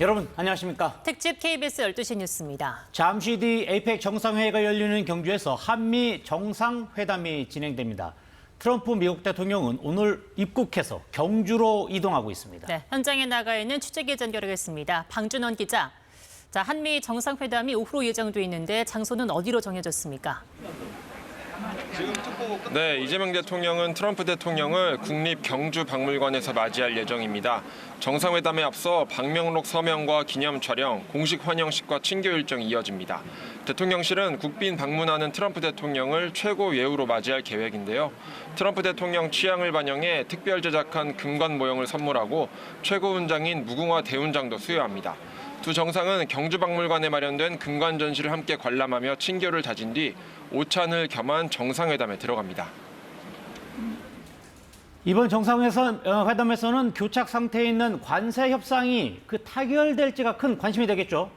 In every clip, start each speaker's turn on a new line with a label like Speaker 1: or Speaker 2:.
Speaker 1: 여러분 안녕하십니까?
Speaker 2: 특집 KBS 12시 뉴스입니다.
Speaker 1: 잠시 뒤 에이펙 정상회의가 열리는 경주에서 한미 정상회담이 진행됩니다. 트럼프 미국 대통령은 오늘 입국해서 경주로 이동하고 있습니다.
Speaker 2: 네, 현장에 나가 있는 취재기 연결하겠습니다. 방준원 기자. 자, 한미 정상회담이 오후로 예정돼 있는데 장소는 어디로 정해졌습니까?
Speaker 3: 네, 이재명 대통령은 트럼프 대통령을 국립경주박물관에서 맞이할 예정입니다. 정상회담에 앞서 방명록 서명과 기념 촬영, 공식 환영식과 친교 일정이 이어집니다. 대통령실은 국빈 방문하는 트럼프 대통령을 최고 예우로 맞이할 계획인데요. 트럼프 대통령 취향을 반영해 특별 제작한 금관 모형을 선물하고 최고훈장인 무궁화 대훈장도 수여합니다. 두 정상은 경주박물관에 마련된 금관 전시를 함께 관람하며 친교를 다진 뒤 오찬을 겸한 정상회담에 들어갑니다.
Speaker 1: 이번 정상회담에서는 교착 상태에 있는 관세 협상이 타결될지가 큰 관심이 되겠죠.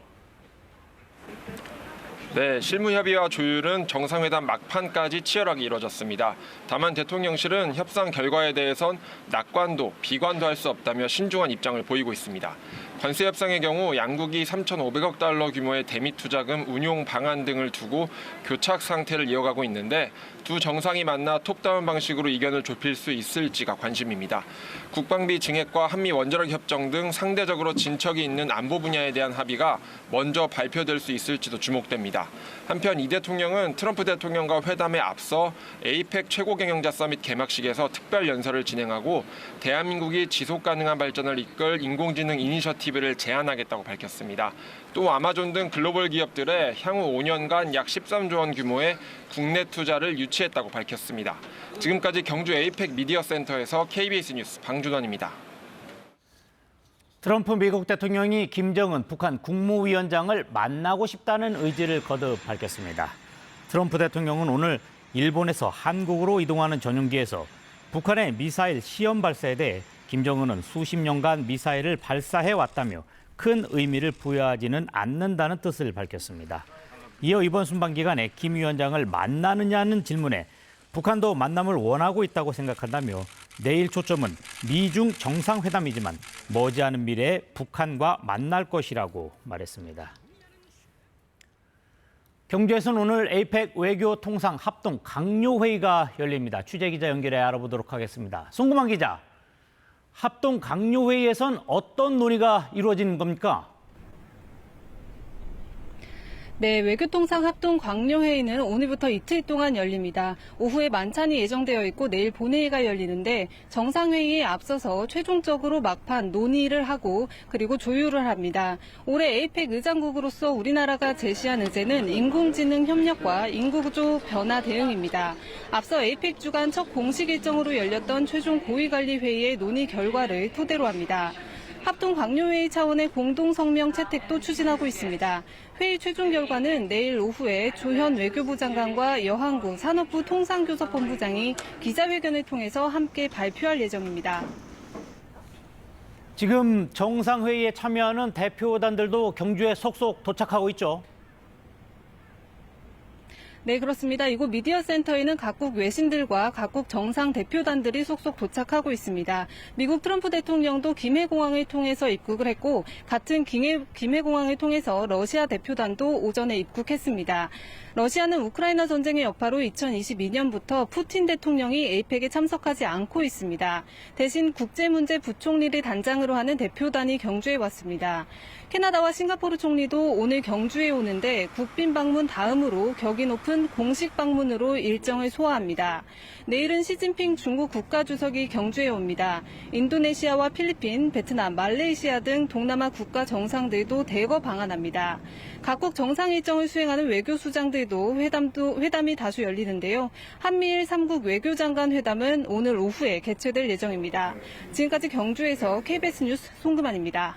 Speaker 3: 네, 실무 협의와 조율은 정상회담 막판까지 치열하게 이뤄졌습니다. 다만 대통령실은 협상 결과에 대해선 낙관도 비관도 할 수 없다며 신중한 입장을 보이고 있습니다. 관세 협상의 경우 양국이 3,500억 달러 규모의 대미 투자금 운용 방안 등을 두고 교착 상태를 이어가고 있는데 두 정상이 만나 톱다운 방식으로 이견을 좁힐 수 있을지가 관심입니다. 국방비 증액과 한미 원자력 협정 등 상대적으로 진척이 있는 안보 분야에 대한 합의가 먼저 발표될 수 있을지도 주목됩니다. 한편 이 대통령은 트럼프 대통령과 회담에 앞서 에이펙 최고경영자 서밋 개막식에서 특별 연설을 진행하고 대한민국이 지속 가능한 발전을 이끌 인공지능 이니셔티브를 제안하겠다고 밝혔습니다. 또 아마존 등 글로벌 기업들의 향후 5년간 약 13조 원 규모의 국내 투자를 유치했다고 밝혔습니다. 지금까지 경주 에이펙 미디어 센터에서 KBS 뉴스 방준원입니다.
Speaker 1: 트럼프 미국 대통령이 김정은 북한 국무위원장을 만나고 싶다는 의지를 거듭 밝혔습니다. 트럼프 대통령은 오늘 일본에서 한국으로 이동하는 전용기에서 북한의 미사일 시험 발사에 대해 김정은은 수십 년간 미사일을 발사해 왔다며 큰 의미를 부여하지는 않는다는 뜻을 밝혔습니다. 이어 이번 순방 기간에 김 위원장을 만나느냐는 질문에 북한도 만남을 원하고 있다고 생각한다며 내일 초점은 미중 정상회담이지만 머지않은 미래에 북한과 만날 것이라고 말했습니다. 경주에서는 오늘 에이펙 외교 통상 합동 강요회의가 열립니다. 취재기자 연결해 알아보도록 하겠습니다. 송구만 기자, 합동 강요회의에선 어떤 논의가 이루어지는 겁니까?
Speaker 4: 네, 외교통상 합동 강요회의는 오늘부터 이틀 동안 열립니다. 오후에 만찬이 예정되어 있고 내일 본회의가 열리는데 정상회의에 앞서서 최종적으로 막판 논의를 하고 그리고 조율을 합니다. 올해 에이펙 의장국으로서 우리나라가 제시한 의제는 인공지능 협력과 인구구조 변화 대응입니다. 앞서 에이펙 주간 첫 공식 일정으로 열렸던 최종 고위관리회의의 논의 결과를 토대로 합니다. 합동 강요회의 차원의 공동성명 채택도 추진하고 있습니다. 회의 최종 결과는 내일 오후에 조현 외교부 장관과 여한구 산업부 통상교섭본부장이 기자회견을 통해서 함께 발표할 예정입니다.
Speaker 1: 지금 정상회의에 참여하는 대표단들도 경주에 속속 도착하고 있죠.
Speaker 4: 네, 그렇습니다. 이곳 미디어센터에는 각국 외신들과 각국 정상 대표단들이 속속 도착하고 있습니다. 미국 트럼프 대통령도 김해공항을 통해서 입국을 했고 같은 김해공항을 통해서 러시아 대표단도 오전에 입국했습니다. 러시아는 우크라이나 전쟁의 여파로 2022년부터 푸틴 대통령이 에이펙에 참석하지 않고 있습니다. 대신 국제문제 부총리를 단장으로 하는 대표단이 경주에 왔습니다. 캐나다와 싱가포르 총리도 오늘 경주에 오는데 국빈 방문 다음으로 격이 높은 공식 방문으로 일정을 소화합니다. 내일은 시진핑 중국 국가주석이 경주에 옵니다. 인도네시아와 필리핀, 베트남, 말레이시아 등 동남아 국가 정상들도 대거 방한합니다. 각국 정상 일정을 수행하는 외교수장들도 회담이 다수 열리는데요. 한미일 3국 외교장관 회담은 오늘 오후에 개최될 예정입니다. 지금까지 경주에서 KBS 뉴스 송금환입니다.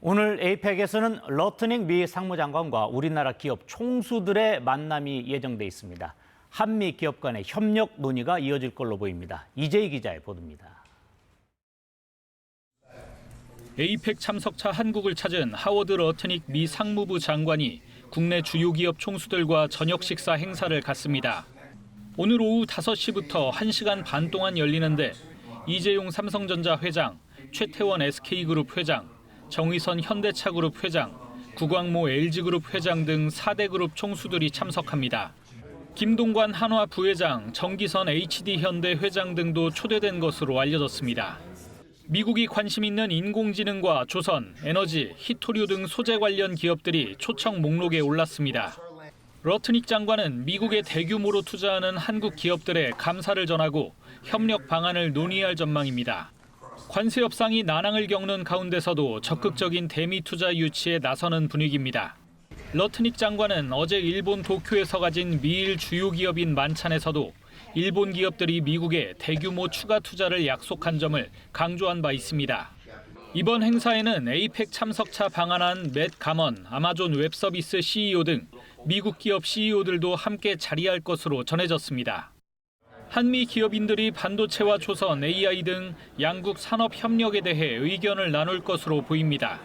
Speaker 1: 오늘 에이펙에서는 러트닉 미 상무장관과 우리나라 기업 총수들의 만남이 예정돼 있습니다. 한미 기업 간의 협력 논의가 이어질 걸로 보입니다. 이재희 기자의 보도입니다.
Speaker 5: 에이펙 참석차 한국을 찾은 하워드 러트닉 미 상무부 장관이 국내 주요 기업 총수들과 저녁 식사 행사를 갖습니다. 오늘 오후 5시부터 1시간 반 동안 열리는데 이재용 삼성전자 회장, 최태원 SK그룹 회장, 정의선 현대차그룹 회장, 구광모 LG그룹 회장 등 4대 그룹 총수들이 참석합니다. 김동관 한화 부회장, 정기선 HD현대 회장 등도 초대된 것으로 알려졌습니다. 미국이 관심 있는 인공지능과 조선, 에너지, 히토류 등 소재 관련 기업들이 초청 목록에 올랐습니다. 러트닉 장관은 미국에 대규모로 투자하는 한국 기업들에 감사를 전하고 협력 방안을 논의할 전망입니다. 관세 협상이 난항을 겪는 가운데서도 적극적인 대미 투자 유치에 나서는 분위기입니다. 러트닉 장관은 어제 일본 도쿄에서 가진 미일 주요 기업인 만찬에서도 일본 기업들이 미국에 대규모 추가 투자를 약속한 점을 강조한 바 있습니다. 이번 행사에는 에이펙 참석차 방한한 맷 가먼, 아마존 웹서비스 CEO 등 미국 기업 CEO들도 함께 자리할 것으로 전해졌습니다. 한미 기업인들이 반도체와 조선, AI 등 양국 산업 협력에 대해 의견을 나눌 것으로 보입니다.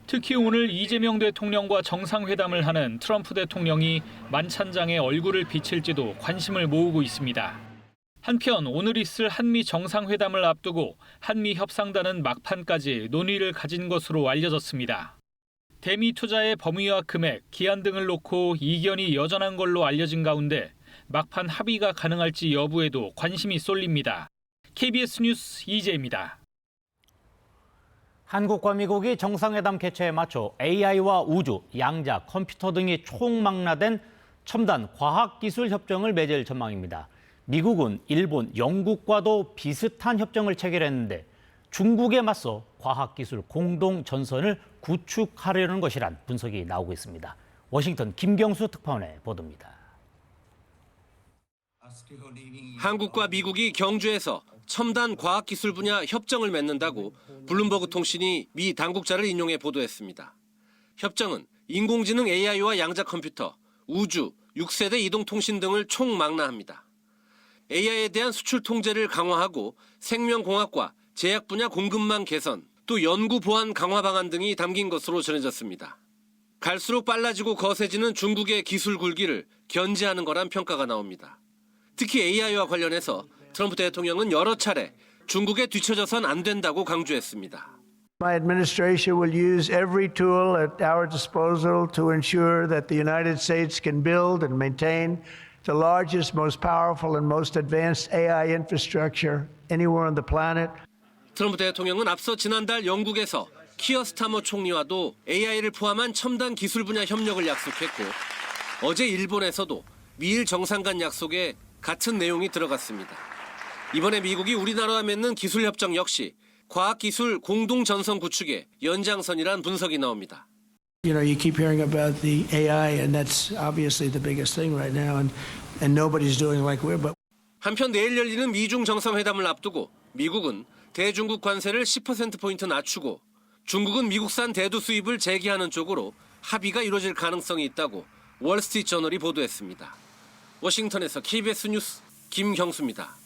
Speaker 5: 특히 오늘 이재명 대통령과 정상회담을 하는 트럼프 대통령이 만찬장에 얼굴을 비칠지도 관심을 모으고 있습니다. 한편 오늘 있을 한미 정상회담을 앞두고 한미 협상단은 막판까지 논의를 가진 것으로 알려졌습니다. 대미 투자의 범위와 금액, 기한 등을 놓고 이견이 여전한 걸로 알려진 가운데 막판 합의가 가능할지 여부에도 관심이 쏠립니다. KBS 뉴스 이재입니다.
Speaker 1: 한국과 미국이 정상회담 개최에 맞춰 AI와 우주, 양자, 컴퓨터 등이 총망라된 첨단 과학기술 협정을 맺을 전망입니다. 미국은 일본, 영국과도 비슷한 협정을 체결했는데 중국에 맞서 과학기술 공동전선을 구축하려는 것이란 분석이 나오고 있습니다. 워싱턴 김경수 특파원의 보도입니다.
Speaker 6: 한국과 미국이 경주에서 첨단 과학기술 분야 협정을 맺는다고 블룸버그 통신이 미 당국자를 인용해 보도했습니다. 협정은 인공지능 AI와 양자 컴퓨터, 우주, 6세대 이동통신 등을 총망라합니다. AI에 대한 수출 통제를 강화하고 생명공학과 제약 분야 공급망 개선, 또 연구 보안 강화 방안 등이 담긴 것으로 전해졌습니다. 갈수록 빨라지고 거세지는 중국의 기술 굴기를 견제하는 거란 평가가 나옵니다. 특히 AI와 관련해서 트럼프 대통령은 여러 차례 중국에 뒤처져선 안 된다고 강조했습니다.
Speaker 7: My administration will use every tool at our disposal to ensure that the United States can build and maintain the largest, most powerful, and most advanced AI infrastructure anywhere on the planet.
Speaker 6: 트럼프 대통령은 앞서 지난달 영국에서 키어 스타머 총리와도 AI를 포함한 첨단 기술 분야 협력을 약속했고 어제 일본에서도 미일 정상 간 약속에 같은 내용이 들어갔습니다. 이번에 미국이 우리나라와 맺는 기술협정 역시 과학기술 공동전선 구축의 연장선이란 분석이 나옵니다.
Speaker 7: You know, you keep hearing about the AI, and that's obviously the biggest thing right now, and nobody's doing like we're. But
Speaker 6: 한편 내일 열리는 미중 정상회담을 앞두고 미국은 대중국 관세를 10%포인트 낮추고 중국은 미국산 대두 수입을 재개하는 쪽으로 합의가 이루어질 가능성이 있다고 월스트리트저널이 보도했습니다. 워싱턴에서 KBS 뉴스 김경수입니다.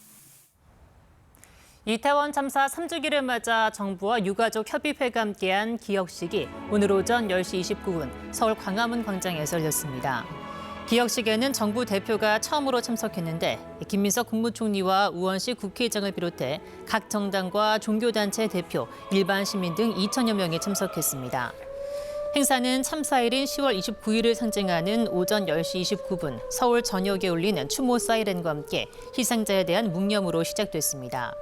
Speaker 2: 이태원 참사 3주기를 맞아 정부와 유가족 협의회가 함께한 기억식이 오늘 오전 10시 29분 서울 광화문 광장에서 열렸습니다. 기억식에는 정부 대표가 처음으로 참석했는데 김민석 국무총리와 우원식 국회의장을 비롯해 각 정당과 종교단체 대표, 일반 시민 등 2천여 명이 참석했습니다. 행사는 참사일인 10월 29일을 상징하는 오전 10시 29분 서울 전역에 울리는 추모 사이렌과 함께 희생자에 대한 묵념으로 시작됐습니다.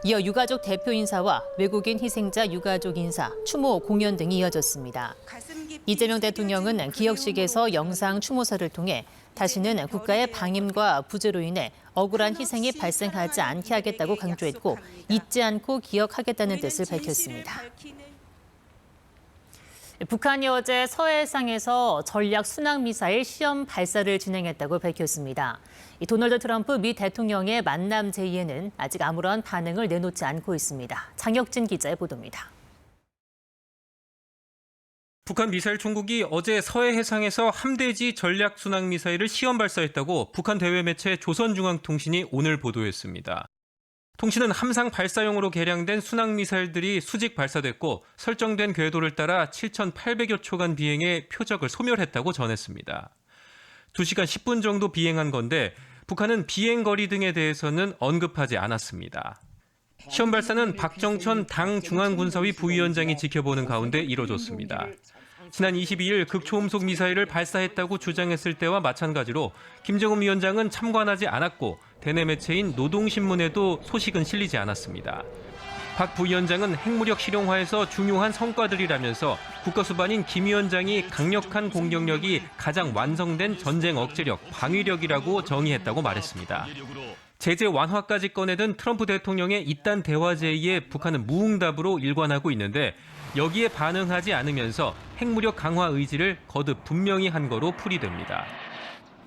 Speaker 2: 이어 유가족 대표 인사와 외국인 희생자 유가족 인사, 추모 공연 등이 이어졌습니다. 이재명 대통령은 기억식에서 영상 추모사를 통해 다시는 국가의 방임과 부재로 인해 억울한 희생이 발생하지 않게 하겠다고 강조했고 잊지 않고 기억하겠다는 뜻을 밝혔습니다. 북한이 어제 서해상에서 전략 순항미사일 시험 발사를 진행했다고 밝혔습니다. 도널드 트럼프 미 대통령의 만남 제의에는 아직 아무런 반응을 내놓지 않고 있습니다. 장혁진 기자의 보도입니다.
Speaker 8: 북한 미사일 총국이 어제 서해 해상에서 함대지 전략 순항 미사일을 시험 발사했다고 북한 대외 매체 조선중앙통신이 오늘 보도했습니다. 통신은 함상 발사용으로 개량된 순항 미사일들이 수직 발사됐고 설정된 궤도를 따라 7,800여 초간 비행해 표적을 소멸했다고 전했습니다. 2시간 10분 정도 비행한 건데 북한은 비행 거리 등에 대해서는 언급하지 않았습니다. 시험 발사는 박정천 당 중앙군사위 부위원장이 지켜보는 가운데 이뤄졌습니다. 지난 22일 극초음속 미사일을 발사했다고 주장했을 때와 마찬가지로 김정은 위원장은 참관하지 않았고 대내 매체인 노동신문에도 소식은 실리지 않았습니다. 박 부위원장은 핵무력 실용화에서 중요한 성과들이라면서 국가수반인 김 위원장이 강력한 공격력이 가장 완성된 전쟁 억제력, 방위력이라고 정의했다고 말했습니다. 제재 완화까지 꺼내든 트럼프 대통령의 이딴 대화 제의에 북한은 무응답으로 일관하고 있는데 여기에 반응하지 않으면서 핵무력 강화 의지를 거듭 분명히 한 거로 풀이됩니다.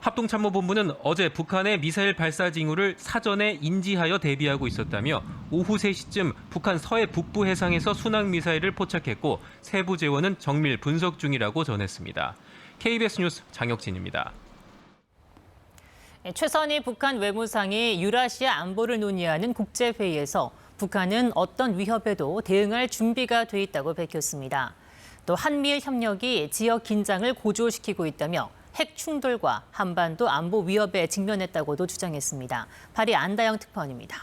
Speaker 8: 합동참모본부는 어제 북한의 미사일 발사 징후를 사전에 인지하여 대비하고 있었다며 오후 3시쯤 북한 서해 북부 해상에서 순항미사일을 포착했고 세부 재원은 정밀 분석 중이라고 전했습니다. KBS 뉴스 장혁진입니다.
Speaker 2: 최선희 북한 외무상이 유라시아 안보를 논의하는 국제회의에서 북한은 어떤 위협에도 대응할 준비가 돼 있다고 밝혔습니다. 또 한미일 협력이 지역 긴장을 고조시키고 있다며 핵 충돌과 한반도 안보 위협에 직면했다고도 주장했습니다. 파리 안다영 특파원입니다.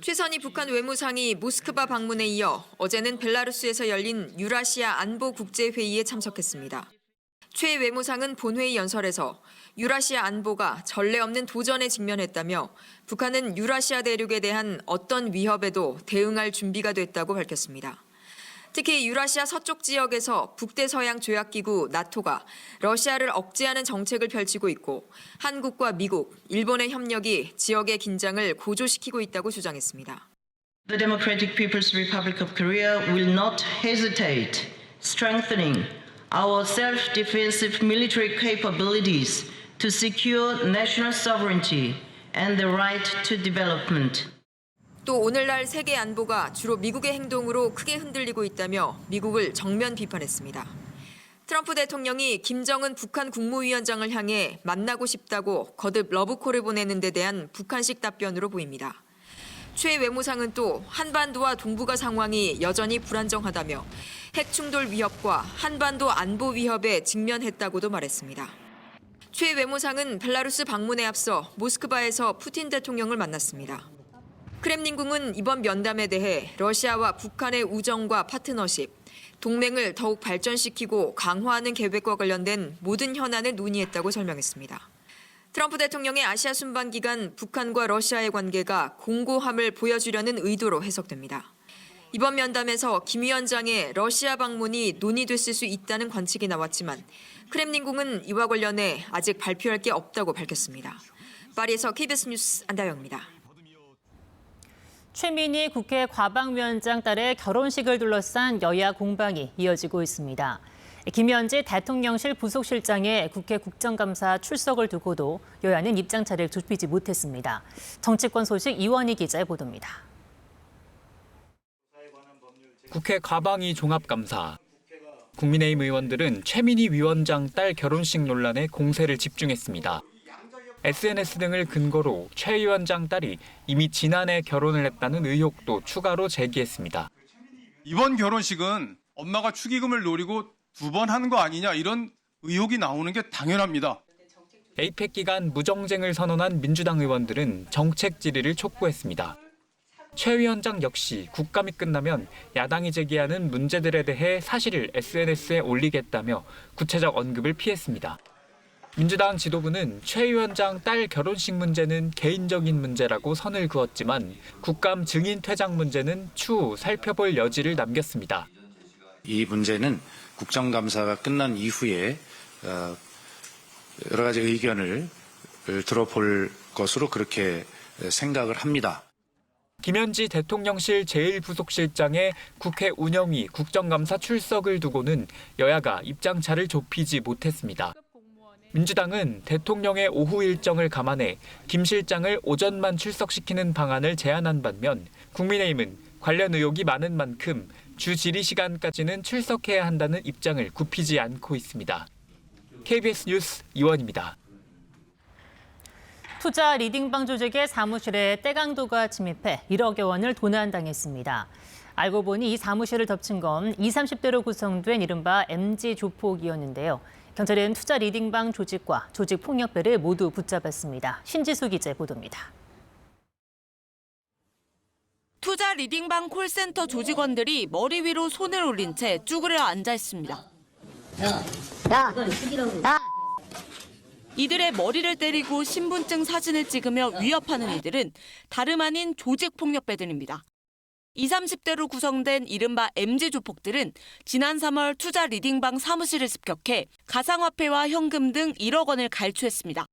Speaker 9: 최선희 북한 외무상이 모스크바 방문에 이어 어제는 벨라루스에서 열린 유라시아 안보 국제회의에 참석했습니다. 최 외무상은 본회의 연설에서 유라시아 안보가 전례 없는 도전에 직면했다며 북한은 유라시아 대륙에 대한 어떤 위협에도 대응할 준비가 됐다고 밝혔습니다. 특히 유라시아 서쪽 지역에서 북대서양 조약기구 나토가 러시아를 억제하는 정책을 펼치고 있고 한국과 미국, 일본의 협력이 지역의 긴장을 고조시키고 있다고 주장했습니다.
Speaker 10: The Democratic People's Republic of Korea will not hesitate strengthening our self-defensive military capabilities to secure national sovereignty and the right to development.
Speaker 9: 또 오늘날 세계 안보가 주로 미국의 행동으로 크게 흔들리고 있다며 미국을 정면 비판했습니다. 트럼프 대통령이 김정은 북한 국무위원장을 향해 만나고 싶다고 거듭 러브콜을 보내는 데 대한 북한식 답변으로 보입니다. 최 외무상은 또 한반도와 동북아 상황이 여전히 불안정하다며 핵 충돌 위협과 한반도 안보 위협에 직면했다고도 말했습니다. 최 외무상은 벨라루스 방문에 앞서 모스크바에서 푸틴 대통령을 만났습니다. 크렘린궁은 이번 면담에 대해 러시아와 북한의 우정과 파트너십, 동맹을 더욱 발전시키고 강화하는 계획과 관련된 모든 현안을 논의했다고 설명했습니다. 트럼프 대통령의 아시아 순방 기간 북한과 러시아의 관계가 공고함을 보여주려는 의도로 해석됩니다. 이번 면담에서 김 위원장의 러시아 방문이 논의됐을 수 있다는 관측이 나왔지만 크렘린궁은 이와 관련해 아직 발표할 게 없다고 밝혔습니다. 파리에서 KBS 뉴스 안다영입니다.
Speaker 2: 최민희 국회 과방위원장 딸의 결혼식을 둘러싼 여야 공방이 이어지고 있습니다. 김현지 대통령실 부속실장의 국회 국정감사 출석을 두고도 여야는 입장차를 좁히지 못했습니다. 정치권 소식 이원희 기자의 보도입니다.
Speaker 5: 국회 과방위 종합감사. 국민의힘 의원들은 최민희 위원장 딸 결혼식 논란에 공세를 집중했습니다. SNS 등을 근거로 최 위원장 딸이 이미 지난해 결혼을 했다는 의혹도 추가로 제기했습니다.
Speaker 11: 이번 결혼식은 엄마가 축의금을 노리고 2번 한 거 아니냐 이런 의혹이 나오는 게 당연합니다.
Speaker 5: 에이펙 기간 무정쟁을 선언한 민주당 의원들은 정책 질의를 촉구했습니다. 최 위원장 역시 국감이 끝나면 야당이 제기하는 문제들에 대해 사실을 SNS에 올리겠다며 구체적 언급을 피했습니다. 민주당 지도부는 최 위원장 딸 결혼식 문제는 개인적인 문제라고 선을 그었지만 국감 증인 퇴장 문제는 추후 살펴볼 여지를 남겼습니다.
Speaker 12: 이 문제는 국정감사가 끝난 이후에 여러 가지 의견을 들어볼 것으로 그렇게 생각을 합니다.
Speaker 5: 김현지 대통령실 제1부속실장의 국회 운영위 국정감사 출석을 두고는 여야가 입장차를 좁히지 못했습니다. 민주당은 대통령의 오후 일정을 감안해 김 실장을 오전만 출석시키는 방안을 제안한 반면 국민의힘은 관련 의혹이 많은 만큼 주 질의 시간까지는 출석해야 한다는 입장을 굽히지 않고 있습니다. KBS 뉴스 이원입니다.
Speaker 2: 투자 리딩방 조직의 사무실에 떼강도가 침입해 1억여 원을 도난당했습니다. 알고 보니 이 사무실을 덮친 건 20, 30대로 구성된 이른바 MG 조폭이었는데요. 경찰은 투자 리딩방 조직과 조직 폭력배를 모두 붙잡았습니다. 신지수 기자의 보도입니다.
Speaker 13: 투자 리딩방 콜센터 조직원들이 머리 위로 손을 올린 채 쭈그려 앉아 있습니다. 이들의 머리를 때리고 신분증 사진을 찍으며 위협하는 이들은 다름 아닌 조직폭력배들입니다. 20, 30대로 구성된 이른바 MZ조폭들은 지난 3월 투자 리딩방 사무실을 습격해 가상화폐와 현금 등 1억 원을 갈취했습니다.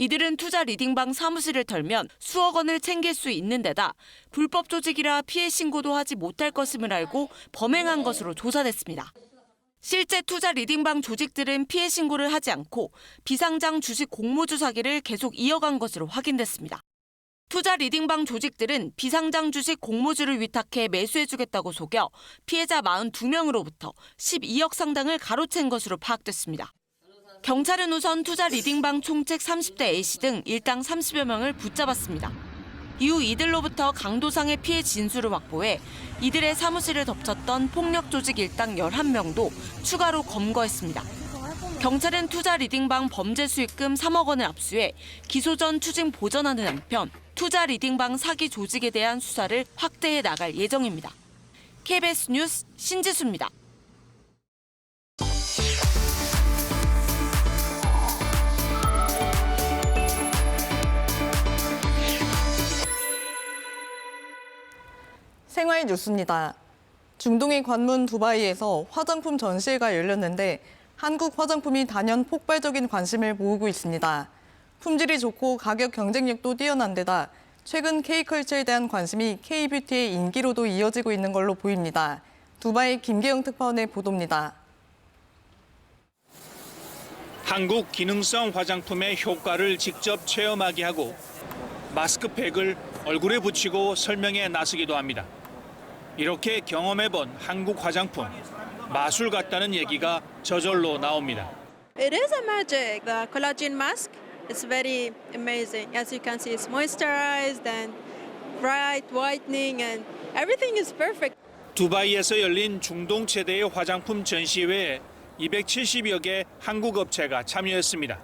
Speaker 13: 이들은 투자 리딩방 사무실을 털면 수억 원을 챙길 수 있는 데다 불법 조직이라 피해 신고도 하지 못할 것임을 알고 범행한 것으로 조사됐습니다. 실제 투자 리딩방 조직들은 피해 신고를 하지 않고 비상장 주식 공모주 사기를 계속 이어간 것으로 확인됐습니다. 투자 리딩방 조직들은 비상장 주식 공모주를 위탁해 매수해주겠다고 속여 피해자 42명으로부터 12억 상당을 가로챈 것으로 파악됐습니다. 경찰은 우선 투자 리딩방 총책 30대 A씨 등 일당 30여 명을 붙잡았습니다. 이후 이들로부터 강도상의 피해 진술을 확보해 이들의 사무실을 덮쳤던 폭력 조직 일당 11명도 추가로 검거했습니다. 경찰은 투자 리딩방 범죄 수익금 3억 원을 압수해 기소 전 추징 보전하는 한편 투자 리딩방 사기 조직에 대한 수사를 확대해 나갈 예정입니다. KBS 뉴스 신지수입니다.
Speaker 14: 생활 뉴스입니다. 중동의 관문 두바이에서 화장품 전시회가 열렸는데 한국 화장품이 단연 폭발적인 관심을 모으고 있습니다. 품질이 좋고 가격 경쟁력도 뛰어난 데다 최근 K컬처에 대한 관심이 K뷰티의 인기로도 이어지고 있는 걸로 보입니다. 두바이 김계영 특파원의 보도입니다.
Speaker 5: 한국 기능성 화장품의 효과를 직접 체험하게 하고 마스크팩을 얼굴에 붙이고 설명에 나서기도 합니다. 이렇게 경험해본 한국 화장품, 마술 같다는 얘기가 저절로 나옵니다.
Speaker 15: It is a magic. The collagen mask is very amazing. As you can see, it's moisturized and bright, whitening, and everything is perfect.
Speaker 5: 두바이에서 열린 중동 최대의 화장품 전시회에 270여 개 한국 업체가 참여했습니다.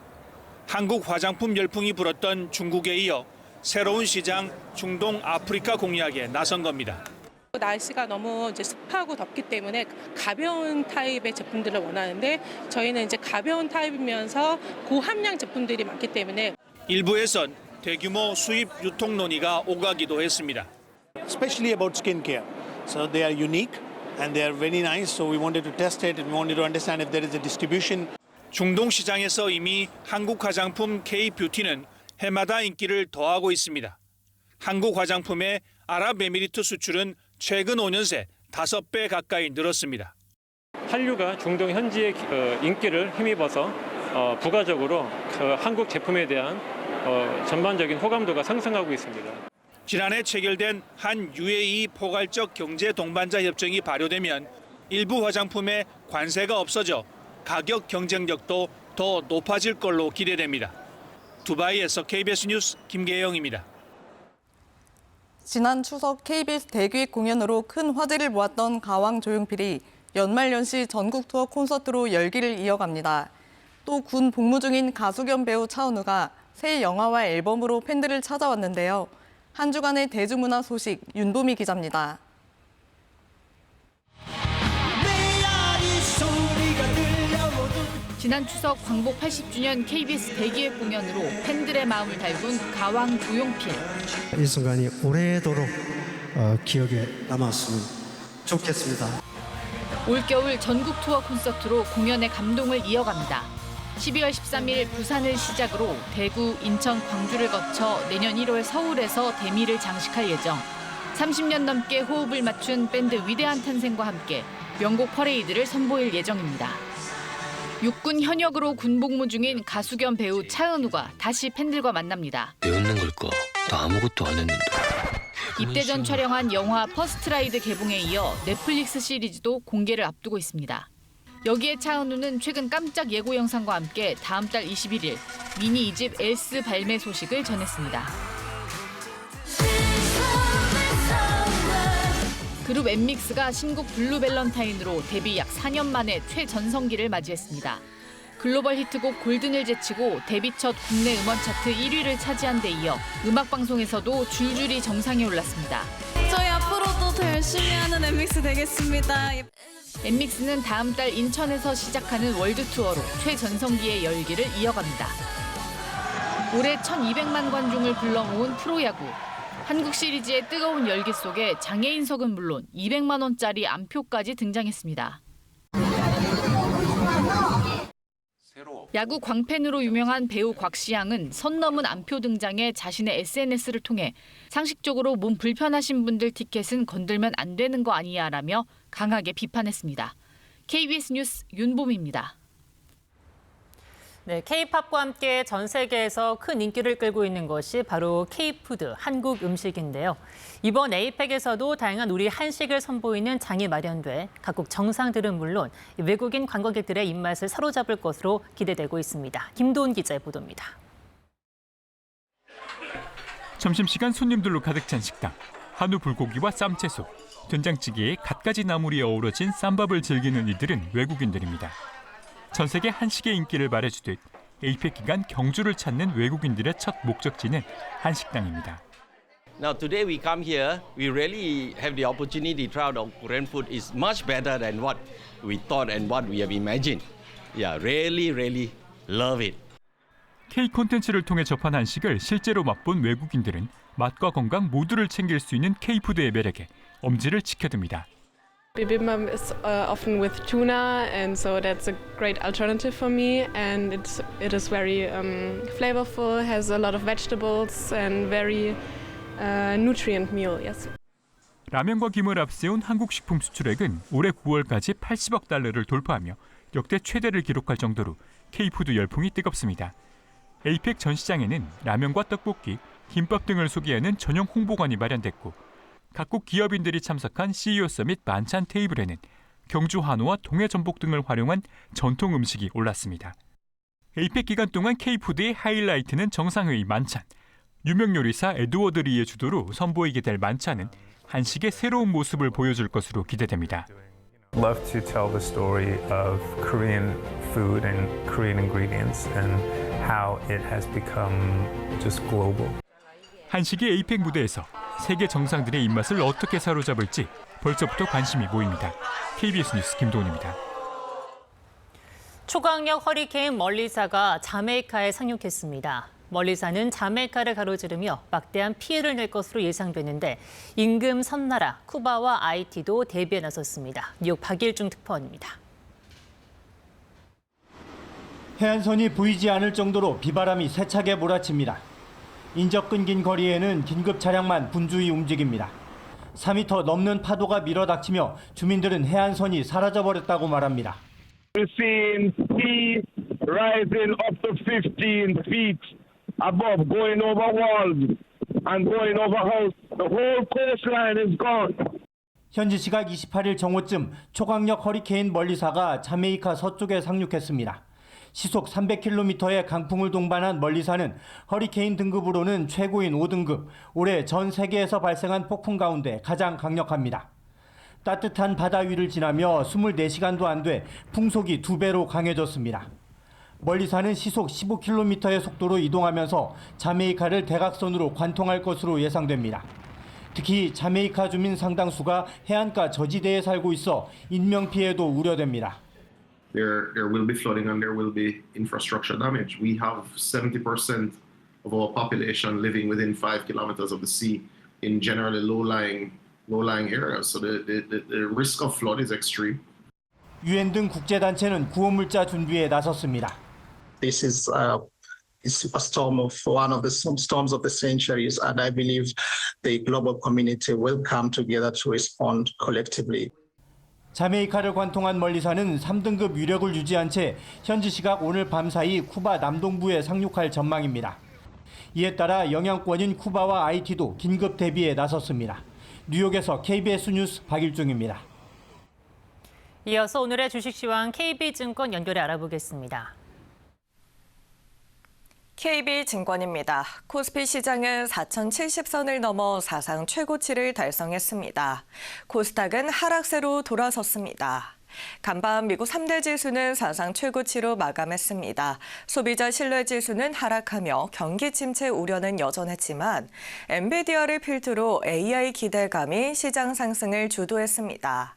Speaker 5: 한국 화장품 열풍이 불었던 중국에 이어 새로운 시장 중동 아프리카 공략에 나선 겁니다.
Speaker 16: 날씨가 너무 이제 습하고 덥기 때문에 가벼운 타입의 제품들을 원하는데 저희는 이제 가벼운 타입이면서 고함량 제품들이 많기 때문에
Speaker 5: 일부에선 대규모 수입 유통 논의가 오가기도 했습니다.
Speaker 17: Especially about skincare. So they are unique and they are very nice. So we wanted to test it and we wanted to understand if there is a distribution.
Speaker 5: 중동 시장에서 이미 한국 화장품 K뷰티는 해마다 인기를 더하고 있습니다. 한국 화장품의 아랍에미리트 수출은 최근 5년 새 5배 가까이 늘었습니다.
Speaker 18: 한류가 중동 현지의 인기를 힘입어서 부가적으로 한국 제품에 대한 전반적인 호감도가 상승하고 있습니다.
Speaker 5: 지난해 체결된 한 UAE 포괄적 경제 동반자 협정이 발효되면 일부 화장품에 관세가 없어져 가격 경쟁력도 더 높아질 걸로 기대됩니다. 두바이에서 KBS 뉴스 김계영입니다.
Speaker 14: 지난 추석 KBS 대기획 공연으로 큰 화제를 모았던 가왕 조용필이 연말연시 전국 투어 콘서트로 열기를 이어갑니다. 또 군 복무 중인 가수 겸 배우 차은우가 새 영화와 앨범으로 팬들을 찾아왔는데요. 한 주간의 대중문화 소식 윤보미 기자입니다.
Speaker 19: 지난 추석 광복 80주년 KBS 대기획 공연으로 팬들의 마음을 달군 가왕 조용필.
Speaker 20: 이 순간이 오래도록 기억에 남았으면 좋겠습니다.
Speaker 19: 올겨울 전국 투어 콘서트로 공연의 감동을 이어갑니다. 12월 13일 부산을 시작으로 대구, 인천, 광주를 거쳐 내년 1월 서울에서 대미를 장식할 예정. 30년 넘게 호흡을 맞춘 밴드 위대한 탄생과 함께 명곡 퍼레이드를 선보일 예정입니다. 육군 현역으로 군복무 중인 가수 겸 배우 차은우가 다시 팬들과 만납니다.
Speaker 21: 배우는 걸까? 나 아무것도 안 했는데.
Speaker 19: 입대 전 촬영한 영화 퍼스트라이드 개봉에 이어 넷플릭스 시리즈도 공개를 앞두고 있습니다. 여기에 차은우는 최근 깜짝 예고 영상과 함께 다음 달 21일 미니 2집 엘스 발매 소식을 전했습니다. 그룹 엠믹스가 신곡 블루 밸런타인으로 데뷔 약 4년 만에 최전성기를 맞이했습니다. 글로벌 히트곡 골든을 제치고 데뷔 첫 국내 음원 차트 1위를 차지한 데 이어 음악방송에서도 줄줄이 정상에 올랐습니다.
Speaker 22: 저희
Speaker 3: 더 열심히 하는 엠믹스 되겠습니다.
Speaker 19: 엠믹스는 다음 달 인천에서 시작하는 월드 투어로 최전성기의 열기를 이어갑니다. 올해 1,200만 관중을 불러 모은 프로야구. 한국 시리즈의 뜨거운 열기 속에 장애인석은 물론 200만 원짜리 암표까지 등장했습니다. 야구 광팬으로 유명한 배우 곽시양은 선 넘은 암표 등장에 자신의 SNS를 통해 상식적으로 몸 불편하신 분들 티켓은 건들면 안 되는 거 아니야라며 강하게 비판했습니다. KBS 뉴스 윤봄입니다.
Speaker 2: 네, K-팝과 함께 전 세계에서 큰 인기를 끌고 있는 것이 바로 K-푸드, 한국 음식인데요. 이번 에이펙에서도 다양한 우리 한식을 선보이는 장이 마련돼 각국 정상들은 물론 외국인 관광객들의 입맛을 사로잡을 것으로 기대되고 있습니다. 김도훈 기자의 보도입니다.
Speaker 22: 점심시간 손님들로 가득 찬 식당. 한우 불고기와 쌈채소, 된장찌개에 갖가지 나물이 어우러진 쌈밥을 즐기는 이들은 외국인들입니다. 전 세계 한식의 인기를 말해주듯 에이펙 기간 경주를 찾는 외국인들의 첫 목적지는 한식당입니다.
Speaker 23: Now today we come here, we really have the opportunity to try out Korean food is much better than what we thought and what we have imagined. Yeah, really love it.
Speaker 22: K 콘텐츠를 통해 접한 한식을 실제로 맛본 외국인들은 맛과 건강 모두를 챙길 수 있는 K-푸드의 매력에 엄지를 치켜듭니다.
Speaker 24: Bibimbap is often with tuna, and so that's a great alternative for me. And it is very flavorful, has a lot of vegetables, and very nutrient meal. Yes.
Speaker 22: 라면과 김을 앞세운 한국 식품 수출액은 올해 9월까지 80억 달러를 돌파하며 역대 최대를 기록할 정도로 K-푸드 열풍이 뜨겁습니다. 에이펙 전 시장에는 라면과 떡볶이, 김밥 등을 소개하는 전용 홍보관이 마련됐고 각국 기업인들이 참석한 CEO 서밋 만찬 테이블에는 경주 한우와 동해 전복 등을 활용한 전통 음식이 올랐습니다. 에이펙 기간 동안 K-푸드의 하이라이트는 정상회의 만찬. 유명 요리사 에드워드 리의 주도로 선보이게 될 만찬은 한식의 새로운 모습을 보여줄 것으로 기대됩니다.
Speaker 25: Love to tell the story of Korean food and Korean ingredients and how it has become just global.
Speaker 22: 한식의 에이펙 무대에서 세계 정상들의 입맛을 어떻게 사로잡을지 벌써부터 관심이 모입니다. KBS 뉴스 김도훈입니다.
Speaker 2: 초강력 허리케인 멀리사가 자메이카에 상륙했습니다. 멀리사는 자메이카를 가로지르며 막대한 피해를 낼 것으로 예상되는데 임금 섬나라 쿠바와 아이티도 대비에 나섰습니다. 뉴욕 박일중 특파원입니다.
Speaker 26: 해안선이 보이지 않을 정도로 비바람이 세차게 몰아칩니다. 인적 끊긴 거리에는 긴급 차량만 분주히 움직입니다. 4m 넘는 파도가 밀어닥치며 주민들은 해안선이 사라져버렸다고 말합니다.
Speaker 27: We've seen sea rising up to 15 feet above, going over walls and going over house. The whole coastline is gone.
Speaker 26: 현지 시각 28일 정오쯤 초강력 허리케인 멀리사가 자메이카 서쪽에 상륙했습니다. 시속 300km의 강풍을 동반한 멀리사는 허리케인 등급으로는 최고인 5등급, 올해 전 세계에서 발생한 폭풍 가운데 가장 강력합니다. 따뜻한 바다 위를 지나며 24시간도 안 돼 풍속이 2배로 강해졌습니다. 멀리사는 시속 15km의 속도로 이동하면서 자메이카를 대각선으로 관통할 것으로 예상됩니다. 특히 자메이카 주민 상당수가 해안가 저지대에 살고 있어 인명피해도 우려됩니다.
Speaker 28: There will be flooding and there will be infrastructure damage. We have 70% of our population living within 5 kilometers of the sea in generally low-lying areas. So the risk of flood is extreme.
Speaker 26: 유엔 등 국제단체는 구호물자 준비에 나섰습니다.
Speaker 29: This is a storm of one of the storms of the centuries, and I believe the global community will come together to respond collectively.
Speaker 26: 자메이카를 관통한 멀리사는 3등급 위력을 유지한 채 현지 시각 오늘 밤사이 쿠바 남동부에 상륙할 전망입니다. 이에 따라 영향권인 쿠바와 아이티도 긴급 대비에 나섰습니다. 뉴욕에서 KBS 뉴스 박일중입니다.
Speaker 2: 이어서 오늘의 주식시황 KB증권 연결해 알아보겠습니다.
Speaker 30: KB증권입니다. 코스피 시장은 4,070선을 넘어 사상 최고치를 달성했습니다. 코스닥은 하락세로 돌아섰습니다. 간밤 미국 3대 지수는 사상 최고치로 마감했습니다. 소비자 신뢰지수는 하락하며 경기 침체 우려는 여전했지만 엔비디아를 필두로 AI 기대감이 시장 상승을 주도했습니다.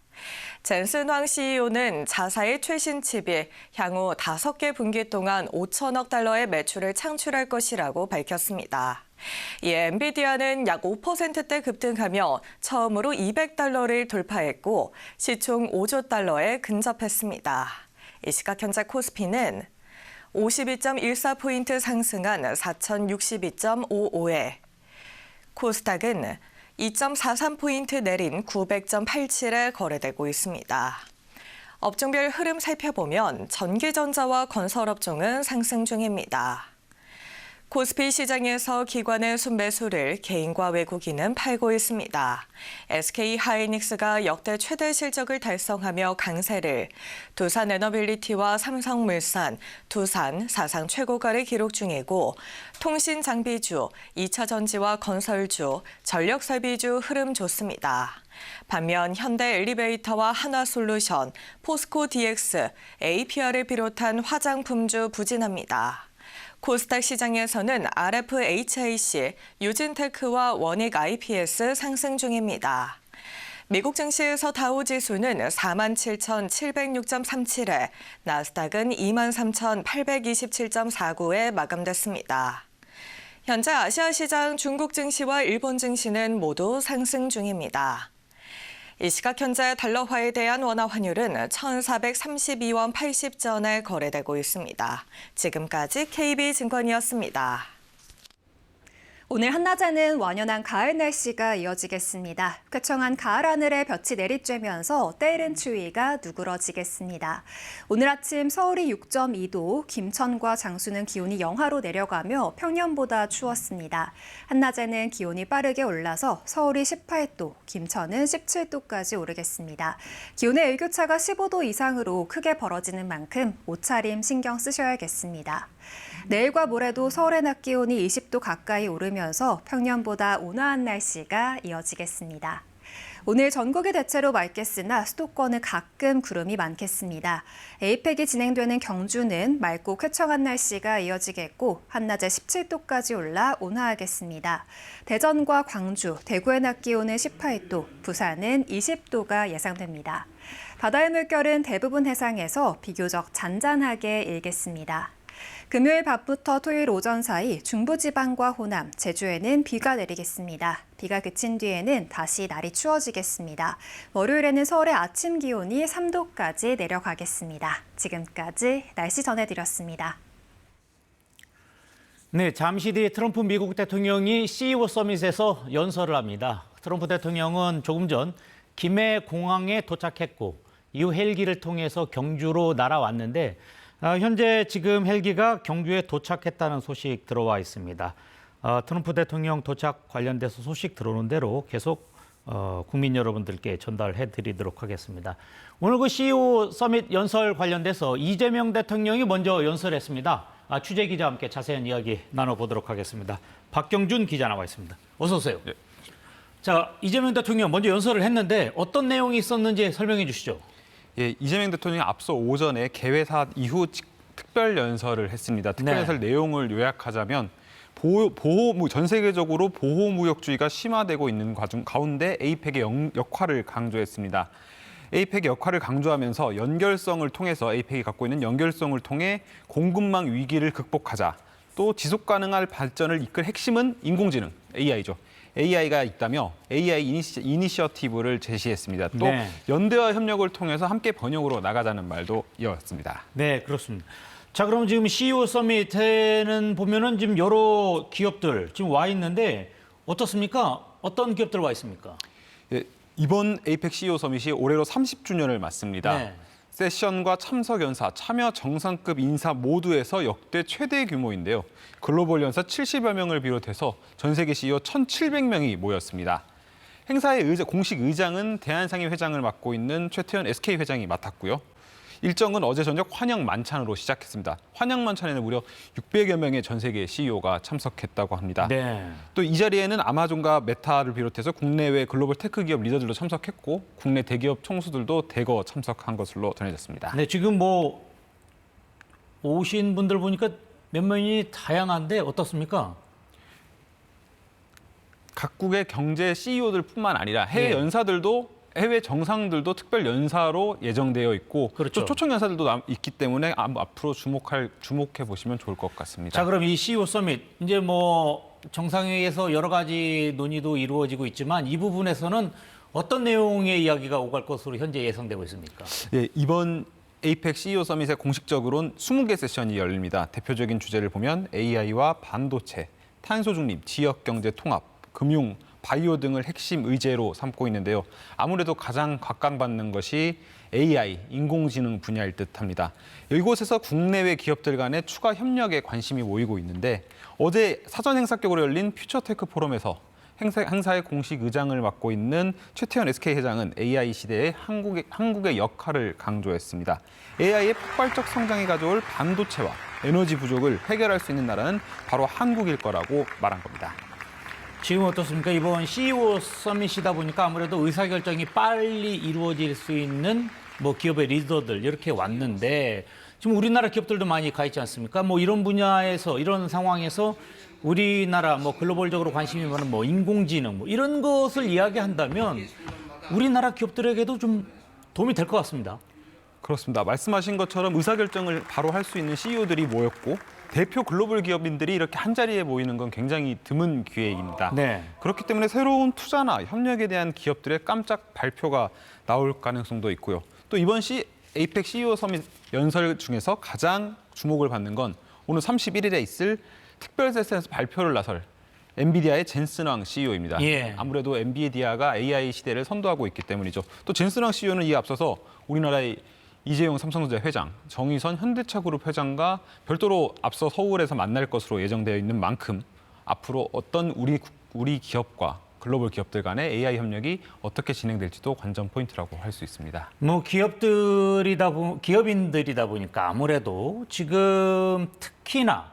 Speaker 30: 젠슨 황 CEO는 자사의 최신 칩이 향후 5개 분기 동안 5천억 달러의 매출을 창출할 것이라고 밝혔습니다. 이에 엔비디아는 약 5%대 급등하며 처음으로 200달러를 돌파했고 시총 5조 달러에 근접했습니다. 이 시각 현재 코스피는 52.14포인트 상승한 4062.55에 코스닥은 2.43포인트 내린 900.87에 거래되고 있습니다. 업종별 흐름 살펴보면 전기전자와 건설업종은 상승 중입니다. 코스피 시장에서 기관의 순매수를 개인과 외국인은 팔고 있습니다. SK하이닉스가 역대 최대 실적을 달성하며 강세를, 두산에너빌리티와 삼성물산, 두산 사상 최고가를 기록 중이고 통신장비주, 2차전지와 건설주, 전력설비주 흐름 좋습니다. 반면 현대엘리베이터와 한화솔루션, 포스코DX, APR을 비롯한 화장품주 부진합니다. 코스닥 시장에서는 RFHIC, 유진테크와 원익IPS 상승 중입니다. 미국 증시에서 다우지수는 47,706.37에, 나스닥은 23,827.49에 마감됐습니다. 현재 아시아 시장 중국 증시와 일본 증시는 모두 상승 중입니다. 이 시각 현재 달러화에 대한 원화 환율은 1,432원 80전에 거래되고 있습니다. 지금까지 KB증권이었습니다.
Speaker 1: 오늘 한낮에는 완연한 가을 날씨가 이어지겠습니다. 쾌청한 가을 하늘에 볕이 내리쬐면서 때이른 추위가 누그러지겠습니다. 오늘 아침 서울이 6.2도, 김천과 장수는 기온이 영하로 내려가며 평년보다 추웠습니다. 한낮에는 기온이 빠르게 올라서 서울이 18도, 김천은 17도까지 오르겠습니다. 기온의 일교차가 15도 이상으로 크게 벌어지는 만큼 옷차림 신경 쓰셔야겠습니다. 내일과 모레도 서울의 낮 기온이 20도 가까이 오르면서 평년보다 온화한 날씨가 이어지겠습니다. 오늘 전국이 대체로 맑겠으나 수도권은 가끔 구름이 많겠습니다. 에이펙이 진행되는 경주는 맑고 쾌청한 날씨가 이어지겠고 한낮에 17도까지 올라 온화하겠습니다. 대전과 광주, 대구의 낮 기온은 18도, 부산은 20도가 예상됩니다. 바다의 물결은 대부분 해상에서 비교적 잔잔하게 일겠습니다. 금요일 밤부터 토요일 오전 사이 중부지방과 호남, 제주에는 비가 내리겠습니다. 비가 그친 뒤에는 다시 날이 추워지겠습니다. 월요일에는 서울의 아침 기온이 3도까지 내려가겠습니다. 지금까지 날씨 전해드렸습니다.
Speaker 4: 네, 잠시 뒤 트럼프 미국 대통령이 CEO 서밋에서 연설을 합니다. 트럼프 대통령은 조금 전 김해 공항에 도착했고 이후 헬기를 통해서 경주로 날아왔는데 현재 지금 헬기가 경주에 도착했다는 소식 들어와 있습니다. 트럼프 대통령 도착 관련돼서 소식 들어오는 대로 계속 국민 여러분들께 전달해 드리도록 하겠습니다. 오늘 그 CEO 서밋 연설 관련돼서 이재명 대통령이 먼저 연설했습니다. 취재 기자와 함께 자세한 이야기 나눠보도록 하겠습니다. 박경준 기자 나와 있습니다. 어서 오세요. 네. 자, 이재명 대통령 먼저 연설을 했는데 어떤 내용이 있었는지 설명해 주시죠.
Speaker 6: 예, 이재명 대통령이 앞서 오전에 개회사 이후 특별 연설을 했습니다. 특별 연설 내용을 요약하자면 전 세계적으로 보호무역주의가 심화되고 있는 가운데 에이펙의 역할을 강조했습니다. 에이펙의 역할을 강조하면서 연결성을 통해서 에이펙이 갖고 있는 연결성을 통해 공급망 위기를 극복하자. 또 지속 가능한 발전을 이끌 핵심은 인공지능, AI죠. AI가 있다며 AI 이니셔티브를 제시했습니다. 또 연대와 협력을 통해서 함께 번영으로 나가자는 말도 이어졌습니다.
Speaker 4: 네, 그렇습니다. 자, 그럼 지금 CEO 서밋에는 보면은 지금 여러 기업들 지금 와 있는데 어떻습니까? 어떤 기업들 와 있습니까?
Speaker 6: 예, 이번 에이펙 CEO 서밋이 올해로 30주년을 맞습니다. 네. 세션과 참석 연사, 참여 정상급 인사 모두에서 역대 최대 규모인데요. 글로벌 연사 70여 명을 비롯해서 전 세계 CEO 1,700명이 모였습니다. 행사의 공식 의장은 대한상의 회장을 맡고 있는 최태원 SK 회장이 맡았고요. 일정은 어제 저녁 환영 만찬으로 시작했습니다. 환영 만찬에는 무려 600여 명의 전 세계 CEO가 참석했다고 합니다.
Speaker 4: 네.
Speaker 6: 또 이 자리에는 아마존과 메타를 비롯해서 국내외 글로벌 테크 기업 리더들도 참석했고 국내 대기업 총수들도 대거 참석한 것으로 전해졌습니다.
Speaker 4: 네, 지금 뭐 오신 분들 보니까 몇 명이 다양한데 어떻습니까?
Speaker 6: 각국의 경제 CEO들뿐만 아니라 해외
Speaker 4: 예.
Speaker 6: 연사들도 해외 정상들도 특별 연사로 예정되어 있고
Speaker 4: 그렇죠.
Speaker 6: 또 초청 연사들도 있기 때문에 앞으로 주목해 보시면 좋을 것 같습니다.
Speaker 4: 자, 그럼 이 CEO 서밋 이제 뭐 정상회의에서 여러 가지 논의도 이루어지고 있지만 이 부분에서는 어떤 내용의 이야기가 오갈 것으로 현재 예상되고 있습니까?
Speaker 6: 예, 이번 에이펙 CEO 서밋에 공식적으로는 20개 세션이 열립니다. 대표적인 주제를 보면 AI와 반도체, 탄소 중립, 지역 경제 통합, 금융, 바이오 등을 핵심 의제로 삼고 있는데요. 아무래도 가장 각광받는 것이 AI, 인공지능 분야일 듯합니다. 이곳에서 국내외 기업들 간의 추가 협력에 관심이 모이고 있는데 어제 사전 행사격으로 열린 퓨처테크 포럼에서 행사의 공식 의장을 맡고 있는 최태원 SK 회장은 AI 시대의 한국의 역할을 강조했습니다. AI의 폭발적 성장이 가져올 반도체와 에너지 부족을 해결할 수 있는 나라는 바로 한국일 거라고 말한 겁니다.
Speaker 4: 지금 어떻습니까? 이번 CEO 서밋이다 보니까 아무래도 의사결정이 빨리 이루어질 수 있는 뭐 기업의 리더들 이렇게 왔는데 지금 우리나라 기업들도 많이 가 있지 않습니까? 뭐 이런 분야에서 이런 상황에서 우리나라 뭐 글로벌적으로 관심이 많은 뭐 인공지능 뭐 이런 것을 이야기한다면 우리나라 기업들에게도 좀 도움이 될 것 같습니다.
Speaker 6: 그렇습니다. 말씀하신 것처럼 의사결정을 바로 할 수 있는 CEO들이 모였고 대표 글로벌 기업인들이 이렇게 한자리에 모이는 건 굉장히 드문 기회입니다.
Speaker 4: 네.
Speaker 6: 그렇기 때문에 새로운 투자나 협력에 대한 기업들의 깜짝 발표가 나올 가능성도 있고요. 또 이번 에이펙 CEO 서밋 연설 중에서 가장 주목을 받는 건 오늘 31일에 있을 특별 세션에서 발표를 나설 엔비디아의 젠슨 왕 CEO입니다.
Speaker 4: 예.
Speaker 6: 아무래도 엔비디아가 AI 시대를 선도하고 있기 때문이죠. 또 젠슨 왕 CEO는 이에 앞서서 우리나라의 이재용 삼성전자 회장, 정의선 현대차그룹 회장과 별도로 앞서 서울에서 만날 것으로 예정되어 있는 만큼 앞으로 어떤 우리 기업과 글로벌 기업들 간의 AI 협력이 어떻게 진행될지도 관전 포인트라고 할 수 있습니다.
Speaker 4: 뭐 기업인들이다 보니까 아무래도 지금 특히나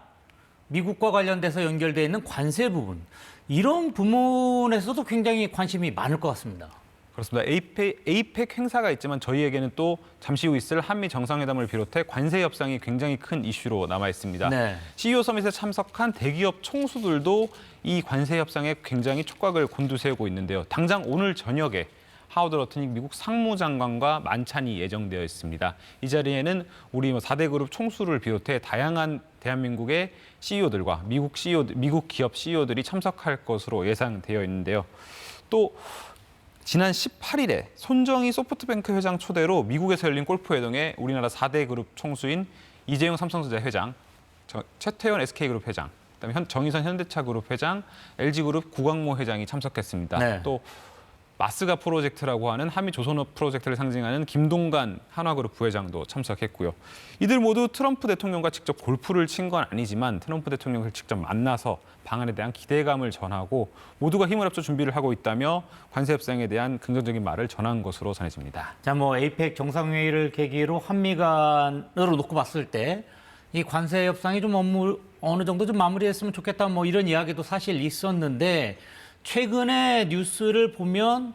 Speaker 4: 미국과 관련돼서 연결되어 있는 관세 부분 이런 부분에서도 굉장히 관심이 많을 것 같습니다.
Speaker 6: 그렇습니다. 에이펙 행사가 있지만 저희에게는 또 잠시 후 있을 한미 정상회담을 비롯해 관세 협상이 굉장히 큰 이슈로 남아 있습니다.
Speaker 4: 네.
Speaker 6: CEO 서밋에 참석한 대기업 총수들도 이 관세 협상에 굉장히 촉각을 곤두세우고 있는데요. 당장 오늘 저녁에 하워드 러트닉 미국 상무장관과 만찬이 예정되어 있습니다. 이 자리에는 우리 4대 그룹 총수를 비롯해 다양한 대한민국의 CEO들과 미국 기업 CEO들이 참석할 것으로 예상되어 있는데요. 또 지난 18일에 손정희 소프트뱅크 회장 초대로 미국에서 열린 골프회동에 우리나라 4대 그룹 총수인 이재용 삼성전자 회장, 최태원 SK그룹 회장, 그다음에 정의선 현대차그룹 회장, LG그룹 구광모 회장이 참석했습니다.
Speaker 4: 네.
Speaker 6: 또 마스가 프로젝트라고 하는 한미조선업 프로젝트를 상징하는 김동관 한화그룹 부회장도 참석했고요. 이들 모두 트럼프 대통령과 직접 골프를 친 건 아니지만 트럼프 대통령을 직접 만나서 방안에 대한 기대감을 전하고 모두가 힘을 합쳐 준비를 하고 있다며 관세 협상에 대한 긍정적인 말을 전한 것으로 전해집니다.
Speaker 4: 자, 뭐 에이펙 정상회의를 계기로 한미 간으로 놓고 봤을 때 이 관세 협상이 좀 어느 정도 좀 마무리했으면 좋겠다 뭐 이런 이야기도 사실 있었는데 최근에 뉴스를 보면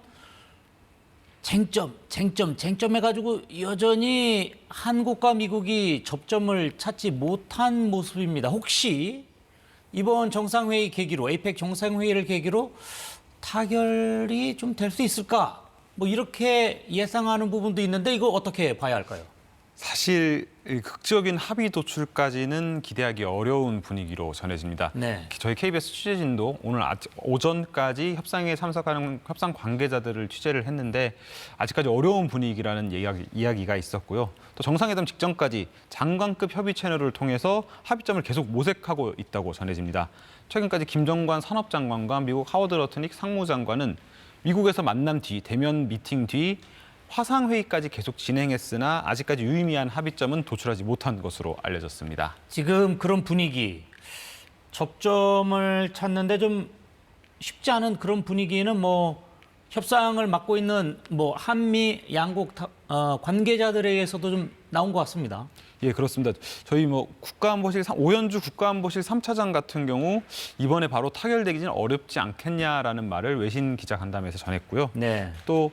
Speaker 4: 쟁점해가지고 여전히 한국과 미국이 접점을 찾지 못한 모습입니다. 혹시 이번 정상회의 계기로 에이펙 정상회의를 계기로 타결이 좀 될 수 있을까? 뭐 이렇게 예상하는 부분도 있는데 이거 어떻게 봐야 할까요?
Speaker 6: 사실 극적인 합의 도출까지는 기대하기 어려운 분위기로 전해집니다.
Speaker 4: 네.
Speaker 6: 저희 KBS 취재진도 오늘 오전까지 협상에 참석하는 협상 관계자들을 취재를 했는데 아직까지 어려운 분위기라는 이야기가 있었고요. 또 정상회담 직전까지 장관급 협의 채널을 통해서 합의점을 계속 모색하고 있다고 전해집니다. 최근까지 김정관 산업장관과 미국 하워드 러트닉 상무장관은 미국에서 만남 뒤 대면 미팅 뒤 화상회의까지 계속 진행했으나 아직까지 유의미한 합의점은 도출하지 못한 것으로 알려졌습니다.
Speaker 4: 지금 그런 분위기, 접점을 찾는데 좀 쉽지 않은 그런 분위기는 뭐 협상을 맡고 있는 뭐 한미 양국 관계자들에게서도 좀 나온 것 같습니다.
Speaker 6: 예, 그렇습니다. 저희 뭐 오연주 국가안보실 3차장 같은 경우 이번에 바로 타결되기는 어렵지 않겠냐라는 말을 외신 기자 간담회에서 전했고요.
Speaker 4: 네.
Speaker 6: 또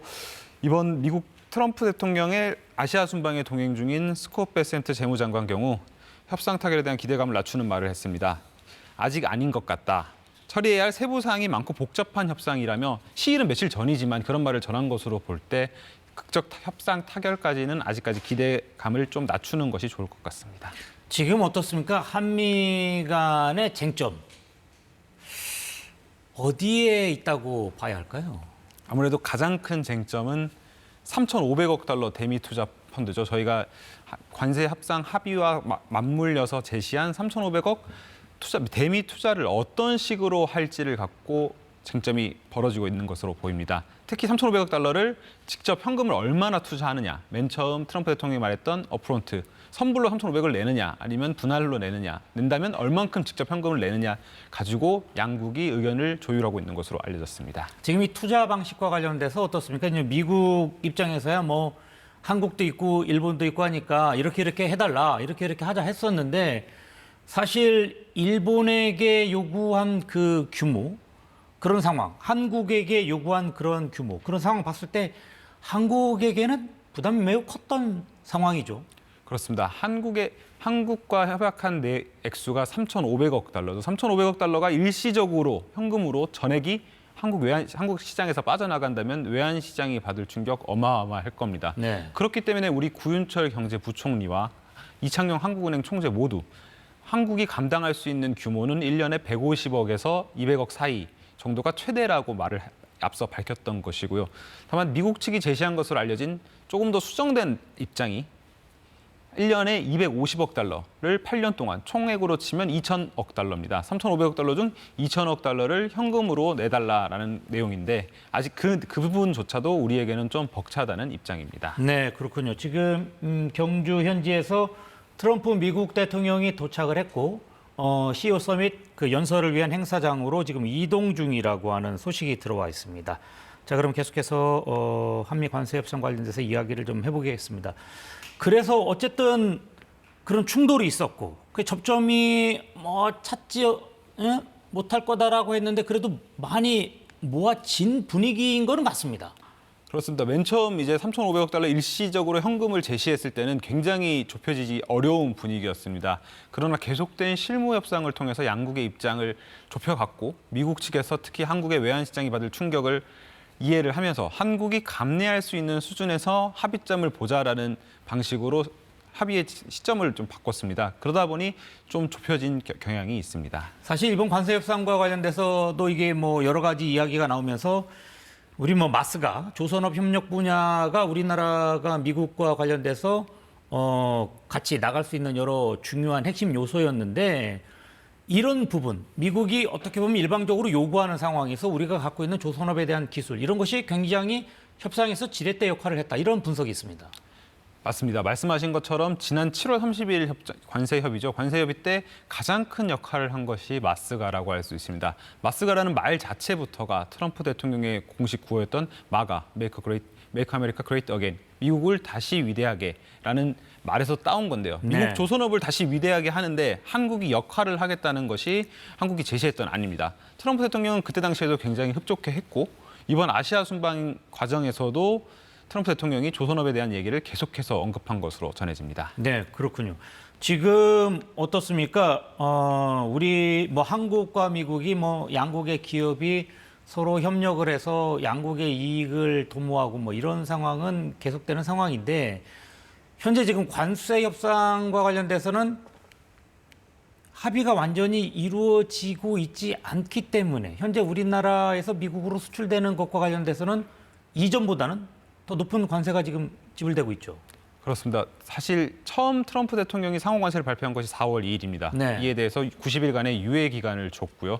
Speaker 6: 이번 미국 트럼프 대통령의 아시아 순방에 동행 중인 스콧 베센트 재무장관 경우 협상 타결에 대한 기대감을 낮추는 말을 했습니다. 아직 아닌 것 같다. 처리해야 할 세부 사항이 많고 복잡한 협상이라며 시일은 며칠 전이지만 그런 말을 전한 것으로 볼 때 극적 협상 타결까지는 아직까지 기대감을 좀 낮추는 것이 좋을 것 같습니다.
Speaker 4: 지금 어떻습니까? 한미 간의 쟁점 어디에 있다고 봐야 할까요?
Speaker 6: 아무래도 가장 큰 쟁점은 3,500억 달러 대미 투자 펀드죠. 저희가 관세 협상 합의와 맞물려서 제시한 3,500억 대미 투자를 어떤 식으로 할지를 갖고 쟁점이 벌어지고 있는 것으로 보입니다. 특히 3,500억 달러를 직접 현금을 얼마나 투자하느냐. 맨 처음 트럼프 대통령이 말했던 업프론트, 선불로 3,500을 내느냐 아니면 분할로 내느냐. 낸다면 얼만큼 직접 현금을 내느냐 가지고 양국이 의견을 조율하고 있는 것으로 알려졌습니다.
Speaker 4: 지금 이 투자 방식과 관련돼서 어떻습니까? 미국 입장에서야 뭐 한국도 있고 일본도 있고 하니까 이렇게 해달라, 이렇게 하자 했었는데 사실 일본에게 요구한 그 규모, 그런 상황, 한국에게 요구한 그런 규모, 그런 상황 봤을 때 한국에게는 부담이 매우 컸던 상황이죠.
Speaker 6: 그렇습니다. 한국과 협약한 액수가 3,500억 달러도 3,500억 달러가 일시적으로 현금으로 전액이 한국 시장에서 빠져나간다면 외환 시장이 받을 충격 어마어마할 겁니다.
Speaker 4: 네.
Speaker 6: 그렇기 때문에 우리 구윤철 경제부총리와 이창용 한국은행 총재 모두 한국이 감당할 수 있는 규모는 1년에 150억에서 200억 사이 정도가 최대라고 말을 앞서 밝혔던 것이고요. 다만 미국 측이 제시한 것으로 알려진 조금 더 수정된 입장이 1년에 250억 달러를 8년 동안 총액으로 치면 2천억 달러입니다. 3,500억 달러 중 2천억 달러를 현금으로 내달라라는 내용인데 아직 그 부분조차도 우리에게는 좀 벅차다는 입장입니다.
Speaker 4: 네, 그렇군요. 지금 경주 현지에서 트럼프 미국 대통령이 도착을 했고 CEO 서밋 그 연설을 위한 행사장으로 지금 이동 중이라고 하는 소식이 들어와 있습니다. 자, 그럼 계속해서 한미 관세 협상 관련돼서 이야기를 좀 해보겠습니다. 그래서 어쨌든 그런 충돌이 있었고 그 접점이 찾지 못할 거다라고 했는데 그래도 많이 모아진 분위기인 거는 맞습니다.
Speaker 6: 그렇습니다. 맨 처음 이제 3,500억 달러 일시적으로 현금을 제시했을 때는 굉장히 좁혀지기 어려운 분위기였습니다. 그러나 계속된 실무 협상을 통해서 양국의 입장을 좁혀갔고 미국 측에서 특히 한국의 외환 시장이 받을 충격을 이해를 하면서 한국이 감내할 수 있는 수준에서 합의점을 보자라는 방식으로 합의의 시점을 좀 바꿨습니다. 그러다 보니 좀 좁혀진 경향이 있습니다.
Speaker 4: 사실 이번 관세 협상과 관련돼서도 이게 뭐 여러 가지 이야기가 나오면서 우리 마스가 조선업 협력 분야가 우리나라가 미국과 관련돼서 같이 나갈 수 있는 여러 중요한 핵심 요소였는데 이런 부분, 미국이 어떻게 보면 일방적으로 요구하는 상황에서 우리가 갖고 있는 조선업에 대한 기술 이런 것이 굉장히 협상에서 지렛대 역할을 했다. 이런 분석이 있습니다.
Speaker 6: 맞습니다. 말씀하신 것처럼 지난 7월 30일 관세 협의죠. 관세 협의 때 가장 큰 역할을 한 것이 마스가라고 할 수 있습니다. 마스가라는 말 자체부터가 트럼프 대통령의 공식 구호였던 마가, Make America Great Again, 미국을 다시 위대하게라는 말에서 따온 건데요. 미국
Speaker 4: 네.
Speaker 6: 조선업을 다시 위대하게 하는데 한국이 역할을 하겠다는 것이 한국이 제시했던 안입니다. 트럼프 대통령은 그때 당시에도 굉장히 흡족해 했고 이번 아시아 순방 과정에서도 트럼프 대통령이 조선업에 대한 얘기를 계속해서 언급한 것으로 전해집니다.
Speaker 4: 네, 그렇군요. 지금 어떻습니까? 우리 한국과 미국이 양국의 기업이 서로 협력을 해서 양국의 이익을 도모하고 이런 상황은 계속되는 상황인데 현재 지금 관세 협상과 관련돼서는 합의가 완전히 이루어지고 있지 않기 때문에 현재 우리나라에서 미국으로 수출되는 것과 관련돼서는 이전보다는 더 높은 관세가 지금 지불되고 있죠.
Speaker 6: 그렇습니다. 사실 처음 트럼프 대통령이 상호관세를 발표한 것이 4월 2일입니다.
Speaker 4: 네.
Speaker 6: 이에 대해서 90일간의 유예 기간을 줬고요.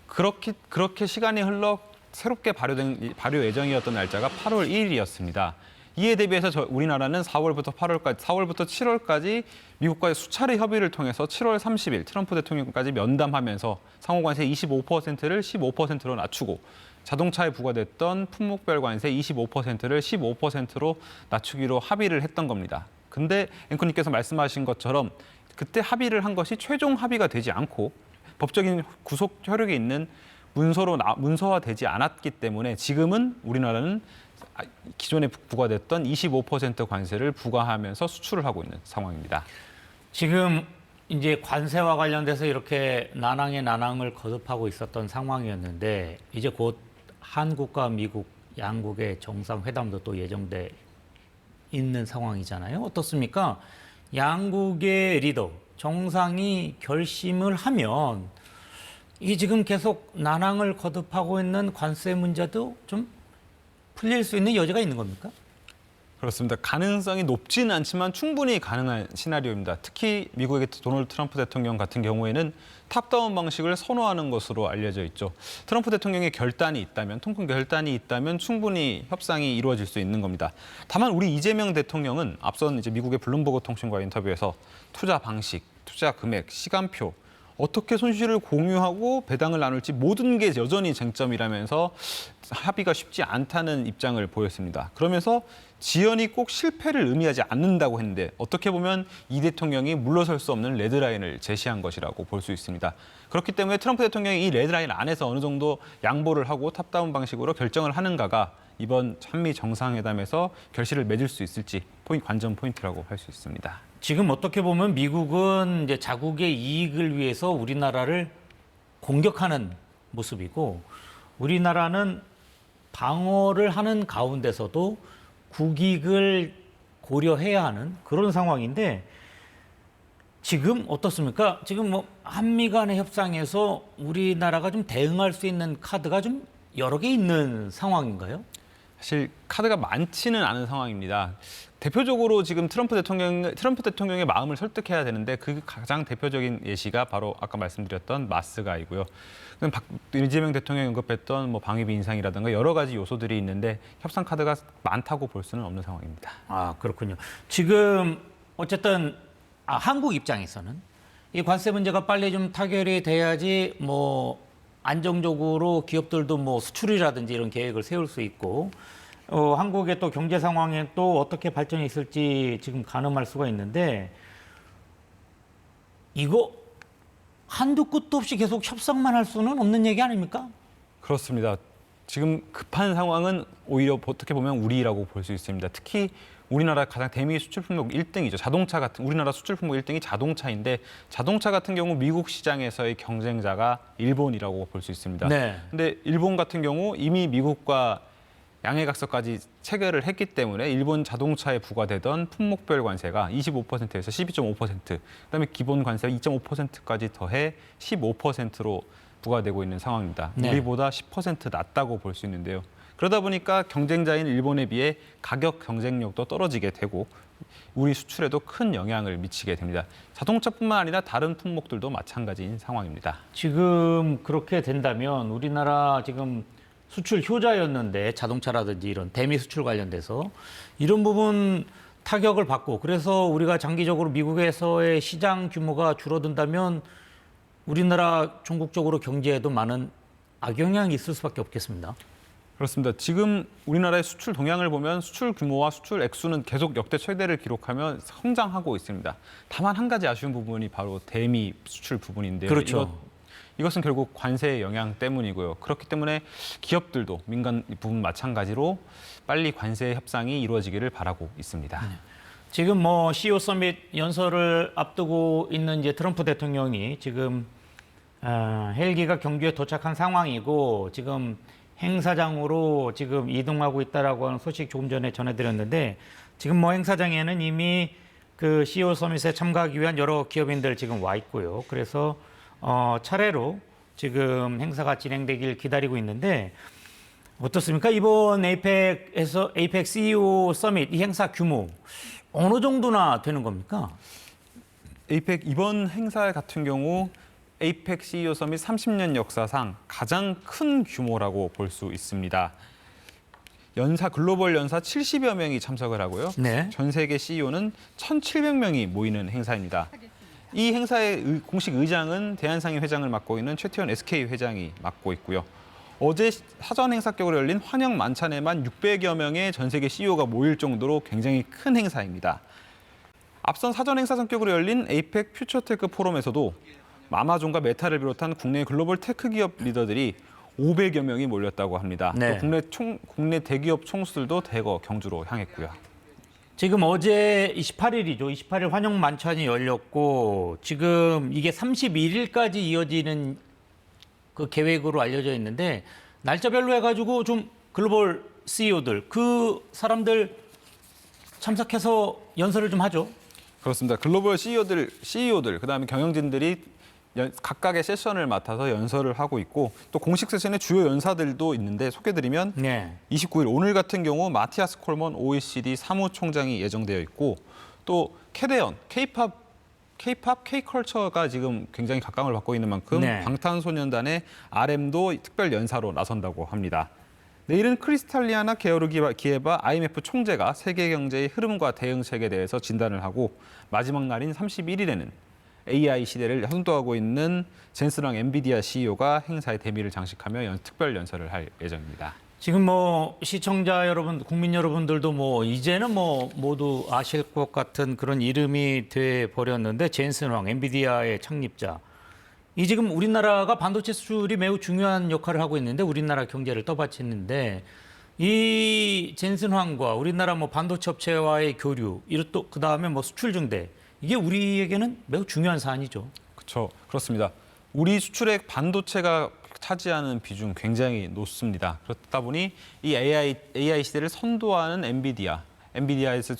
Speaker 6: 그렇게 시간이 흘러 새롭게 발효 예정이었던 날짜가 8월 1일이었습니다. 이에 대비해서 우리나라는 4월부터 7월까지 미국과의 수차례 협의를 통해서 7월 30일 트럼프 대통령까지 면담하면서 상호관세 25%를 15%로 낮추고 자동차에 부과됐던 품목별 관세 25%를 15%로 낮추기로 합의를 했던 겁니다. 근데 앵커님께서 말씀하신 것처럼 그때 합의를 한 것이 최종 합의가 되지 않고 법적인 구속 효력이 있는 문서화되지 않았기 때문에 지금은 우리나라는 기존에 부과됐던 25% 관세를 부과하면서 수출을 하고 있는 상황입니다.
Speaker 4: 지금 이제 관세와 관련돼서 이렇게 난항에 난항을 거듭하고 있었던 상황이었는데 이제 곧 한국과 미국 양국의 정상회담도 또 예정돼 있는 상황이잖아요. 어떻습니까? 양국의 리더, 정상이 결심을 하면 이 지금 계속 난항을 거듭하고 있는 관세 문제도 좀 풀릴 수 있는 여지가 있는 겁니까?
Speaker 6: 그렇습니다. 가능성이 높지는 않지만 충분히 가능한 시나리오입니다. 특히 미국의 도널드 트럼프 대통령 같은 경우에는 탑다운 방식을 선호하는 것으로 알려져 있죠. 트럼프 대통령의 결단이 있다면, 통큰 결단이 있다면 충분히 협상이 이루어질 수 있는 겁니다. 다만 우리 이재명 대통령은 앞선 이제 미국의 블룸버그 통신과 인터뷰에서 투자 방식, 투자 금액, 시간표, 어떻게 손실을 공유하고 배당을 나눌지 모든 게 여전히 쟁점이라면서 합의가 쉽지 않다는 입장을 보였습니다. 그러면서 지연이 꼭 실패를 의미하지 않는다고 했는데 어떻게 보면 이 대통령이 물러설 수 없는 레드라인을 제시한 것이라고 볼 수 있습니다. 그렇기 때문에 트럼프 대통령이 이 레드라인 안에서 어느 정도 양보를 하고 탑다운 방식으로 결정을 하는가가 이번 한미 정상회담에서 결실을 맺을 수 있을지 관전 포인트라고 할 수 있습니다.
Speaker 4: 지금 어떻게 보면 미국은 이제 자국의 이익을 위해서 우리나라를 공격하는 모습이고 우리나라는 방어를 하는 가운데서도 국익을 고려해야 하는 그런 상황인데 지금 어떻습니까? 지금 뭐 한미 간의 협상에서 우리나라가 좀 대응할 수 있는 카드가 좀 여러 개 있는 상황인가요?
Speaker 6: 사실 카드가 많지는 않은 상황입니다. 대표적으로 지금 트럼프 대통령의 마음을 설득해야 되는데 그 가장 대표적인 예시가 바로 아까 말씀드렸던 마스가이고요. 이재명 대통령이 언급했던 뭐 방위비 인상이라든가 여러 가지 요소들이 있는데 협상 카드가 많다고 볼 수는 없는 상황입니다.
Speaker 4: 아, 그렇군요. 지금 어쨌든 한국 입장에서는 이 관세 문제가 빨리 좀 타결이 돼야지 뭐 안정적으로 기업들도 뭐 수출이라든지 이런 계획을 세울 수 있고 한국의 또 경제 상황에 또 어떻게 발전이 있을지 지금 가늠할 수가 있는데 이거 한두 끝도 없이 계속 협상만 할 수는 없는 얘기 아닙니까?
Speaker 6: 그렇습니다. 지금 급한 상황은 오히려 어떻게 보면 우리라고 볼 수 있습니다. 특히 우리나라 가장 대미 수출 품목 1등이죠. 자동차 같은 우리나라 수출 품목 1등이 자동차인데 자동차 같은 경우 미국 시장에서의 경쟁자가 일본이라고 볼 수 있습니다.
Speaker 4: 네.
Speaker 6: 근데 일본 같은 경우 이미 미국과 양해각서까지 체결을 했기 때문에 일본 자동차에 부과되던 품목별 관세가 25%에서 12.5%, 그다음에 기본 관세가 2.5%까지 더해 15%로 부과되고 있는 상황입니다.
Speaker 4: 네.
Speaker 6: 우리보다 10% 낮다고 볼 수 있는데요. 그러다 보니까 경쟁자인 일본에 비해 가격 경쟁력도 떨어지게 되고 우리 수출에도 큰 영향을 미치게 됩니다. 자동차뿐만 아니라 다른 품목들도 마찬가지인 상황입니다.
Speaker 4: 지금 그렇게 된다면 우리나라 지금 수출 효자였는데 자동차라든지 이런 대미 수출 관련돼서 이런 부분 타격을 받고 그래서 우리가 장기적으로 미국에서의 시장 규모가 줄어든다면 우리나라 전국적으로 경제에도 많은 악영향이 있을 수밖에 없겠습니다.
Speaker 6: 그렇습니다. 지금 우리나라의 수출 동향을 보면 수출 규모와 수출 액수는 계속 역대 최대를 기록하며 성장하고 있습니다. 다만 한 가지 아쉬운 부분이 바로 대미 수출 부분인데요.
Speaker 4: 그렇죠.
Speaker 6: 이것은 결국 관세의 영향 때문이고요. 그렇기 때문에 기업들도 민간 부분 마찬가지로 빨리 관세 협상이 이루어지기를 바라고 있습니다.
Speaker 4: 네. 지금 뭐 CEO 서밋 연설을 앞두고 있는 이제 트럼프 대통령이 지금 헬기가 경주에 도착한 상황이고 지금 행사장으로 지금 이동하고 있다라고 하는 소식 조금 전에 전해드렸는데 지금 뭐 행사장에는 이미 그 CEO 서밋에 참가하기 위한 여러 기업인들 지금 와 있고요. 그래서 차례로 지금 행사가 진행되길 기다리고 있는데 어떻습니까? 이번 에이펙 CEO 서밋 이 행사 규모 어느 정도나 되는 겁니까?
Speaker 6: 에이펙 이번 행사 같은 경우 에이펙 CEO 서밋 30년 역사상 가장 큰 규모라고 볼 수 있습니다. 글로벌 연사 70여 명이 참석을 하고요.
Speaker 4: 네.
Speaker 6: 전 세계 CEO는 1,700명이 모이는 행사입니다. 이 행사의 공식 의장은 대한상인 회장을 맡고 있는 최태원 SK 회장이 맡고 있고요. 어제 사전 행사격으로 열린 환영 만찬에만 600여 명의 전 세계 CEO가 모일 정도로 굉장히 큰 행사입니다. 앞선 사전 행사 성격으로 열린 에이펙 퓨처테크 포럼에서도 아마존과 메타를 비롯한 국내 글로벌 테크 기업 리더들이 500여 명이 몰렸다고 합니다.
Speaker 4: 네.
Speaker 6: 또 국내 대기업 총수들도 대거 경주로 향했고요.
Speaker 4: 지금 어제 28일이죠. 28일 환영 만찬이 열렸고 지금 이게 31일까지 이어지는 그 계획으로 알려져 있는데 날짜별로 해가지고 좀 글로벌 CEO들 그 사람들 참석해서 연설을 좀 하죠.
Speaker 6: 그렇습니다. 글로벌 CEO들 그다음에 경영진들이 각각의 세션을 맡아서 연설을 하고 있고 또 공식 세션의 주요 연사들도 있는데 소개드리면 29일 오늘 같은 경우 마티아스 콜먼 OECD 사무총장이 예정되어 있고 또 캐대언 K-팝 K-컬처가 지금 굉장히 각광을 받고 있는 만큼 방탄소년단의 RM도 특별 연사로 나선다고 합니다. 내일은 크리스탈리아나 게오르기에바 IMF 총재가 세계 경제의 흐름과 대응책에 대해서 진단을 하고 마지막 날인 31일에는 AI 시대를 선도하고 있는 젠슨 황 엔비디아 CEO가 행사에 대미를 장식하며 특별 연설을 할 예정입니다.
Speaker 4: 지금 뭐 시청자 여러분, 국민 여러분들도 뭐 이제는 뭐 모두 아실 것 같은 그런 이름이 돼 버렸는데 젠슨 황 엔비디아의 창립자. 이 지금 우리나라가 반도체 수출이 매우 중요한 역할을 하고 있는데 우리나라 경제를 떠받치는데 이 젠슨 황과 우리나라 뭐 반도체 업체와의 교류, 또 그다음에 뭐 수출 증대 이게 우리에게는 매우 중요한 사안이죠.
Speaker 6: 그렇죠. 그렇습니다. 우리 수출액 반도체가 차지하는 비중 굉장히 높습니다. 그렇다 보니 이 AI 시대를 선도하는 엔비디아에서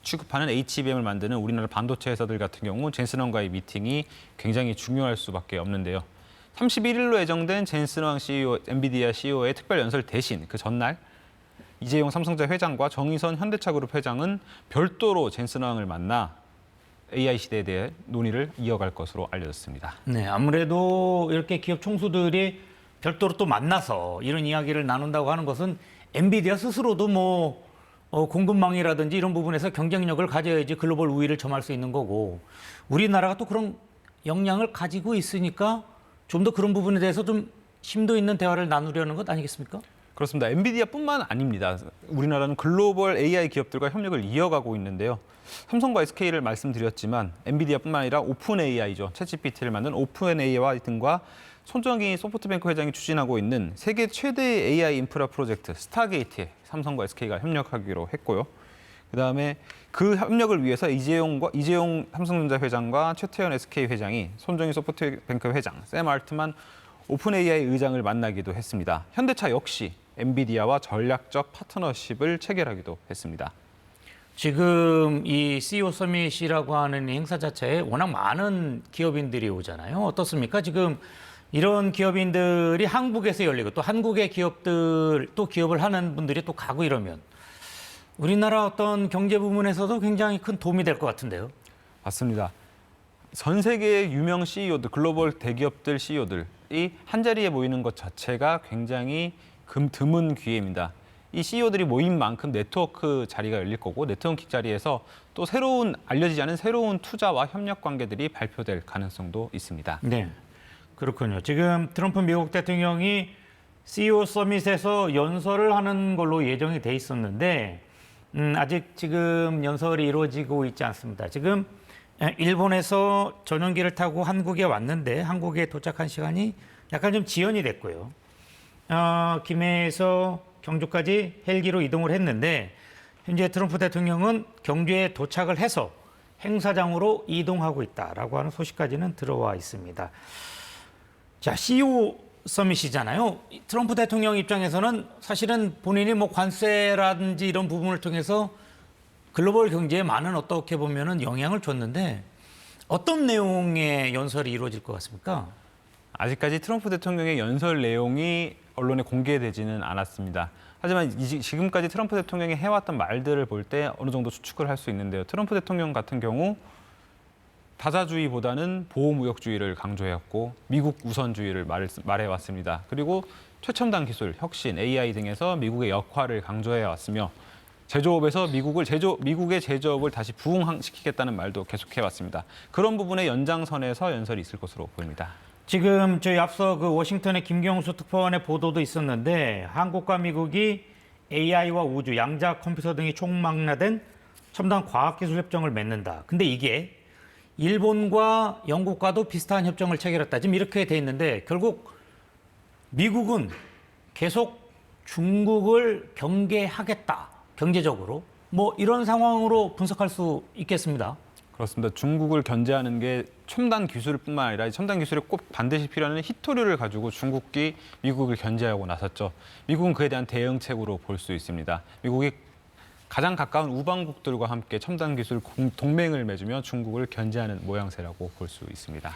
Speaker 6: 취급하는 HBM을 만드는 우리나라 반도체 회사들 같은 경우 젠슨 황과의 미팅이 굉장히 중요할 수밖에 없는데요. 31일로 예정된 젠슨 황 엔비디아 CEO의 특별 연설 대신 그 전날 이재용 삼성전자 회장과 정의선 현대차그룹 회장은 별도로 젠슨 황을 만나 AI 시대에 대해 논의를 이어갈 것으로 알려졌습니다.
Speaker 4: 네, 아무래도 이렇게 기업 총수들이 별도로 또 만나서 이런 이야기를 나눈다고 하는 것은 엔비디아 스스로도 뭐 공급망이라든지 이런 부분에서 경쟁력을 가져야지 글로벌 우위를 점할 수 있는 거고 우리나라가 또 그런 역량을 가지고 있으니까 좀 더 그런 부분에 대해서 좀 심도 있는 대화를 나누려는 것 아니겠습니까?
Speaker 6: 그렇습니다. 엔비디아뿐만 아닙니다. 우리나라는 글로벌 AI 기업들과 협력을 이어가고 있는데요. 삼성과 SK를 말씀드렸지만 엔비디아뿐만 아니라 오픈 AI죠. 챗GPT를 만든 오픈 AI와 등과 손정희 소프트뱅크 회장이 추진하고 있는 세계 최대의 AI 인프라 프로젝트 스타게이트에 삼성과 SK가 협력하기로 했고요. 그다음에 그 협력을 위해서 이재용 삼성전자 회장과 최태원 SK 회장이 손정희 소프트뱅크 회장, 샘 알트만 오픈 AI 의장을 만나기도 했습니다. 현대차 역시 엔비디아와 전략적 파트너십을 체결하기도 했습니다.
Speaker 4: 지금 이 CEO 서밋이라고 하는 이 행사 자체에 워낙 많은 기업인들이 오잖아요. 어떻습니까? 지금 이런 기업인들이 한국에서 열리고 또 한국의 기업들 또 기업을 하는 분들이 또 가고 이러면 우리나라 어떤 경제 부문에서도 굉장히 큰 도움이 될 것 같은데요.
Speaker 6: 맞습니다. 전 세계의 유명 CEO들, 글로벌 대기업들 CEO들이 한자리에 모이는 것 자체가 굉장히 드문 기회입니다. 이 CEO들이 모인 만큼 네트워크 자리가 열릴 거고 네트워크 자리에서 또 알려지지 않은 새로운 투자와 협력 관계들이 발표될 가능성도 있습니다.
Speaker 4: 네, 그렇군요. 지금 트럼프 미국 대통령이 CEO 서밋에서 연설을 하는 걸로 예정이 돼 있었는데 아직 지금 연설이 이루어지고 있지 않습니다. 지금 일본에서 전용기를 타고 한국에 왔는데 한국에 도착한 시간이 약간 좀 지연이 됐고요. 김해에서 경주까지 헬기로 이동을 했는데 현재 트럼프 대통령은 경주에 도착을 해서 행사장으로 이동하고 있다라고 하는 소식까지는 들어와 있습니다. 자, CEO 서밋이잖아요. 트럼프 대통령 입장에서는 사실은 본인이 뭐 관세라든지 이런 부분을 통해서 글로벌 경제에 많은 어떻게 보면은 영향을 줬는데 어떤 내용의 연설이 이루어질 것 같습니까?
Speaker 6: 아직까지 트럼프 대통령의 연설 내용이 언론에 공개되지는 않았습니다. 하지만 지금까지 트럼프 대통령이 해왔던 말들을 볼 때 어느 정도 추측을 할 수 있는데요. 트럼프 대통령 같은 경우 다자주의보다는 보호무역주의를 강조해왔고 미국 우선주의를 말해왔습니다. 그리고 최첨단 기술, 혁신, AI 등에서 미국의 역할을 강조해왔으며 제조업에서 미국의 제조업을 다시 부흥시키겠다는 말도 계속해왔습니다. 그런 부분의 연장선에서 연설이 있을 것으로 보입니다.
Speaker 4: 지금 저희 앞서 그 워싱턴의 김경수 특파원의 보도도 있었는데 한국과 미국이 AI와 우주, 양자 컴퓨터 등이 총망라된 첨단 과학기술 협정을 맺는다. 근데 이게 일본과 영국과도 비슷한 협정을 체결했다. 지금 이렇게 돼 있는데 결국 미국은 계속 중국을 경계하겠다. 경제적으로. 뭐 이런 상황으로 분석할 수 있겠습니다.
Speaker 6: 그렇습니다. 중국을 견제하는 게 첨단 기술뿐만 아니라 이 첨단 기술에 꼭 반드시 필요한 히토류를 가지고 중국이 미국을 견제하고 나섰죠. 미국은 그에 대한 대응책으로 볼 수 있습니다. 미국이 가장 가까운 우방국들과 함께 첨단 기술 동맹을 맺으며 중국을 견제하는 모양새라고 볼 수 있습니다.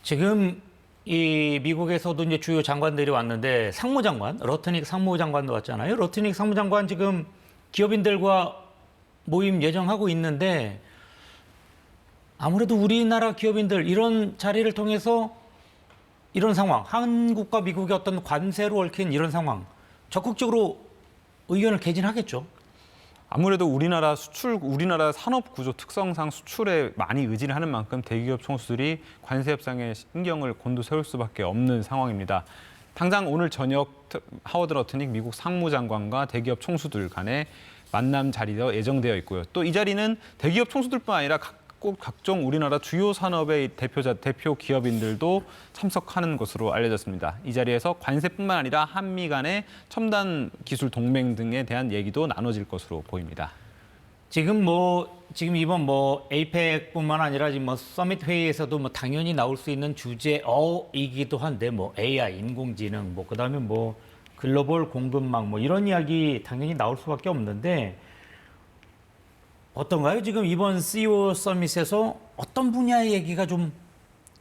Speaker 4: 지금 이 미국에서도 이제 주요 장관들이 왔는데 상무장관, 러트닉 상무장관도 왔잖아요. 러트닉 상무장관 지금 기업인들과 모임 예정하고 있는데 아무래도 우리나라 기업인들 이런 자리를 통해서 이런 상황, 한국과 미국의 어떤 관세로 얽힌 이런 상황 적극적으로 의견을 개진하겠죠.
Speaker 6: 아무래도 우리나라 산업 구조 특성상 수출에 많이 의지를 하는 만큼 대기업 총수들이 관세 협상에 신경을 곤두세울 수밖에 없는 상황입니다. 당장 오늘 저녁 하워드 러트닉 미국 상무장관과 대기업 총수들 간의 만남 자리가 예정되어 있고요. 또 이 자리는 대기업 총수들뿐만 아니라 각종 우리나라 주요 산업의 대표 기업인들도 참석하는 것으로 알려졌습니다. 이 자리에서 관세뿐만 아니라 한미 간의 첨단 기술 동맹 등에 대한 얘기도 나눠질 것으로 보입니다.
Speaker 4: 지금 이번 에이펙뿐만 아니라 지금 서밋 회의에서도 당연히 나올 수 있는 주제이기도 한데 AI, 인공지능, 그다음에 글로벌 공급망 이런 이야기 당연히 나올 수밖에 없는데 어떤가요? 지금 이번 CEO 서밋에서 어떤 분야의 얘기가 좀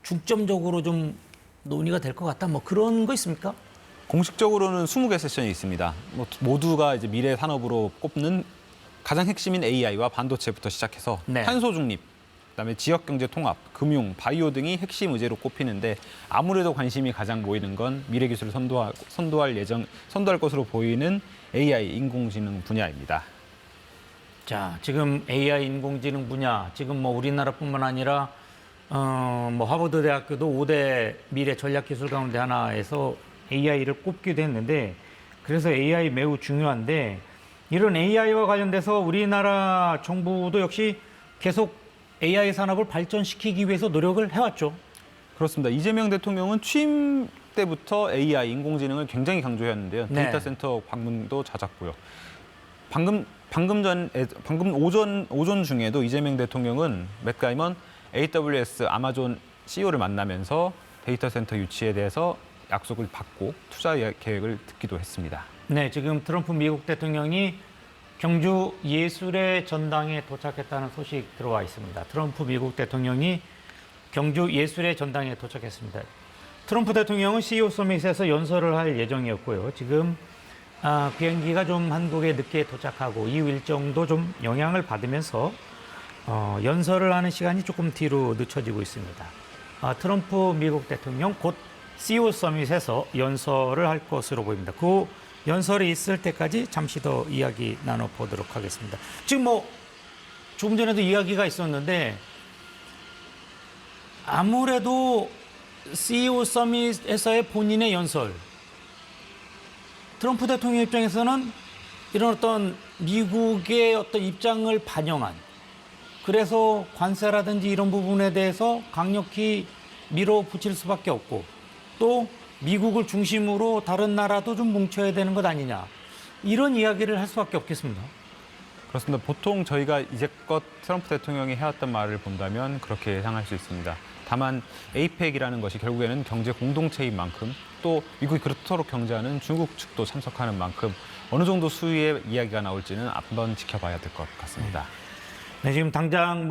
Speaker 4: 중점적으로 좀 논의가 될 것 같다. 그런 거 있습니까?
Speaker 6: 공식적으로는 20개 세션이 있습니다. 모두가 이제 미래 산업으로 꼽는 가장 핵심인 AI와 반도체부터 시작해서 탄소 중립, 그다음에 지역 경제 통합, 금융, 바이오 등이 핵심 의제로 꼽히는데 아무래도 관심이 가장 모이는 건 미래 기술을 선도할 것으로 보이는 AI, 인공지능 분야입니다.
Speaker 4: 자, 지금 AI 인공지능 분야, 지금 우리나라뿐만 아니라 하버드 대학교도 5대 미래 전략 기술 가운데 하나에서 AI를 꼽기도 했는데 그래서 AI 매우 중요한데 이런 AI와 관련돼서 우리나라 정부도 역시 계속 AI 산업을 발전시키기 위해서 노력을 해왔죠.
Speaker 6: 그렇습니다. 이재명 대통령은 취임 때부터 AI, 인공지능을 굉장히 강조했는데요. 데이터 센터 방문도 잦았고요. 방금 오전 중에도 이재명 대통령은 맷 가이먼 AWS 아마존 CEO를 만나면서 데이터 센터 유치에 대해서 약속을 받고 투자 계획을 듣기도 했습니다.
Speaker 4: 네, 지금 트럼프 미국 대통령이 경주 예술의 전당에 도착했다는 소식 들어와 있습니다. 트럼프 미국 대통령이 경주 예술의 전당에 도착했습니다. 트럼프 대통령은 CEO 서밋에서 연설을 할 예정이었고요. 지금 비행기가 좀 한국에 늦게 도착하고 이후 일정도 좀 영향을 받으면서 연설을 하는 시간이 조금 뒤로 늦춰지고 있습니다. 트럼프 미국 대통령 곧 CEO 서밋에서 연설을 할 것으로 보입니다. 그 연설이 있을 때까지 잠시 더 이야기 나눠보도록 하겠습니다. 지금 조금 전에도 이야기가 있었는데 아무래도 CEO 서밋에서의 본인의 연설, 트럼프 대통령 입장에서는 이런 어떤 미국의 어떤 입장을 반영한, 그래서 관세라든지 이런 부분에 대해서 강력히 밀어붙일 수밖에 없고 또 미국을 중심으로 다른 나라도 좀 뭉쳐야 되는 것 아니냐, 이런 이야기를 할 수밖에 없겠습니다.
Speaker 6: 그렇습니다. 보통 저희가 이제껏 트럼프 대통령이 해왔던 말을 본다면 그렇게 예상할 수 있습니다. 다만 에이펙이라는 것이 결국에는 경제 공동체인 만큼 또 미국이 그렇도록 경제하는 중국 측도 참석하는 만큼 어느 정도 수위의 이야기가 나올지는 한번 지켜봐야 될 것 같습니다.
Speaker 4: 네, 지금 당장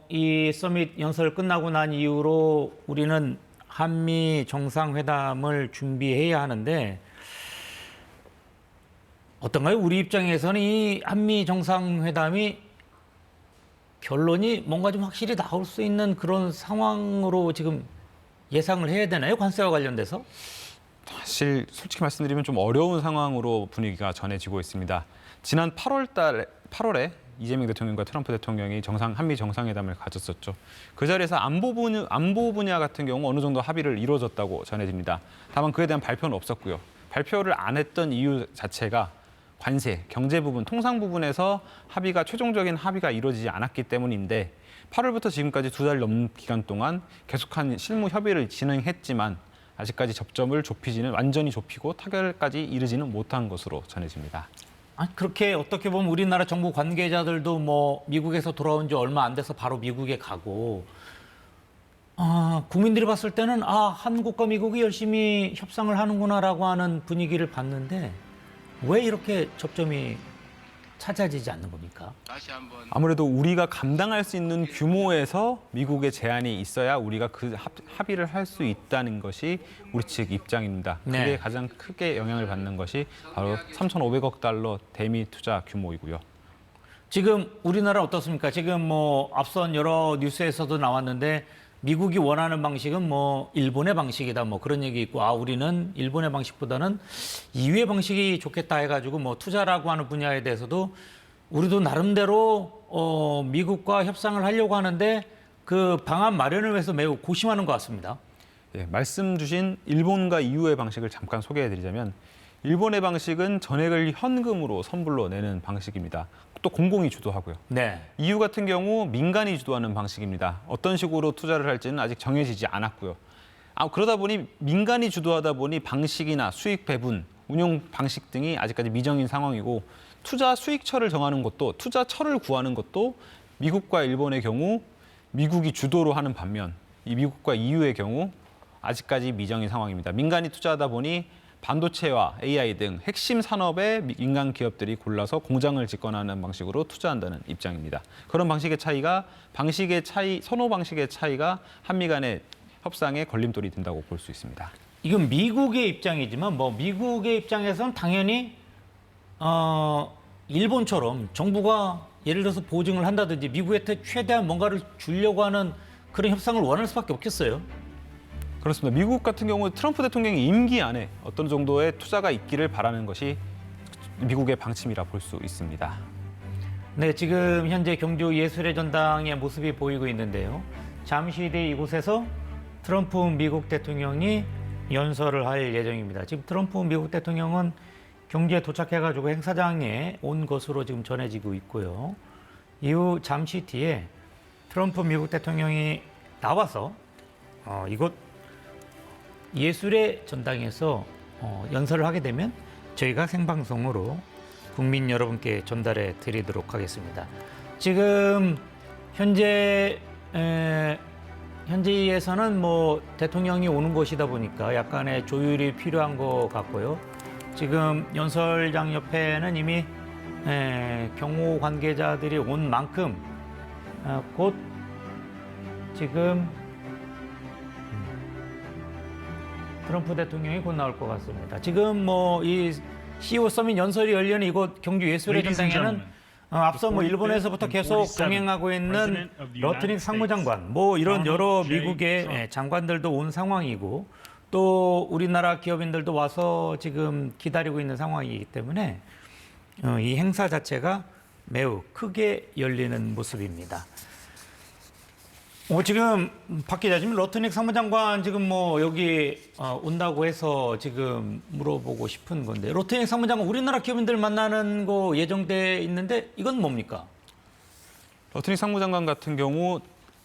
Speaker 4: 이 서밋 연설 끝나고 난 이후로 우리는 한미 정상회담을 준비해야 하는데 어떤가요? 우리 입장에서는 이 한미 정상회담이 결론이 뭔가 좀 확실히 나올 수 있는 그런 상황으로 지금 예상을 해야 되나요? 관세와 관련돼서?
Speaker 6: 사실 솔직히 말씀드리면 좀 어려운 상황으로 분위기가 전해지고 있습니다. 지난 8월에 이재명 대통령과 트럼프 대통령이 한미 정상회담을 가졌었죠. 그 자리에서 안보 분야 같은 경우 어느 정도 합의를 이루어졌다고 전해집니다. 다만 그에 대한 발표는 없었고요. 발표를 안 했던 이유 자체가 관세, 경제 부분, 통상 부분에서 최종적인 합의가 이루어지지 않았기 때문인데 8월부터 지금까지 2달 넘는 기간 동안 계속한 실무 협의를 진행했지만 아직까지 접점을 완전히 좁히고 타결까지 이르지는 못한 것으로 전해집니다.
Speaker 4: 그렇게 어떻게 보면 우리나라 정부 관계자들도 뭐 미국에서 돌아온 지 얼마 안 돼서 바로 미국에 가고 국민들이 봤을 때는 한국과 미국이 열심히 협상을 하는구나라고 하는 분위기를 봤는데 왜 이렇게 접점이 찾아지지 않는 겁니까?
Speaker 6: 아무래도 우리가 감당할 수 있는 규모에서 미국의 제한이 있어야 우리가 그 합의를 할 수 있다는 것이 우리 측 입장입니다.
Speaker 4: 네.
Speaker 6: 그게 가장 크게 영향을 받는 것이 바로 3,500억 달러 대미 투자 규모이고요.
Speaker 4: 지금 우리나라 어떻습니까? 지금 뭐 앞선 여러 뉴스에서도 나왔는데 미국이 원하는 방식은 뭐 일본의 방식이다 뭐 그런 얘기 있고 우리는 일본의 방식보다는 EU의 방식이 좋겠다 해가지고 뭐 투자라고 하는 분야에 대해서도 우리도 나름대로 미국과 협상을 하려고 하는데 그 방안 마련을 위해서 매우 고심하는 것 같습니다.
Speaker 6: 예, 말씀 주신 일본과 EU의 방식을 잠깐 소개해드리자면 일본의 방식은 전액을 현금으로 선불로 내는 방식입니다. 또 공공이 주도하고요.
Speaker 4: 네.
Speaker 6: EU 같은 경우 민간이 주도하는 방식입니다. 어떤 식으로 투자를 할지는 아직 정해지지 않았고요. 그러다 보니 민간이 주도하다 보니 방식이나 수익 배분, 운용 방식 등이 아직까지 미정인 상황이고 투자 수익처를 정하는 것도 투자처를 구하는 것도 미국과 일본의 경우 미국이 주도로 하는 반면 이 미국과 EU의 경우 아직까지 미정인 상황입니다. 민간이 투자하다 보니 반도체와 AI 등 핵심 산업에 민간 기업들이 골라서 공장을 짓거나 하는 방식으로 투자한다는 입장입니다. 그런 방식의 차이가 선호 방식의 차이가 한미 간의 협상에 걸림돌이 된다고 볼 수 있습니다.
Speaker 4: 이건 미국의 입장이지만 뭐 미국의 입장에서는 당연히 일본처럼 정부가 예를 들어서 보증을 한다든지 미국한테 최대한 뭔가를 주려고 하는 그런 협상을 원할 수밖에 없겠어요.
Speaker 6: 그렇습니다. 미국 같은 경우 트럼프 대통령의 임기 안에 어떤 정도의 투자가 있기를 바라는 것이 미국의 방침이라 볼 수 있습니다.
Speaker 4: 네, 지금 현재 경주 예술의 전당의 모습이 보이고 있는데요. 잠시 뒤 이곳에서 트럼프 미국 대통령이 연설을 할 예정입니다. 지금 트럼프 미국 대통령은 경주에 도착해가지고 행사장에 온 것으로 지금 전해지고 있고요. 이후 잠시 뒤에 트럼프 미국 대통령이 나와서 이곳 예술의 전당에서 연설을 하게 되면 저희가 생방송으로 국민 여러분께 전달해 드리도록 하겠습니다. 지금 현지에서는 뭐 대통령이 오는 곳이다 보니까 약간의 조율이 필요한 것 같고요. 지금 연설장 옆에는 이미 경호 관계자들이 온 만큼 곧 지금 트럼프 대통령이 곧 나올 것 같습니다. 지금 뭐 이 CEO 서밋 연설이 열리는 이곳 경주 예술의 전당에는 앞서 뭐 일본에서부터 계속 동행하고 있는 러트닉 상무장관, 뭐 이런 여러 미국의 장관들도 온 상황이고 또 우리나라 기업인들도 와서 지금 기다리고 있는 상황이기 때문에 이 행사 자체가 매우 크게 열리는 모습입니다. 지금 박 기자, 지금 러트닉 상무장관 지금 뭐 여기 온다고 해서 지금 물어보고 싶은 건데, 러트닉 상무장관 우리나라 기업인들 만나는 거 예정돼 있는데 이건 뭡니까?
Speaker 6: 러트닉 상무장관 같은 경우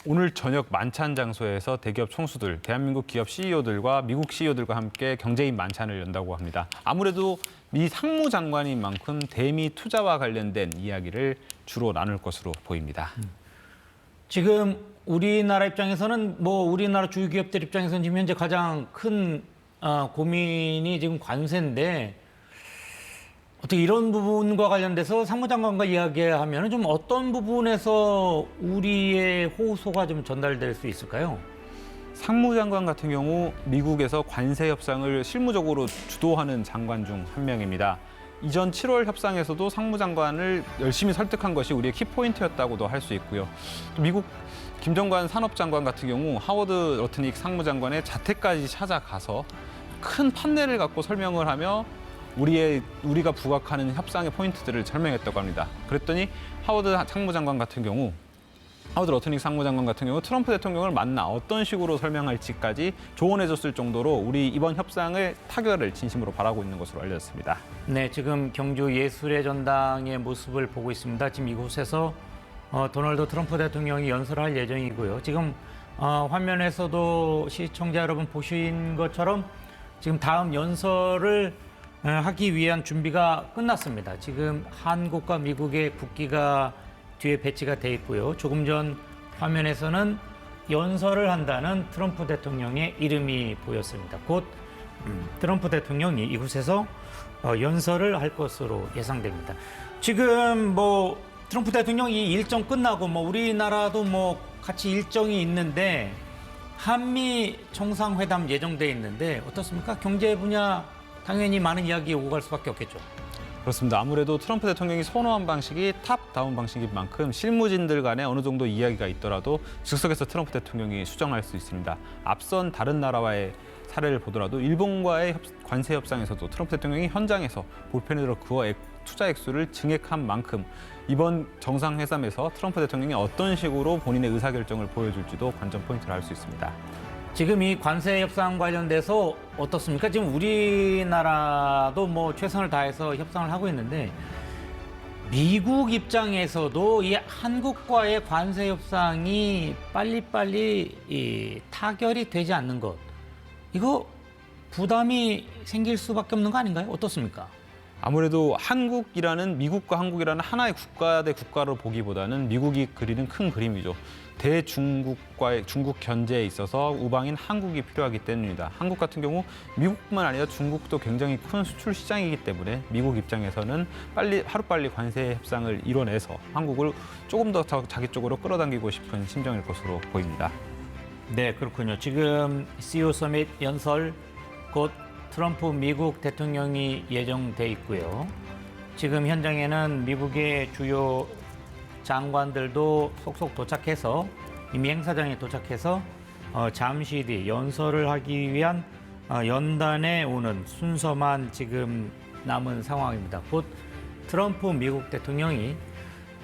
Speaker 6: 오늘 저녁 만찬 장소에서 대기업 총수들, 대한민국 기업 CEO들과 미국 CEO들과 함께 경제인 만찬을 연다고 합니다. 아무래도 미 상무장관인 만큼 대미 투자와 관련된 이야기를 주로 나눌 것으로 보입니다.
Speaker 4: 지금 우리나라 입장에서는 뭐 우리나라 주요 기업들 입장에서는 지금 현재 가장 큰 고민이 지금 관세인데 어떻게 이런 부분과 관련돼서 상무장관과 이야기하면 좀 어떤 부분에서 우리의 호소가 좀 전달될 수 있을까요?
Speaker 6: 상무장관 같은 경우 미국에서 관세 협상을 실무적으로 주도하는 장관 중 한 명입니다. 이전 7월 협상에서도 상무장관을 열심히 설득한 것이 우리의 키포인트였다고도 할 수 있고요. 또 미국 김정관 산업장관 같은 경우 하워드 러트닉 상무장관의 자택까지 찾아가서 큰 판넬을 갖고 설명을 하며 우리가 부각하는 협상의 포인트들을 설명했다고 합니다. 그랬더니 하워드 러트닉 상무장관 같은 경우 트럼프 대통령을 만나 어떤 식으로 설명할지까지 조언해줬을 정도로 우리 이번 협상의 타결을 진심으로 바라고 있는 것으로 알려졌습니다.
Speaker 4: 네, 지금 경주 예술의 전당의 모습을 보고 있습니다. 지금 이곳에서 도널드 트럼프 대통령이 연설할 예정이고요. 지금 화면에서도 시청자 여러분 보신 것처럼 지금 다음 연설을 하기 위한 준비가 끝났습니다. 지금 한국과 미국의 국기가 뒤에 배치가 돼 있고요. 조금 전 화면에서는 연설을 한다는 트럼프 대통령의 이름이 보였습니다. 곧 트럼프 대통령이 이곳에서 연설을 할 것으로 예상됩니다. 지금 트럼프 대통령 이 일정 끝나고 우리나라도 같이 일정이 있는데 한미 정상회담 예정돼 있는데 어떻습니까? 경제 분야 당연히 많은 이야기 오고 갈 수밖에 없겠죠.
Speaker 6: 그렇습니다. 아무래도 트럼프 대통령이 선호한 방식이 탑다운 방식인 만큼 실무진들 간에 어느 정도 이야기가 있더라도 즉석에서 트럼프 대통령이 수정할 수 있습니다. 앞선 다른 나라와의 사례를 보더라도 일본과의 관세 협상에서도 트럼프 대통령이 현장에서 볼펜에 들어 그어 투자 액수를 증액한 만큼 이번 정상회담에서 트럼프 대통령이 어떤 식으로 본인의 의사결정을 보여줄지도 관전 포인트를 할 수 있습니다.
Speaker 4: 지금 이 관세 협상 관련돼서 어떻습니까? 지금 우리나라도 최선을 다해서 협상을 하고 있는데 미국 입장에서도 이 한국과의 관세 협상이 빨리빨리 타결이 되지 않는 것, 이거 부담이 생길 수밖에 없는 거 아닌가요? 어떻습니까?
Speaker 6: 아무래도 미국과 한국이라는 하나의 국가 대 국가로 보기보다는 미국이 그리는 큰 그림이죠. 중국 견제에 있어서 우방인 한국이 필요하기 때문입니다. 한국 같은 경우 미국뿐만 아니라 중국도 굉장히 큰 수출 시장이기 때문에 미국 입장에서는 하루빨리 관세 협상을 이뤄내서 한국을 조금 더 자기 쪽으로 끌어당기고 싶은 심정일 것으로 보입니다.
Speaker 4: 네, 그렇군요. 지금 CEO 서밋 연설 곧 트럼프 미국 대통령이 예정돼 있고요. 지금 현장에는 미국의 주요 장관들도 속속 도착해서 이미 행사장에 도착해서 잠시 뒤 연설을 하기 위한 연단에 오는 순서만 지금 남은 상황입니다. 곧 트럼프 미국 대통령이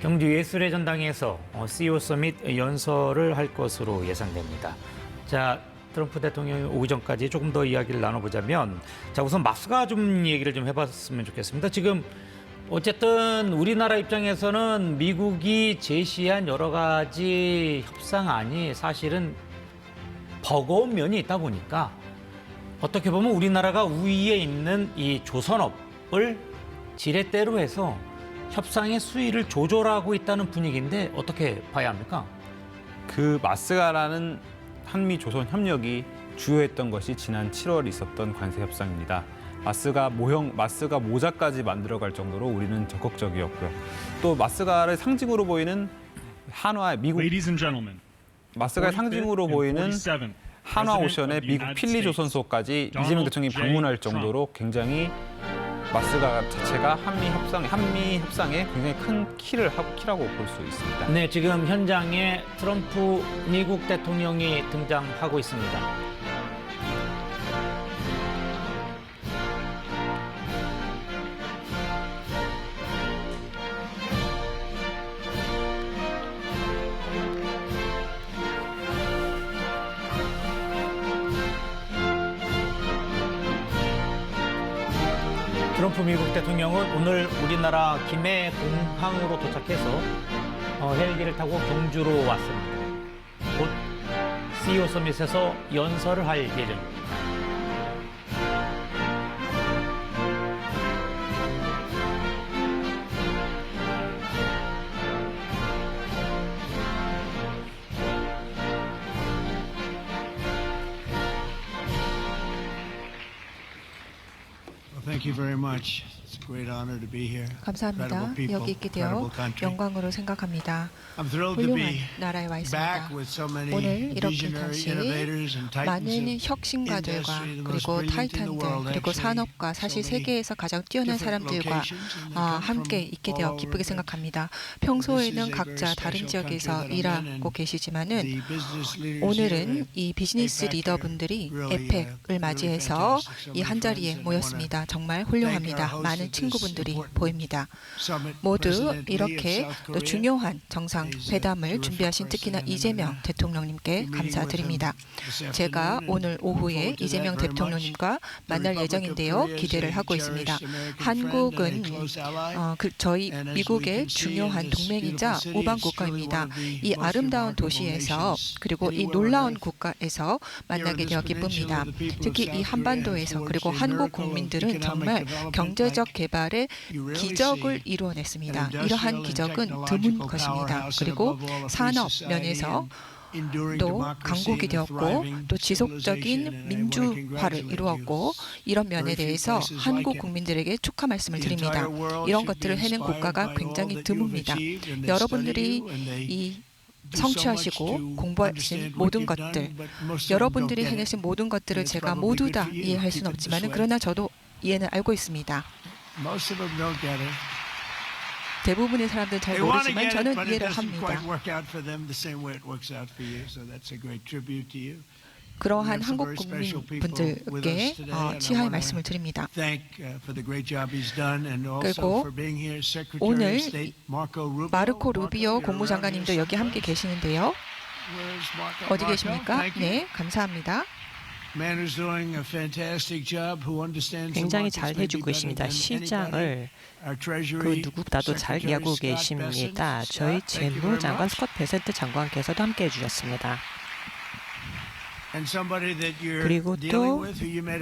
Speaker 4: 경주 예술의 전당에서 CEO 서밋 연설을 할 것으로 예상됩니다. 자, 트럼프 대통령이 오기 전까지 조금 더 이야기를 나눠보자면, 자, 우선 마스가 좀 얘기를 좀 해봤으면 좋겠습니다. 지금 어쨌든 우리나라 입장에서는 미국이 제시한 여러 가지 협상안이 사실은 버거운 면이 있다 보니까 어떻게 보면 우리나라가 우위에 있는 이 조선업을 지렛대로 해서 협상의 수위를 조절하고 있다는 분위기인데 어떻게 봐야 합니까?
Speaker 6: 그 마스가라는 한미 조선 협력이 주요했던 것이 지난 7월 있었던 관세 협상입니다. 마스가 모자까지 만들어갈 정도로 우리는 적극적이었고요. 또 마스가를 상징으로 보이는 마스가의 상징으로 보이는 한화오션의 미국 필리 조선소까지 이재명 대통령이 방문할 정도로 굉장히 마스가 자체가 한미 협상에 굉장히 큰 키라고 볼 수 있습니다.
Speaker 4: 네, 지금 현장에 트럼프 미국 대통령이 등장하고 있습니다. 트럼프 미국 대통령은 오늘 우리나라 김해 공항으로 도착해서 헬기를 타고 경주로 왔습니다. 곧 CEO 서밋에서 연설을 할 예정입니다.
Speaker 7: Thank you very much. It's 감사합니다. 여기 있게 되어 영광으로 생각합니다. 훌륭한 나라에 와 있습니다. 오늘 이렇게 다시 많은 혁신가들과 그리고 타이탄들 그리고 산업과 사실 세계에서 가장 뛰어난 사람들과 함께 있게 되어 기쁘게 생각합니다. 평소에는 각자 다른 지역에서 일하고 계시지만은 오늘은 이 비즈니스 리더분들이 에펙을 맞이해서 이 한자리에 모였습니다. 정말 훌륭합니다. 많은 친구분들이 보입니다. 모두 이렇게 또 중요한 정상회담을 준비하신 특히나 이재명 대통령님께 감사드립니다. 제가 오늘 오후에 이재명 대통령님과 만날 예정인데요. 기대를 하고 있습니다. 한국은 저희 미국의 중요한 동맹이자 우방 국가입니다. 이 아름다운 도시에서 그리고 이 놀라운 국가에서 만나게 되어 기쁩니다. 특히 이 한반도에서 그리고 한국 국민들은 정말 경제적 개발의 기적을 이루어냈습니다. 이러한 기적은 드문 것입니다. 그리고 산업 면에서 또 강국이 되었고 또 지속적인 민주화를 이루었고 이런 면에 대해서 한국 국민들에게 축하 말씀을 드립니다. 이런 것들을 해낸 국가가 굉장히 드뭅니다. 여러분들이 이 성취하시고 공부하신 모든 것들, 여러분들이 해내신 모든 것들을 제가 모두 다 이해할 수는 없지만 그러나 저도 이해는 알고 있습니다. 대부분의 사람들은 잘 모르지만 저는 이해를 합니다. 그러한 한국 국민분들께 치하의 말씀을 드립니다. 그리고 오늘 마르코 루비오 국무장관님도 여기 함께 계시는데요. 어디 계십니까? 네, 감사합니다.
Speaker 8: 굉장히 잘 해주고 계십니다. 시장을 그 누구보다도 잘 이해하고 계십니다. 저희 재무장관 스콧 베센트 장관께서도 함께 해주셨습니다. 그리고 또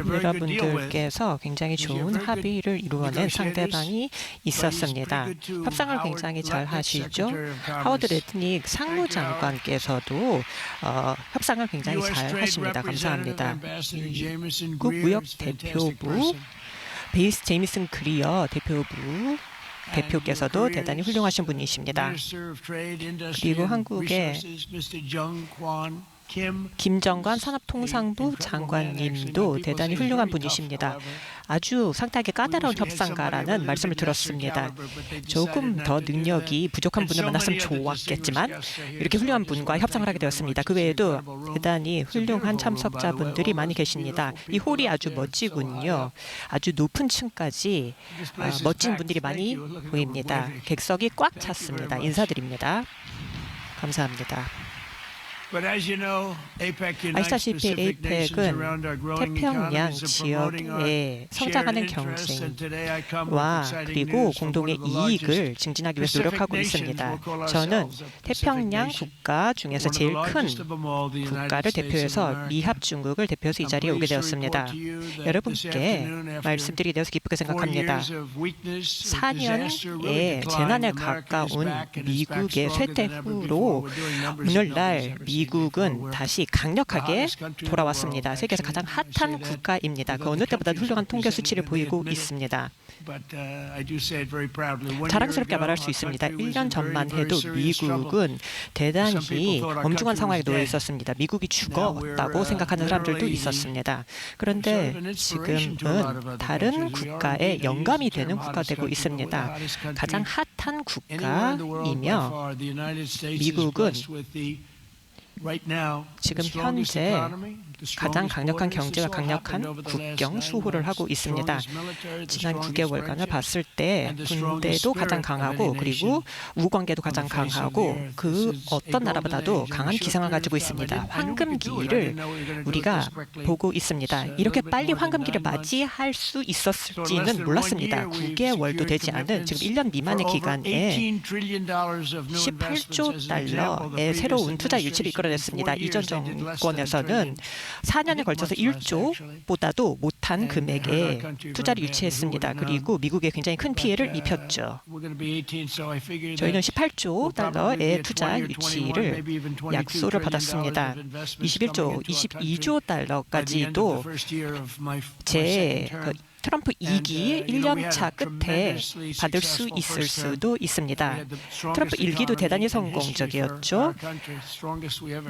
Speaker 8: 여러분들께서 굉장히 좋은 합의를 이루어낸 상대방이 있었습니다. 협상을 굉장히 잘 하시죠. 하워드 레드닉 상무장관께서도 협상을 굉장히 잘 하십니다. 감사합니다. 미국 무역대표부 베이스 제이미슨 그리어 대표께서도 대단히 훌륭하신 분이십니다. 그리고 한국의 김정관 산업통상부 장관님도 대단히 훌륭한 분이십니다. 아주 상당히 까다로운 협상가라는 말씀을 들었습니다. 조금 더 능력이 부족한 분을 만났으면 좋았겠지만 이렇게 훌륭한 분과 협상을 하게 되었습니다. 그 외에도 대단히 훌륭한 참석자분들이 많이 계십니다. 이 홀이 아주 멋지군요. 아주 높은 층까지 멋진 분들이 많이 보입니다. 객석이 꽉 찼습니다. 인사드립니다. 감사합니다. 아시다시피 에이펙은 태평양 지역의 성장하는 경쟁과 그리고 공동의 이익을 증진하기 위해서 노력하고 있습니다. 저는 태평양 국가 중에서 제일 큰 국가를 대표해서 미합 중국을 대표해서 이 자리에 오게 되었습니다. 여러분께 말씀드리게 되어서 기쁘게 생각합니다. 4년의 재난에 가까운 미국의 쇠퇴 후로 오늘날 미국은 다시 강력하게 돌아왔습니다. 세계에서 가장 핫한 국가입니다. 그 어느 때보다 훌륭한 통계 수치를 보이고 있습니다. 자랑스럽게 말할 수 있습니다. 1년 전만 해도 미국은 대단히 엄중한 상황에 놓여 있었습니다. 미국이 죽었다고 생각하는 사람들도 있었습니다. 그런데 지금은 다른 국가에 영감이 되는 국가가 되고 있습니다. 가장 핫한 국가이며 미국은 지금 현재 가장 강력한 경제와 강력한 국경 수호를 하고 있습니다. 지난 9개월간을 봤을 때 군대도 가장 강하고 그리고 우관계도 가장 강하고 그 어떤 나라보다도 강한 기상을 가지고 있습니다. 황금기를 우리가 보고 있습니다. 이렇게 빨리 황금기를 맞이할 수 있었을지는 몰랐습니다. 9개월도 되지 않은 지금 1년 미만의 기간에 18조 달러의 새로운 투자 유치를 이끌어냈습니다. 이전 정권에서는 4년에 걸쳐서 1조보다도 못한 금액의 투자를 유치했습니다. 그리고 미국에 굉장히 큰 피해를 입혔죠. 저희는 18조 달러의 투자 유치를 약속을 받았습니다. 21조, 22조 달러까지도 제 트럼프 2기 1년차 끝에 받을 수 있을 수도 있습니다. 트럼프 1기도 대단히 성공적이었죠.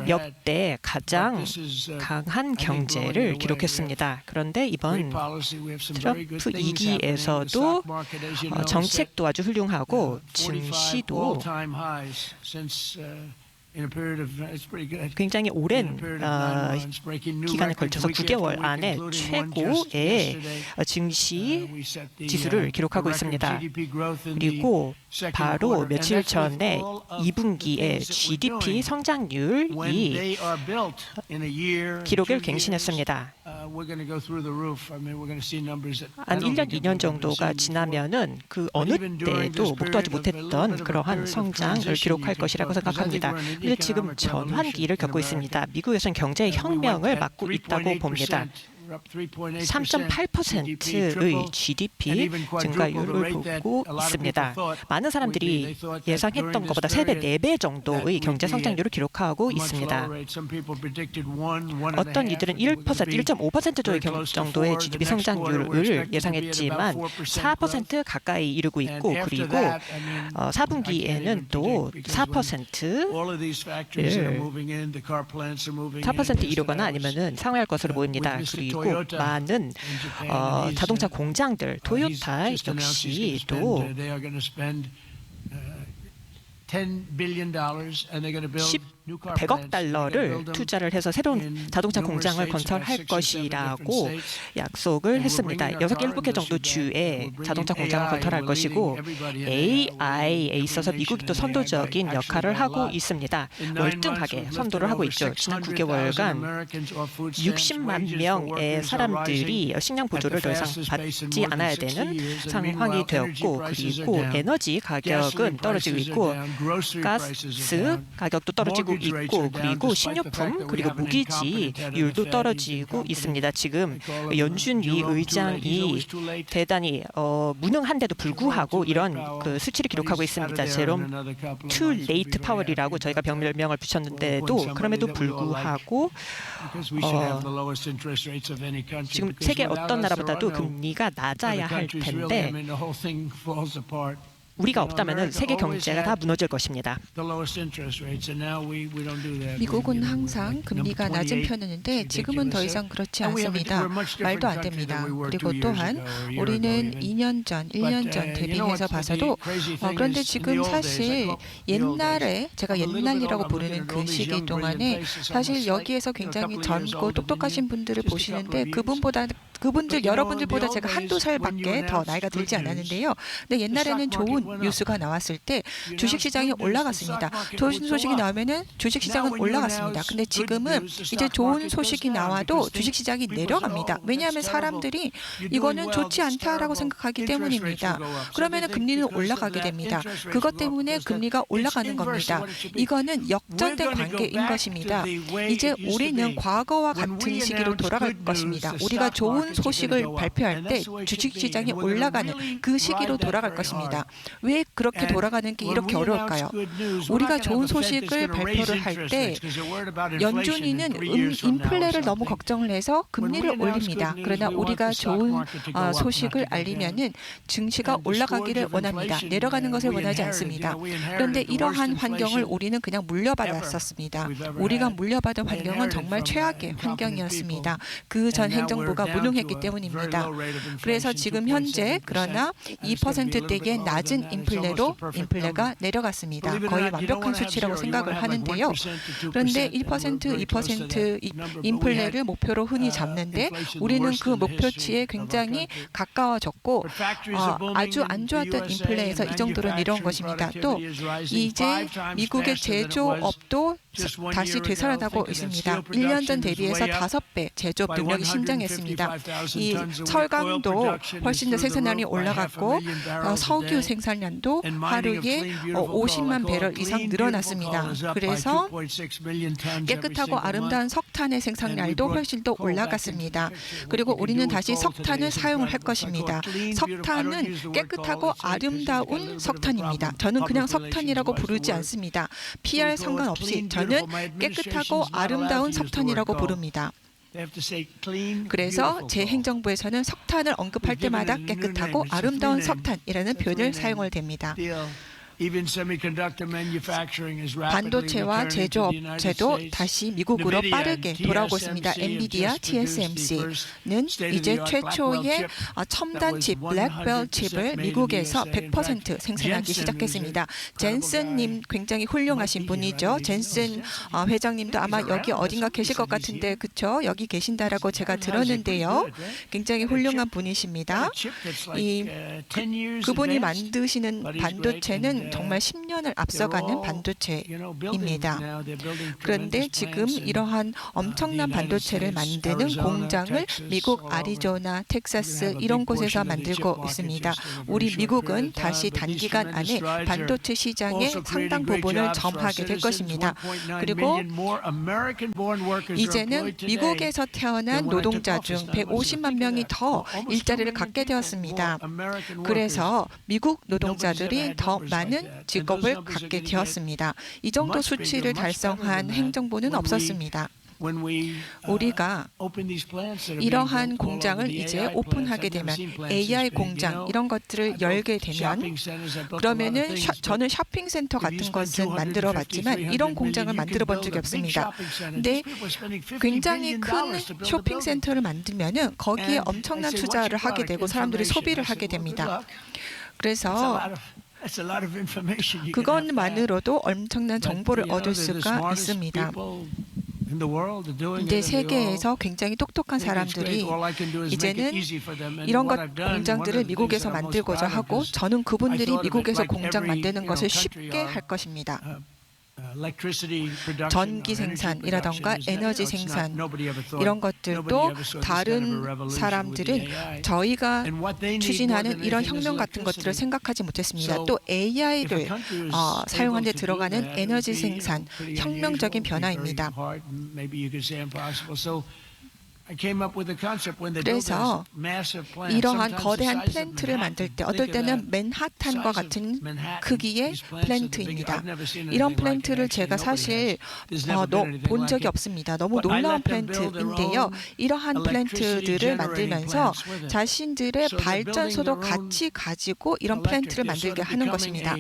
Speaker 8: 역대 가장 강한 경제를 기록했습니다. 그런데 이번 트럼프 2기에서도 정책도 아주 훌륭하고 증시도 굉장히 오랜 기간에 걸쳐서 9개월 안에 최고의 증시 지수를 기록하고 있습니다. 그리고 바로 며칠 전에 2분기에 GDP 성장률이 기록을 갱신했습니다. 한 1년, 2년 정도가 지나면은 그 어느 때도 목도하지 못했던 그러한 성장을 기록할 것이라고 생각합니다. 그런데 지금 전환기를 겪고 있습니다. 미국에서는 경제 혁명을 맞고 있다고 봅니다. 3.8%의 GDP 증가율을 보고 있습니다. 많은 사람들이 예상했던 것보다 3배, 4배 정도의 경제 성장률을 기록하고 있습니다. 어떤 이들은 1%, 1.5% 정도의 GDP 성장률을 예상했지만 4% 가까이 이르고 있고 그리고 4분기에는 또 4% 이루거나 아니면은 상회할 것으로 보입니다. 그리고 많은 자동차 공장들, 토요타 역시도 100억 달러를 투자를 해서 새로운 자동차 공장을 건설할 것이라고 약속을 했습니다. 7개 정도 주에 자동차 공장을 건설할 것이고 AI에 있어서 미국이 또 선도적인 역할을 하고 있습니다. 월등하게 선도를 하고 있죠. 지난 9개월간 60만 명의 사람들이 식량 보조를 더 이상 받지 않아야 되는 상황이 되었고 그리고 에너지 가격은 떨어지고 있고 가스 가격도 떨어지고 있고 그리고 식료품 그리고 무기지율도 떨어지고 있습니다. 지금 연준위 의장이 대단히 무능한데도 불구하고 이런 그 수치를 기록하고 있습니다. 제롬 too late power이라고 저희가 별명을 붙였는데도 그럼에도 불구하고 지금 세계 어떤 나라보다도 금리가 낮아야 할 텐데 우리가 없다면 세계 경제가 다 무너질 것입니다.
Speaker 7: 미국은 항상 금리가 낮은 편이었는데 지금은 더 이상 그렇지 않습니다. 말도 안 됩니다. 그리고 또한 우리는 2년 전, 1년 전 대비해서 봐서도 그런데 지금 사실 옛날에 제가 옛날이라고 부르는 그 시기 동안에 사실 여기에서 굉장히 젊고 똑똑하신 분들을 보시는데 여러분들보다 제가 한두 살밖에 더 나이가 들지 않았는데요. 근데 옛날에는 좋은 뉴스가 나왔을 때 주식시장이 올라갔습니다. 좋은 소식이 나오면은 주식시장은 올라갔습니다. 근데 지금은 이제 좋은 소식이 나와도 주식시장이 내려갑니다. 왜냐하면 사람들이 이거는 좋지 않다라고 생각하기 때문입니다. 그러면은 금리는 올라가게 됩니다. 그것 때문에 금리가 올라가는 겁니다. 이거는 역전된 관계인 것입니다. 이제 우리는 과거와 같은 시기로 돌아갈 것입니다. 우리가 좋은 소식을 발표할 때 주식시장이 올라가는 그 시기로 돌아갈 것입니다. 왜 그렇게 돌아가는 게 이렇게 어려울까요? 우리가 좋은 소식을 발표를 할 때 연준이는 인플레를 너무 걱정을 해서 금리를 올립니다. 그러나 우리가 좋은 소식을 알리면은 증시가 올라가기를 원합니다. 내려가는 것을 원하지 않습니다. 그런데 이러한 환경을 우리는 그냥 물려받았었습니다. 우리가 물려받은 환경은 정말 최악의 환경이었습니다. 그 전 행정부가 무능했기 때문입니다. 그래서 지금 현재 그러나 2%대의 낮은 인플레가 내려갔습니다. 거의 완벽한 수치라고 생각을 하는데요. 그런데 1%, 2% 인플레를 목표로 흔히 잡는데 우리는 그 목표치에 굉장히 가까워졌고 아주 안 좋았던 인플레에서 이 정도로 내려온 것입니다. 또 이제 미국의 제조업도 다시 되살아나고 있습니다. 1년 전 대비해서 5배 제조업 능력이 신장했습니다. 이 철강도 훨씬 더 생산량이 올라갔고 석유 생산량도 하루에 50만 배럴 이상 늘어났습니다. 그래서 깨끗하고 아름다운 석탄의 생산량도 훨씬 더 올라갔습니다. 그리고 우리는 다시 석탄을 사용을 할 것입니다. 석탄은 깨끗하고 아름다운 석탄입니다. 저는 그냥 석탄이라고 부르지 않습니다. PR 상관없이 저는 깨끗하고 아름다운 석탄이라고 부릅니다. 그래서 제 행정부에서는 석탄을 언급할 때마다 깨끗하고 아름다운 석탄이라는 표현을 사용을 됩니다. 반도체와 제조업체도 다시 미국으로 빠르게 돌아오고 있습니다. 엔비디아, TSMC는 이제 최초의 첨단 칩, 블랙벨 칩을 미국에서 100% 생산하기 시작했습니다. 젠슨님 굉장히 훌륭하신 분이죠. 젠슨 회장님도 아마 여기 어딘가 계실 것 같은데 그렇죠? 여기 계신다라고 제가 들었는데요. 굉장히 훌륭한 분이십니다. 그분이 만드시는 반도체는 정말 10년을 앞서가는 반도체입니다. 그런데 지금 이러한 엄청난 반도체를 만드는 공장을 미국 아리조나, 텍사스 이런 곳에서 만들고 있습니다. 우리 미국은 다시 단기간 안에 반도체 시장의 상당 부분을 점하게 될 것입니다. 그리고 이제는 미국에서 태어난 노동자 중 150만 명이 더 일자리를 갖게 되었습니다. 그래서 미국 노동자들이 더 많은 직업을 갖게 되었습니다. 이 정도 수치를 달성한 행정부는 없었습니다. 우리가 이러한 공장을 이제 오픈하게 되면 AI 공장 이런 것들을 열게 되면 그러면은 저는 쇼핑센터 같은 것은 만들어 봤지만 이런 공장을 만들어 본 적이 없습니다. 근데 굉장히 큰 쇼핑센터를 만들면은 거기에 엄청난 투자를 하게 되고 사람들이 소비를 하게 됩니다. 그래서 그것만으로도 엄청난 정보를 얻을 수가 있습니다. 이제 세계에서 굉장히 똑똑한 사람들이 이제는 이런 공장들을 미국에서 만들고자 하고 저는 그분들이 미국에서 공장 만드는 것을 쉽게 할 것입니다. 전기 생산이라던가 에너지 생산 이런 것들도 다른 사람들은 저희가 추진하는 이런 혁명 같은 것들을 생각하지 못했습니다. 또 AI를 사용하는 데 들어가는 에너지 생산 혁명적인 변화입니다. 그래서 이러한 거대한 플랜트를 만들 때 어떨 때는 맨하탄과 같은 크기의 플랜트입니다. 이런 플랜트를 제가 사실 본 적이 없습니다. 너무 놀라운 플랜트인데요. 이러한 플랜트들을 만들면서 자신들의 발전소도 같이 가지고 이런 플랜트를 만들게 하는 것입니다.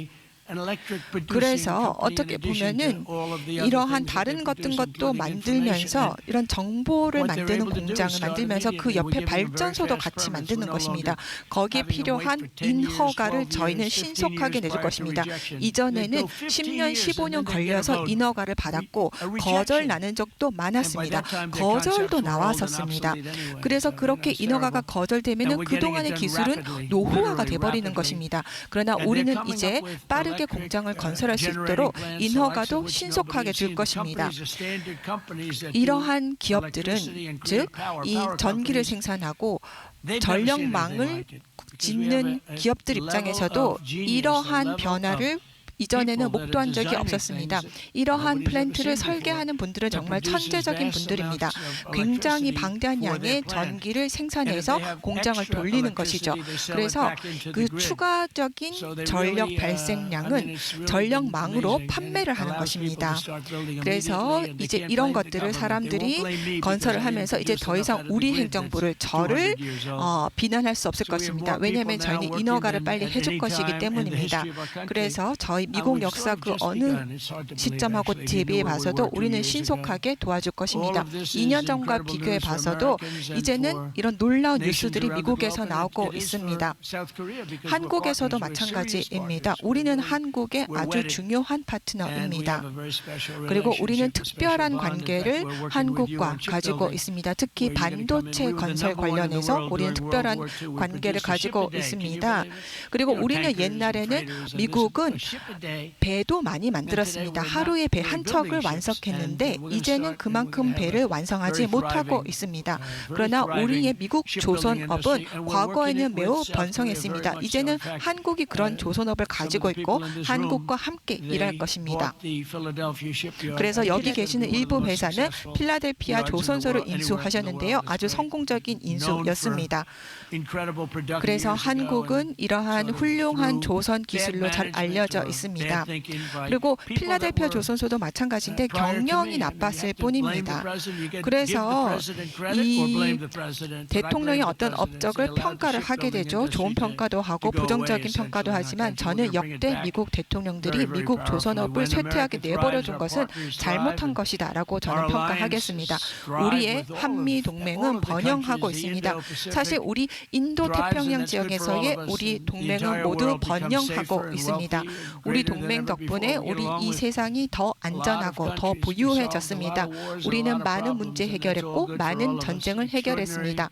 Speaker 7: 그래서 어떻게 보면은 이러한 다른 것도 만들면서 이런 정보를 만드는 공장을 만들면서 그 옆에 발전소도 같이 만드는 것입니다. 거기에 필요한 인허가를 저희는 신속하게 내줄 것입니다. 이전에는 10년, 15년 걸려서 인허가를 받았고 거절 나는 적도 많았습니다. 거절도 나왔었습니다. 그래서 그렇게 인허가가 거절되면은 그동안의 기술은 노후화가 돼버리는 것입니다. 그러나 우리는 이제 빠르게 공장을 건설할 수 있도록 인허가도 신속하게 줄 것입니다. 이러한 기업들은 즉 이 전기를 생산하고 전력망을 짓는 기업들 입장에서도 이러한 변화를 이전에는 목도한 적이 없었습니다. 이러한 플랜트를 설계하는 분들은 정말 천재적인 분들입니다. 굉장히 방대한 양의 전기를 생산해서 공장을 돌리는 것이죠. 그래서 그 추가적인 전력 발생량은 전력망으로 판매를 하는 것입니다. 그래서 이제 이런 것들을 사람들이 건설을 하면서 이제 더 이상 우리 행정부를 저를 비난할 수 없을 것입니다. 왜냐하면 저희는 인허가를 빨리 해줄 것이기 때문입니다. 그래서 저희 미국 역사 그 어느 시점하고 대비해 봐서도 우리는 신속하게 도와줄 것입니다. 2년 전과 비교해 봐서도 이제는 이런 놀라운 뉴스들이 미국에서 나오고 있습니다. 한국에서도 마찬가지입니다. 우리는 한국의 아주 중요한 파트너입니다. 그리고 우리는 특별한 관계를 한국과 가지고 있습니다. 특히 반도체 건설 관련해서 우리는 특별한 관계를 가지고 있습니다. 그리고 우리는 옛날에는 미국은 배도 많이 만들었습니다. 하루에 배 한 척을 완성했는데 이제는 그만큼 배를 완성하지 못하고 있습니다. 그러나 우리의 미국 조선업은 과거에는 매우 번성했습니다. 이제는 한국이 그런 조선업을 가지고 있고 한국과 함께 일할 것입니다. 그래서 여기 계시는 일부 회사는 필라델피아 조선소를 인수하셨는데요. 아주 성공적인 인수였습니다. 그래서 한국은 이러한 훌륭한 조선 기술로 잘 알려져 있습니다. 있습니다. 그리고 필라델피아 조선소도 마찬가지인데 경영이 나빴을 뿐입니다. 그래서 이 대통령이 어떤 업적을 평가를 하게 되죠. 좋은 평가도 하고 부정적인 평가도 하지만 저는 역대 미국 대통령들이 미국 조선업을 쇠퇴하게 내버려둔 것은 잘못한 것이다라고 저는 평가하겠습니다. 우리의 한미 동맹은 번영하고 있습니다. 사실 우리 인도 태평양 지역에서의 우리 동맹은 모두 번영하고 있습니다. 우리 동맹 덕분에 우리 이 세상이 더 안전하고 더 부유해졌습니다. 우리는 많은 문제 해결했고 많은 전쟁을 해결했습니다.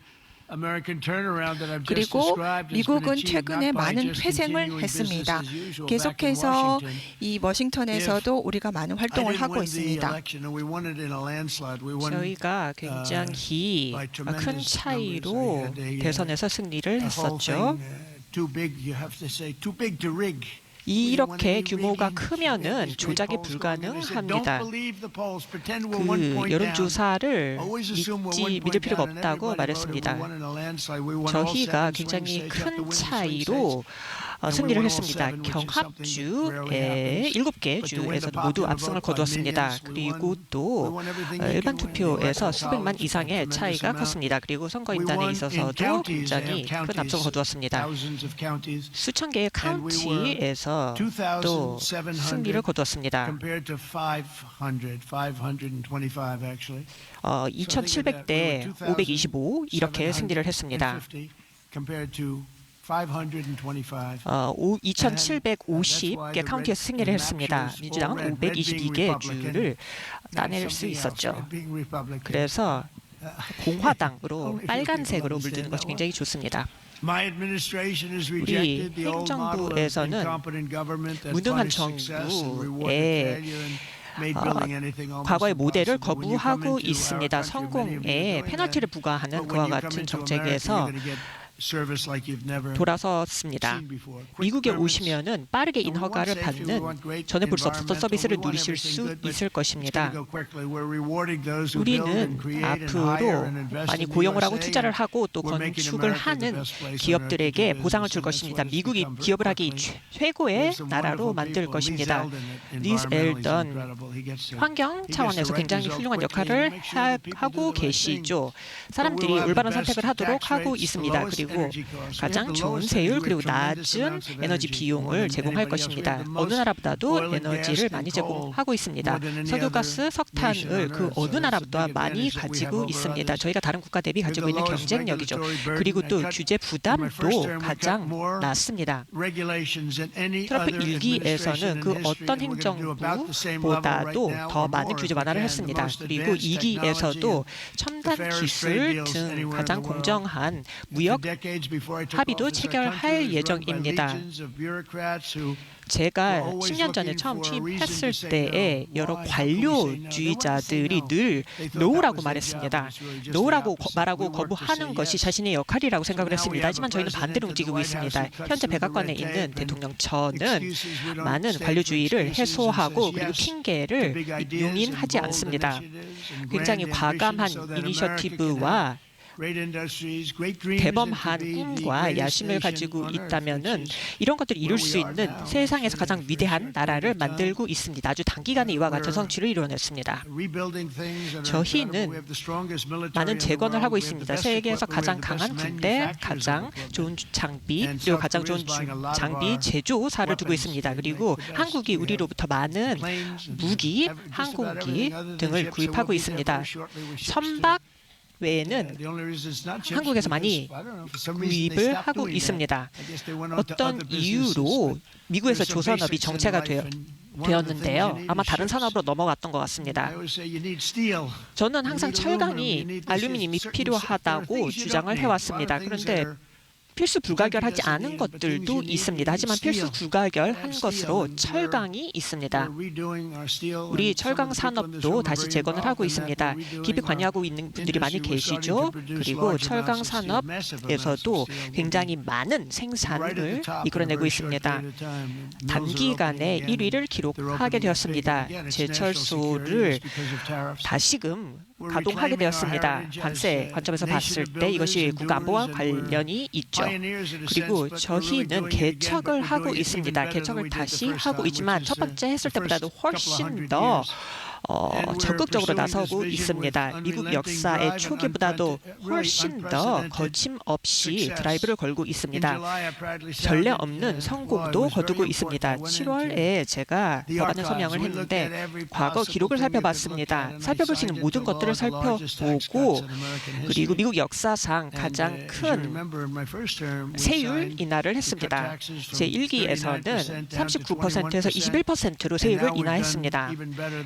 Speaker 7: 그리고 미국은 최근에 많은 회생을 했습니다. 계속해서 이 워싱턴에서도 우리가 많은 활동을 하고 있습니다.
Speaker 8: 저희가 굉장히 큰 차이로 대선에서 승리를 했었죠. 이렇게 규모가 크면은 조작이 불가능합니다. 그 여론조사를 믿을 필요가 없다고 말했습니다. 저희가 굉장히 큰 차이로 승리를 했습니다. 경합주의 7개 주에서도 모두 압승을 거두었습니다. 그리고 또 일반 투표에서 수백만 이상의 차이가 컸습니다. 그리고 선거인단에 있어서도 굉장히 큰 압승을 거두었습니다. 수천 개의 카운티에서 또 승리를 거두었습니다. 2,700대 525 이렇게 승리를 했습니다. 2,750개 카운티에서 승리를 했습니다. 민주당은 522개 주를 따낼 수 있었죠. 그래서 공화당으로 빨간색으로 물드는 것이 굉장히 좋습니다. 우리 행정부에서는 무능한 정부의 과거의 모델을 거부하고 있습니다. 성공에 페널티를 부과하는 그와 같은 정책에서 돌아섰습니다. 미국에 오시면은 빠르게 인허가를 받는 전에 볼 수 없었던 서비스를 누리실 수 있을 것입니다. 우리는 앞으로 많이 고용을 하고 투자를 하고 또 건축을 하는 기업들에게 보상을 줄 것입니다. 미국이 기업을 하기 최고의 나라로 만들 것입니다. 리즈 엘던 환경 차원에서 굉장히 훌륭한 역할을 하고 계시죠. 사람들이 올바른 선택을 하도록 하고 있습니다. 그리고 가장 좋은 세율 그리고 낮은 에너지 비용을 제공할 것입니다. 어느 나라보다도 에너지를 많이 제공하고 있습니다. 석유가스, 석탄을 그 어느 나라보다 많이 가지고 있습니다. 저희가 다른 국가 대비 가지고 있는 경쟁력이죠. 그리고 또 규제 부담도 가장 낮습니다. 트럼프 1기에서는 그 어떤 행정부보다도 더 많은 규제 완화를 했습니다. 그리고 2기에서도 첨단 기술 등 가장 공정한 무역 합의도 체결할 예정입니다. 제가 10년 전에 처음 취임했을 때에 여러 관료주의자들이 늘 노라고 말했습니다. 노라고 말하고 거부하는 것이 자신의 역할이라고 생각을 했습니다. 하지만 저희는 반대로 움직이고 있습니다. 현재 백악관에 있는 대통령 저는 많은 관료주의를 해소하고 그리고 핑계를 용인하지 않습니다. 굉장히 과감한 이니셔티브와 대범한 꿈과 야심을 가지고 있다면은 이런 것들을 이룰 수 있는 세상에서 가장 위대한 나라를 만들고 있습니다. 아주 단기간에 이와 같은 성취를 이뤄냈습니다. 저희는 많은 재건을 하고 있습니다. 세계에서 가장 강한 군대, 가장 좋은 장비, 그리고 가장 좋은 장비 제조사를 두고 있습니다. 그리고 한국이 우리로부터 많은 무기, 항공기 등을 구입하고 있습니다. 선박 외에는 한국에서 많이 구입을 하고 있습니다. 어떤 이유로 미국에서 조선업이 정체가 되었는데요. 아마 다른 산업으로 넘어갔던 것 같습니다. 저는 항상 철강이 알루미늄이 필요하다고 주장을 해왔습니다. 그런데 필수 불가결하지 않은 것들도 있습니다. 하지만 필수 불가결한 것으로 철강이 있습니다. 우리 철강 산업도 다시 재건을 하고 있습니다. 깊이 관여하고 있는 분들이 많이 계시죠. 그리고 철강 산업에서도 굉장히 많은 생산을 이끌어내고 있습니다. 단기간에 1위를 기록하게 되었습니다. 제철소를 다시금 가동하게 되었습니다. 관세 관점에서 봤을 때 이것이 국가안보와 관련이 있죠. 그리고 저희는 개척을 하고 있습니다. 개척을 다시 하고 있지만 첫 번째 했을 때보다도 훨씬 더 적극적으로 나서고 있습니다. 미국 역사의 초기보다도 훨씬 더 거침없이 드라이브를 걸고 있습니다. 전례 없는 성공도 거두고 있습니다. 7월에 제가 법안에 서명을 했는데 과거 기록을 살펴봤습니다. 살펴볼 수 있는 모든 것들을 살펴보고 그리고 미국 역사상 가장 큰 세율 인하를 했습니다. 제 1기에서는 39%에서 21%로 세율을 인하했습니다.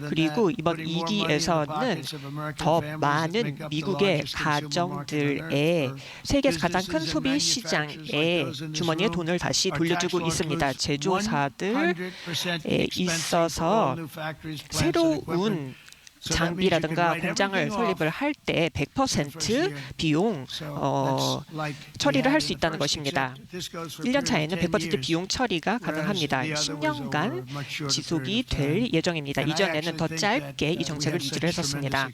Speaker 8: 그리고 이번 2기에서는 더 많은 미국의 가정들의 세계에서 가장 큰 소비 시장에 주머니에 돈을 다시 돌려주고 있습니다. 제조사들에 있어서 새로운 장비라든가 공장을 설립을 할 때 100% 비용 처리를 할 수 있다는 것입니다. 1년 차에는 100% 비용 처리가 가능합니다. 10년간 지속이 될 예정입니다. 이전에는 더 짧게 이 정책을 유지를 했었습니다.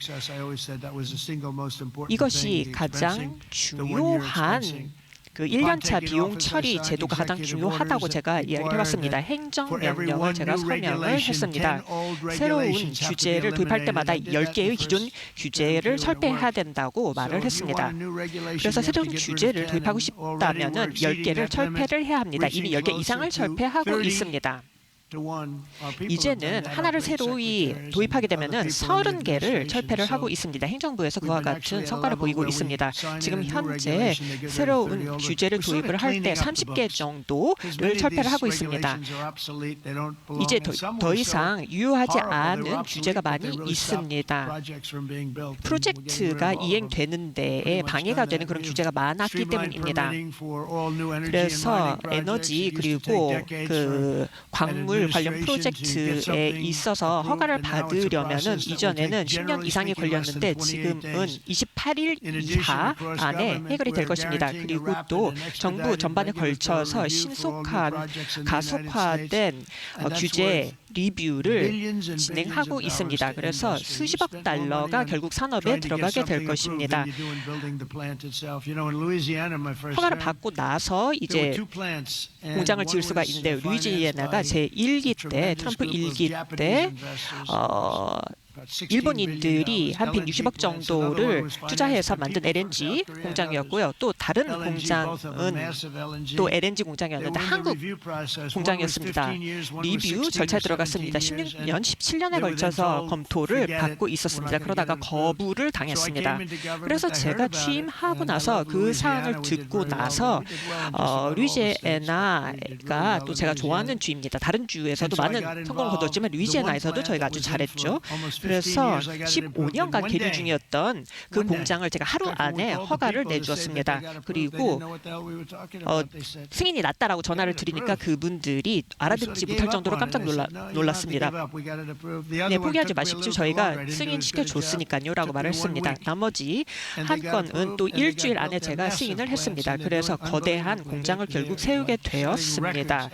Speaker 8: 이것이 가장 중요한 그 1년차 비용 처리 제도가 가장 중요하다고 제가 이야기를 해봤습니다. 행정명령을 제가 설명을 했습니다. 새로운 규제를 도입할 때마다 10개의 기존 규제를 철폐해야 된다고 말을 했습니다. 그래서 새로운 규제를 도입하고 싶다면 10개를 철폐를 해야 합니다. 이미 10개 이상을 철폐하고 있습니다. 이제는 하나를 새로이 도입하게 되면 30개를 철폐를 하고 있습니다. 행정부에서 그와 같은 성과를 보이고 있습니다. 지금 현재 새로운 규제를 도입을 할 때 30개 정도를 철폐를 하고 있습니다. 이제 더 이상 유효하지 않은 규제가 많이 있습니다. 프로젝트가 이행되는 데에 방해가 되는 그런 규제가 많았기 때문입니다. 그래서 에너지 그리고 그 광물 관련 프로젝트에 있어서 허가를 받으려면은 이전에는 10년 이상이 걸렸는데 지금은 28일 이하 안에 해결이 될 것입니다. 그리고 또 정부 전반에 걸쳐서 신속한 가속화된 규제 리뷰를 진행하고 있습니다. 그래서 수십억 달러가 결국 산업에 들어가게 될 것입니다. 허가를 받고 나서 이제 공장을 지을 수가 있는데 루이지애나가 제1기 때 트럼프 1기 때 일본인들이 한 160억 정도를 투자해서 만든 LNG 공장이었고요. 또 다른 공장은 또 LNG 공장이었는데 한국 공장이었습니다. 리뷰 절차에 들어갔습니다. 16년, 17년에 걸쳐서 검토를 받고 있었습니다. 그러다가 거부를 당했습니다. 그래서 제가 취임하고 나서 그 사안을 듣고 나서 루이지애나가 또 제가 좋아하는 주입니다. 다른 주에서도 많은 성공을 거뒀지만 루이지애나에서도 저희가 아주 잘했죠. 그래서 15년간 계류 중이었던 그 공장을 제가 하루 안에 허가를 내주었습니다. 그리고 승인이 났다라고 전화를 드리니까 그분들이 알아듣지 못할 정도로 깜짝 놀랐습니다. 네, 포기하지 마십시오. 저희가 승인시켜줬으니까요 라고 말을 했습니다. 나머지 한 건은 또 일주일 안에 제가 승인을 했습니다. 그래서 거대한 공장을 결국 세우게 되었습니다.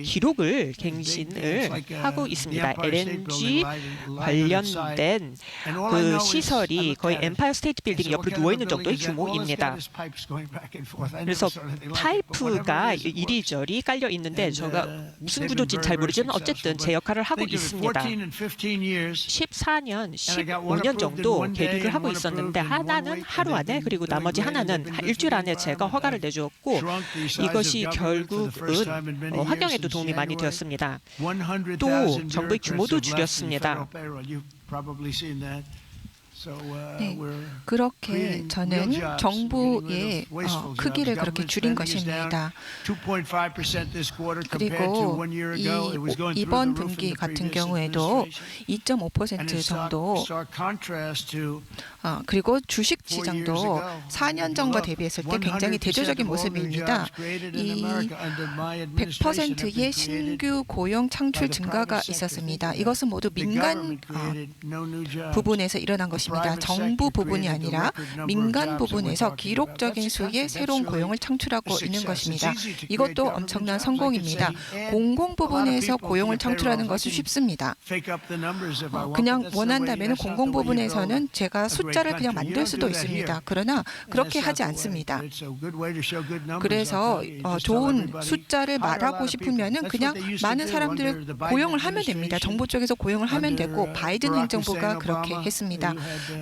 Speaker 8: 기록을 갱신을 하고 있습니다. LNG 관련된 그 시설이 거의 엠파이어 스테이트 빌딩 옆으로 누워있는 정도의 규모입니다. 그래서 파이프가 이리저리 깔려 있는데 제가 무슨 구조인지 잘 모르지만 어쨌든 제 역할을 하고 있습니다. 14년, 15년 정도 계류를 하고 있었는데 하나는 하루 안에 그리고 나머지 하나는 일주일 안에 제가 허가를 내주었고 이것이 결국은 환경에도 도움이 많이 되었습니다. 또 정부의 규모도 줄였습니다.
Speaker 7: 네, 그렇게 저는 정부의 크기를 그렇게 줄인 것입니다. 그리고 이번 분기 같은 경우에도 2.5% 정도 그리고 주식 시장도 4년 전과 대비했을 때 굉장히 대조적인 모습입니다. 이 100%의 신규 고용 창출 증가가 있었습니다. 이것은 모두 민간 부분에서 일어난 것입니다. 것입니다. 정부 부분이 아니라 민간 부분에서 기록적인 수의 새로운 고용을 창출하고 있는 것입니다. 이것도 엄청난 성공입니다. 공공 부분에서 고용을 창출하는 것이 쉽습니다. 그냥 원한다면 공공 부분에서는 제가 숫자를 그냥 만들 수도 있습니다. 그러나 그렇게 하지 않습니다. 그래서 좋은 숫자를 말하고 싶으면은 그냥 많은 사람들을 고용을 하면 됩니다. 정부 쪽에서 고용을 하면 되고 바이든 행정부가 그렇게 했습니다.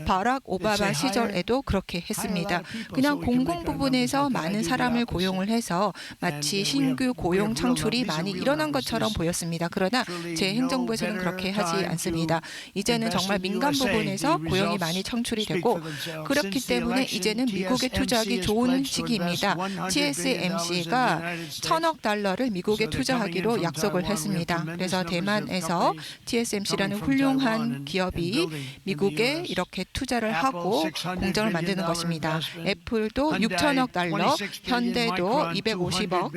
Speaker 7: 바락 오바마 시절에도 그렇게 했습니다. 그냥 공공 부분에서 많은 사람을 고용을 해서 마치 신규 고용 창출이 많이 일어난 것처럼 보였습니다. 그러나 제 행정부에서는 그렇게 하지 않습니다. 이제는 정말 민간 부분에서 고용이 많이 창출이 되고 그렇기 때문에 이제는 미국에 투자하기 좋은 시기입니다. TSMC가 1,000억 달러를 미국에 투자하기로 약속을 했습니다. 그래서 대만에서 TSMC라는 훌륭한 기업이 미국에 이렇게 투자를 하고 공장을 만드는 것입니다. 애플도 6천억 달러, 현대도 250억,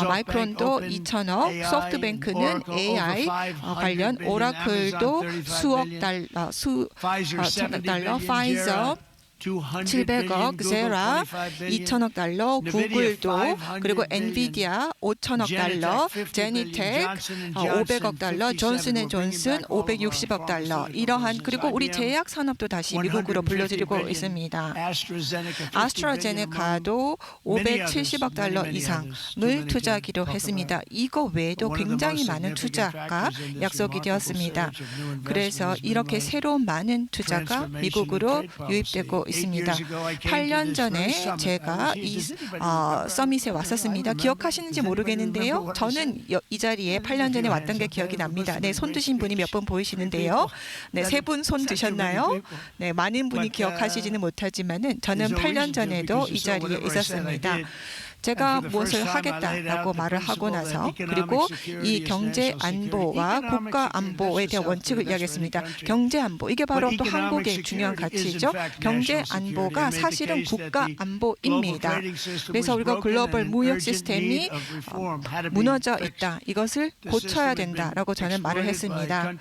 Speaker 7: 마이크론도 2천억, 소프트뱅크는 AI 관련, 오라클도 수억 달러, 파이저 700억, 제라 2천억 달러, 구글도 그리고 엔비디아 5천억 달러, 제니텍 500억 달러, 존슨앤존슨 560억 달러 이러한 그리고 우리 제약 산업도 다시 미국으로 불러들이고 있습니다. 아스트라제네카도 570억 달러 이상을 투자하기로 했습니다. 이거 외에도 굉장히 많은 투자가 약속이 되었습니다. 그래서 이렇게 새로운 많은 투자가 미국으로 유입되고 있습니다. 8년 전에 제가 이 서밋에 왔었습니다. 기억하시는지 모르겠는데요. 저는 이 자리에 8년 전에 왔던 게 기억이 납니다. 네, 손 드신 분이 몇 분 보이시는데요. 네, 3분 손 드셨나요? 네, 많은 분이 기억하시지는 못하지만은 저는 8년 전에도 이 자리에 있었습니다. 제가 무엇을 하겠다라고 말을 하고 나서 그리고 이 경제 안보와 국가 안보에 대한 원칙을 이야기했습니다. 경제 안보 이게 바로 또 한국의 중요한 가치죠. 경제 안보가 사실은 국가 안보입니다. 그래서 우리가 글로벌 무역 시스템이 무너져 있다. 이것을 고쳐야 된다라고 저는 말을 했습니다.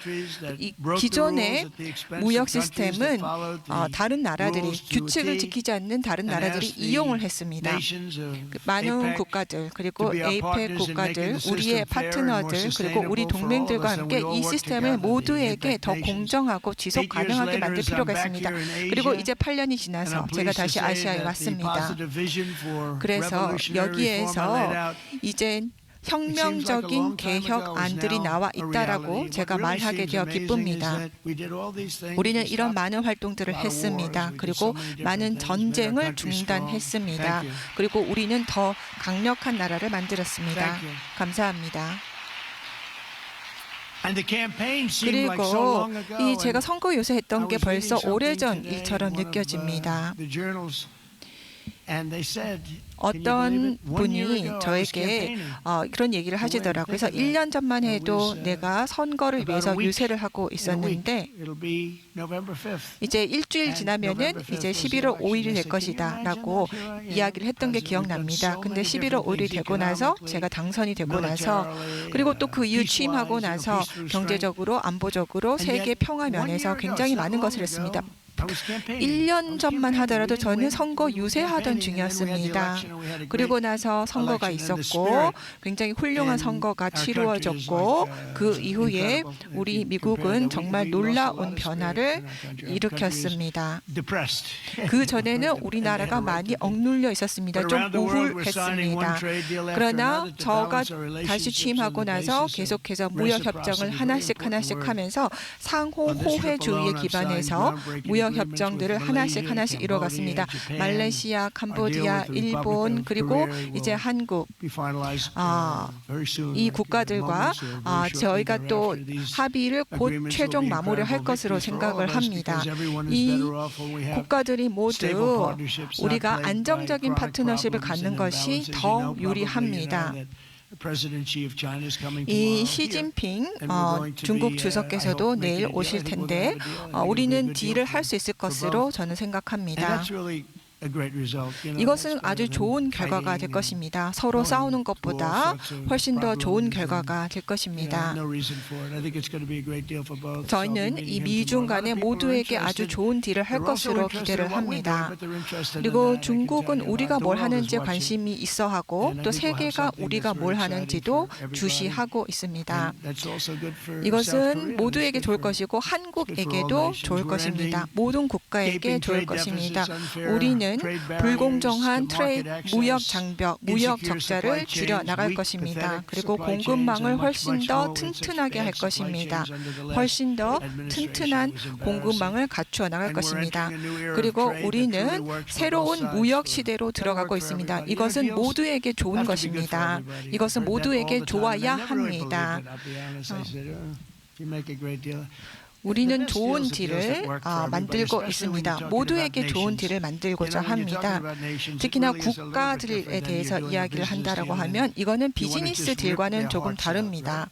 Speaker 7: 이 기존의 무역 시스템은 다른 나라들이 규칙을 지키지 않는 다른 나라들이 이용을 했습니다. 많은 국가들 그리고 에이펙 국가들, 우리의 파트너들 그리고 우리 동맹들과 함께 이 시스템을 모두에게 더 공정하고 지속 가능하게 만들 필요가 있습니다. 그리고 이제 8년이 지나서 제가 다시 아시아에 왔습니다. 그래서 여기에서 이제 혁명적인 개혁안들이 나와 있다라고 제가 말하게 되어 기쁩니다. 우리는 이런 많은 활동들을 했습니다. 그리고 많은 전쟁을 중단했습니다. 그리고 우리는 더 강력한 나라를 만들었습니다. 감사합니다. 그리고 이 제가 선거 요새 했던 게 벌써 오래전 일처럼 느껴집니다. 어떤 분이 저에게 그런 얘기를 하시더라고요. 그래서 1년 전만 해도 내가 선거를 위해서 유세를 하고 있었는데 이제 일주일 지나면은 이제 11월 5일이 될 것이다 라고 이야기를 했던 게 기억납니다. 근데 11월 5일이 되고 나서 제가 당선이 되고 나서 그리고 또 그 이후 취임하고 나서 경제적으로 안보적으로 세계 평화 면에서 굉장히 많은 것을 했습니다. 1년 전만 하더라도 저는 선거 유세하던 중이었습니다. 그리고 나서 선거가 있었고 굉장히 훌륭한 선거가 치루어졌고 그 이후에 우리 미국은 정말 놀라운 변화를 일으켰습니다. 그 전에는 우리나라가 많이 억눌려 있었습니다. 좀 우울했습니다. 그러나 저가 다시 취임하고 나서 계속해서 무역협정을 하나씩 하면서 상호 호혜주의에 기반해서 무역협정들을 하나씩 이뤄갔습니다. 말레이시아, 캄보디아, 일본 그리고 이제 한국 이 국가들과 저희가 또 합의를 곧 최종 마무리할 것으로 생각을 합니다. 이 국가들이 모두 우리가 안정적인 파트너십을 갖는 것이 더 유리합니다. 이 시진핑 중국 주석께서도 내일 오실 텐데 우리는 딜을 할 수 있을 것으로 저는 생각합니다. 이것은 아주 좋은 결과가 될 것입니다. 서로 싸우는 것보다 훨씬 더 좋은 결과가 될 것입니다. 저희는 이 미중 간에 모두에게 아주 좋은 딜을 할 것으로 기대를 합니다. 그리고 중국은 우리가 뭘 하는지에 관심이 있어 하고 또 세계가 우리가 뭘 하는지도 주시하고 있습니다. 이것은 모두에게 좋을 것이고 한국에게도 좋을 것입니다. 모든 국가에게 좋을 것입니다. 우리는 불공정한 무역 장벽, 무역 적자를 줄여 나갈 것입니다. 그리고 공급망을 훨씬 더 튼튼하게 할 것입니다. 훨씬 더 튼튼한 공급망을 갖추어 나갈 것입니다. 그리고 우리는 새로운 무역 시대로 들어가고 있습니다. 이것은 모두에게 좋은 것입니다. 이것은 모두에게 좋아야 합니다. 우리는 좋은 딜을 만들고 있습니다. 모두에게 좋은 딜을 만들고자 합니다. 특히나 국가들에 대해서 이야기를 한다라고 하면 이거는 비즈니스 딜과는 조금 다릅니다.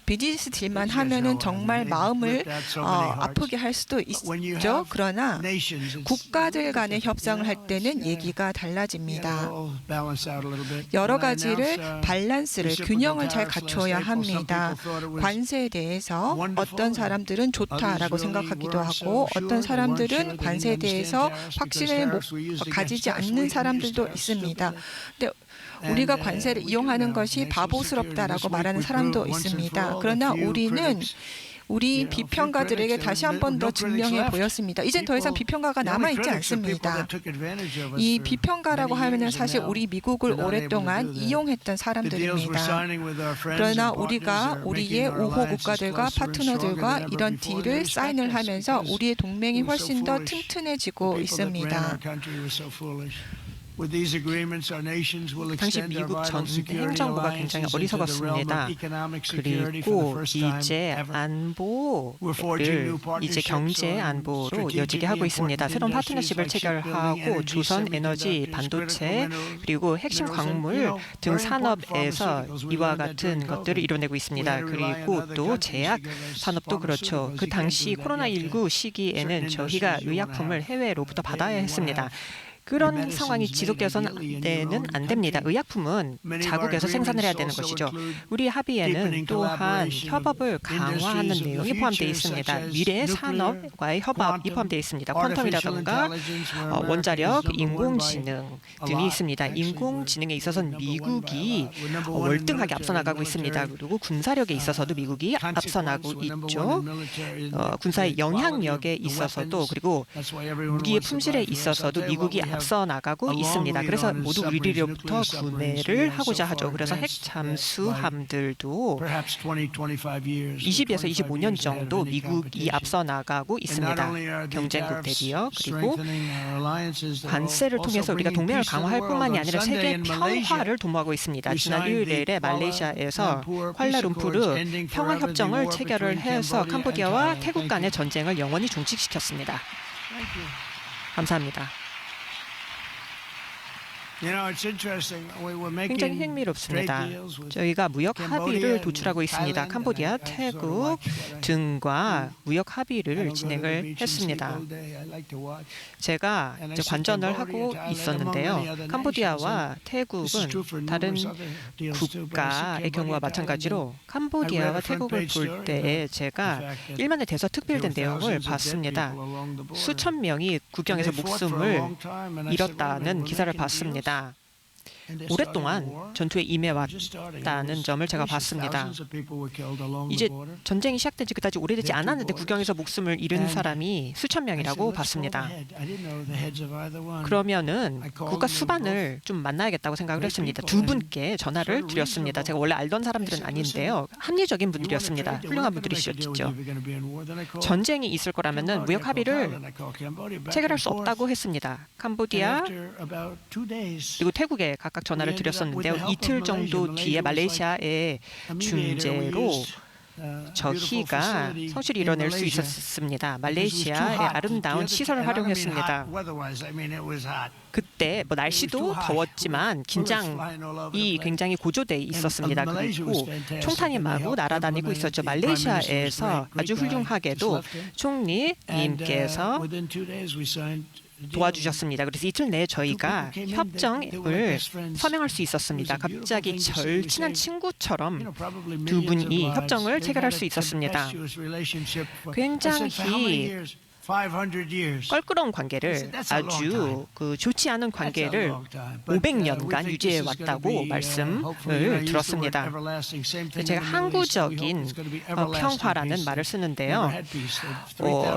Speaker 7: 비즈니스 딜만 하면은 정말 마음을 아프게 할 수도 있죠. 그러나 국가들 간의 협상을 할 때는 얘기가 달라집니다. 여러 가지를 밸런스를 균형을 잘 갖추어야 합니다. 관세에 대해서 어떤 사람들은 좋다라고 생각하기도 하고 어떤 사람들은 관세에 대해서 확신을 가지지 않는 사람들도 있습니다. 근데 우리가 관세를 이용하는 것이 바보스럽다라고 말하는 사람도 있습니다. 그러나 우리는 우리 비평가들에게 다시 한 번 더 증명해 보였습니다. 이젠 더 이상 비평가가 남아있지 않습니다. 이 비평가라고 하면 사실 우리 미국을 오랫동안 이용했던 사람들입니다. 그러나 우리가 우리의 우호 국가들과 파트너들과 이런 딜을 사인을 하면서 우리의 동맹이 훨씬 더 튼튼해지고 있습니다.
Speaker 8: 당시 미국 전 행정부가 굉장히 어리석었습니다. 그리고 이제 안보를 이제 경제 안보로 이어지게 하고 있습니다. 새로운 파트너십을 체결하고 조선 에너지, 반도체, 그리고 핵심 광물 등 산업에서 이와 같은 것들을 이뤄내고 있습니다. 그리고 또 제약 산업도 그렇죠. 그 당시 코로나19 시기에는 저희가 의약품을 해외로부터 받아야 했습니다. 그런 상황이 지속되어서는 안 됩니다. 의약품은 자국에서 생산을 해야 되는 것이죠. 우리 합의에는 또한 협업을 강화하는 내용이 포함되어 있습니다. 미래 산업과의 협업이 포함되어 있습니다. 퀀텀이라든가 원자력, 인공지능 등이 있습니다. 인공지능에 있어서는 미국이 월등하게 앞서 나가고 있습니다. 그리고 군사력에 있어서도 미국이 앞서 나가고 있죠. 군사의 영향력에 있어서도 그리고 무기의 품질에 있어서도 미국이 앞서 나가고 있습니다. 그래서 모두 우리로부터 구매를 하고자 하죠. 그래서 핵 잠수함들도 20에서 25년 정도 미국이 앞서 나가고 있습니다. 경쟁국 대비요. 그리고 관세를 통해서 우리가 동맹을 강화할 뿐만이 아니라 세계 평화를 도모하고 있습니다. 지난 일요일에 말레이시아에서 쿠알라룸푸르 평화협정을 체결을 해서 캄보디아와 태국 간의 전쟁을 영원히 종식시켰습니다. 감사합니다. 굉장히 흥미롭습니다. 저희가 무역 합의를 도출하고 있습니다. 캄보디아, 태국 등과 무역 합의를 진행을 했습니다. 제가 이제 관전을 하고 있었는데요. 캄보디아와 태국은 다른 국가의 경우와 마찬가지로 캄보디아와 태국을 볼 때에 제가 일만에 대해서 특별된 내용을 봤습니다. 수천 명이 국경에서 목숨을 잃었다는 기사를 봤습니다. 오랫동안 전투에 임해왔다는 점을 제가 봤습니다. 이제 전쟁이 시작된 지 그다지 오래되지 않았는데 국경에서 목숨을 잃은 사람이 수천 명이라고 봤습니다. 그러면은 국가 수반을 좀 만나야겠다고 생각을 했습니다. 두 분께 전화를 드렸습니다. 제가 원래 알던 사람들은 아닌데요. 합리적인 분들이었습니다. 훌륭한 분들이셨죠. 전쟁이 있을 거라면은 무역 합의를 체결할 수 없다고 했습니다. 캄보디아 그리고 태국에 각각 전화를 드렸었는데요. 이틀 정도 뒤에 말레이시아의 중재로 저희가 성실히 이뤄낼 수 있었습니다. 말레이시아의 아름다운 시설을 활용했습니다. 그때 날씨도 더웠지만 긴장이 굉장히 고조돼 있었습니다. 그리고 총탄이 마구 날아다니고 있었죠. 말레이시아에서 아주 훌륭하게도 총리님께서 도와주셨습니다. 그래서 이틀 내에 저희가 협정을 서명할 수 있었습니다. 갑자기 절친한 친구처럼 두 분이 협정을 체결할 수 있었습니다. 굉장히 껄끄러운 관계를 아주 좋지 않은 관계를 500년간 유지해 왔다고 말씀을 들었습니다. 제가 항구적인 평화라는 말을 쓰는데요.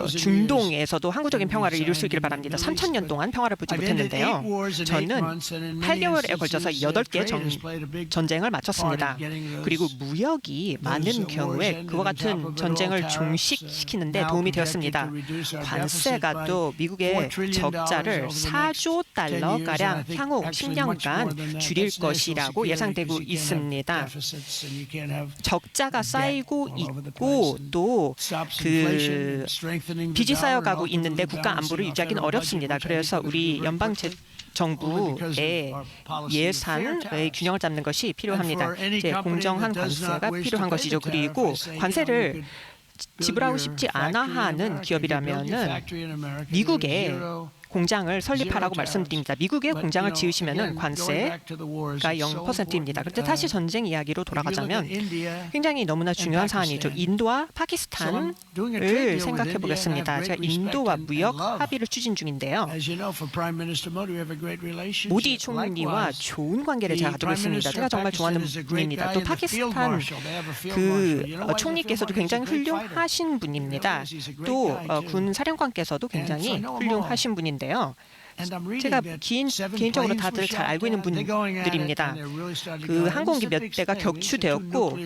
Speaker 8: 중동에서도 항구적인 평화를 이룰 수 있길 바랍니다. 3,000년 동안 평화를 보지 못했는데요. 저는 8개월에 걸쳐서 8개 전쟁을 마쳤습니다. 그리고 무역이 많은 경우에 그와 같은 전쟁을 종식시키는 데 도움이 되었습니다. 관세가 또 미국의 적자를 4조 달러가량 향후 10년간 줄일 것이라고 예상되고 있습니다. 적자가 쌓이고 있고 또 빚이 쌓여가고 있는데 국가 안보를 유지하기는 어렵습니다. 그래서 우리 정부의 예산의 균형을 잡는 것이 필요합니다. 이제 공정한 관세가 필요한 것이죠. 그리고 관세를 지불하고 싶지 않아 하는 기업이라면은 미국에 공장을 설립하라고 말씀드립니다. 미국에 공장을 지으시면은 관세가 0%입니다. 그런데 다시 전쟁 이야기로 돌아가자면 굉장히 너무나 중요한 사안이죠. 인도와 파키스탄을 생각해 보겠습니다. 제가 인도와 무역 합의를 추진 중인데요. 모디 총리와 좋은 관계를 제가 가지고 있습니다. 제가 정말 좋아하는 분입니다. 또 파키스탄 총리께서도 굉장히 훌륭하신 분입니다. 또 군 사령관께서도 굉장히 훌륭하신 분인데요. 제가 개인적으로 다들 잘 알고 있는 분들입니다. 항공기 몇 대가 격추되었고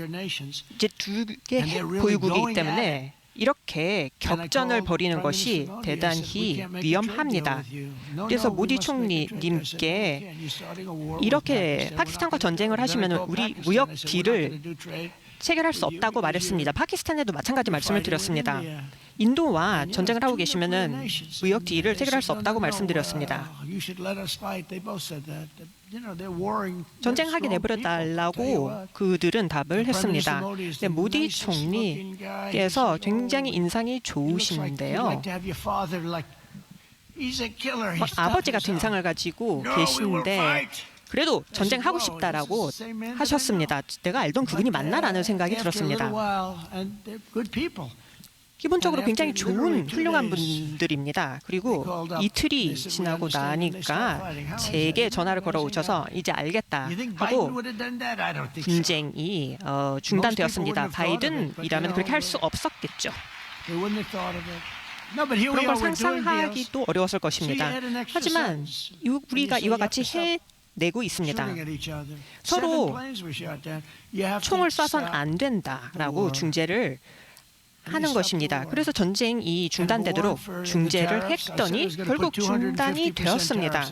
Speaker 8: 이제 2개 보유국이기 때문에 이렇게 격전을 벌이는 것이 대단히 위험합니다. 그래서 모디 총리님께 이렇게 파키스탄과 전쟁을 하시면 우리 무역 딜을 체결할 수 없다고 말했습니다. 파키스탄에도 마찬가지 말씀을 드렸습니다. 인도와 전쟁을 하고 계시면은 무역 딜을 체결할 수 없다고 말씀드렸습니다. 전쟁하게 내버려 달라고 그들은 답을 했습니다. 근데 모디 총리께서 굉장히 인상이 좋으신데요. 아버지 같은 인상을 가지고 계신데 그래도 전쟁하고 싶다라고 하셨습니다. 내가 알던 그분이 맞나라는 생각이 들었습니다. 기본적으로 굉장히 좋은 훌륭한 분들입니다. 그리고 이틀이 지나고 나니까 제게 전화를 걸어오셔서 이제 알겠다 하고 분쟁이 중단되었습니다. 바이든이라면 그렇게 할 수 없었겠죠. 그런 걸 상상하기도 어려웠을 것입니다. 하지만 우리가 이와 같이 해내고 있습니다. 서로 총을 쏴선 안 된다라고 중재를 하는 것입니다. 그래서 전쟁이 중단되도록 중재를 했더니 결국 중단이 되었습니다.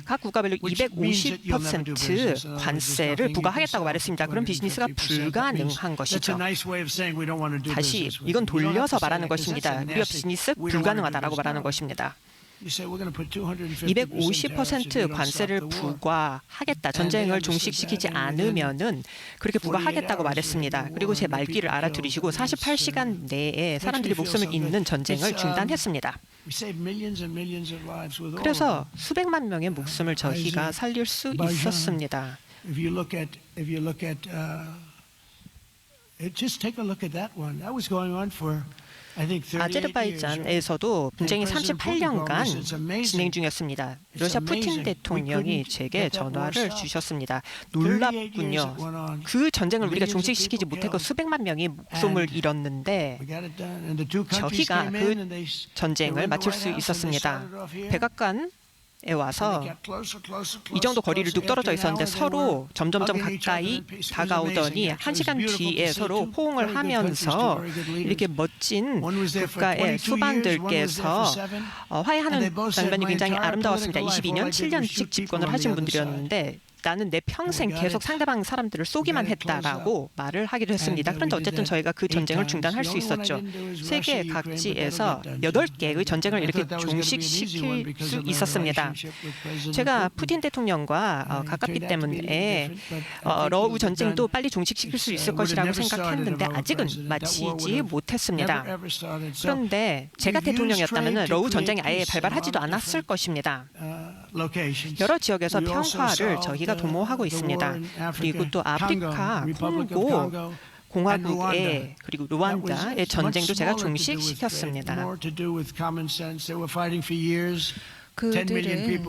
Speaker 8: 각 국가별로 250% 관세를 부과하겠다고 말했습니다. 그럼 비즈니스가 불가능한 것이죠. 다시 이건 돌려서 말하는 것입니다. 우리가 비즈니스 불가능하다라고 말하는 것입니다. 250% 관세를 부과하겠다. 전쟁을 종식시키지 않으면은 그렇게 부과하겠다고 말했습니다. 그리고 제 말귀를 알아들으시고 48시간 내에 사람들이 목숨을 잃는 전쟁을 중단했습니다. 그래서 수백만 명의 목숨을 저희가 살릴 수 있었습니다. 아제르바이잔에서도 분쟁이 38년간 진행 중이었습니다. 러시아 푸틴 대통령이 제게 전화를 주셨습니다. 놀랍군요. 그 전쟁을 우리가 종식시키지 못했고 수백만 명이 목숨을 잃었는데 저희가 그 전쟁을 마칠 수 있었습니다. 백악관 에 와서 이 정도 거리를 뚝 떨어져 있었는데 서로 점점점 가까이 다가오더니 1시간 뒤에 서로 포옹을 하면서 이렇게 멋진 국가의 수반들께서 화해하는 장면이 굉장히 아름다웠습니다. 22년 7년씩 집권을 하신 분들이었는데 나는 내 평생 계속 상대방 사람들을 쏘기만 했다라고 말을 하기도 했습니다. 그런데 어쨌든 저희가 그 전쟁을 중단할 수 있었죠. 세계 각지에서 8개의 전쟁을 이렇게 종식시킬 수 있었습니다. 제가 푸틴 대통령과 가깝기 때문에 러우 전쟁도 빨리 종식시킬 수 있을 것이라고 생각했는데 아직은 마치지 못했습니다. 그런데 제가 대통령이었다면 러우 전쟁이 아예 발발하지도 않았을 것입니다. 여러 지역에서 평화를 저희가 도모하고 있습니다. 그리고 또 아프리카 콩고 공화국의 그리고 루안다의 전쟁도 제가 종식시켰습니다.
Speaker 7: 그들은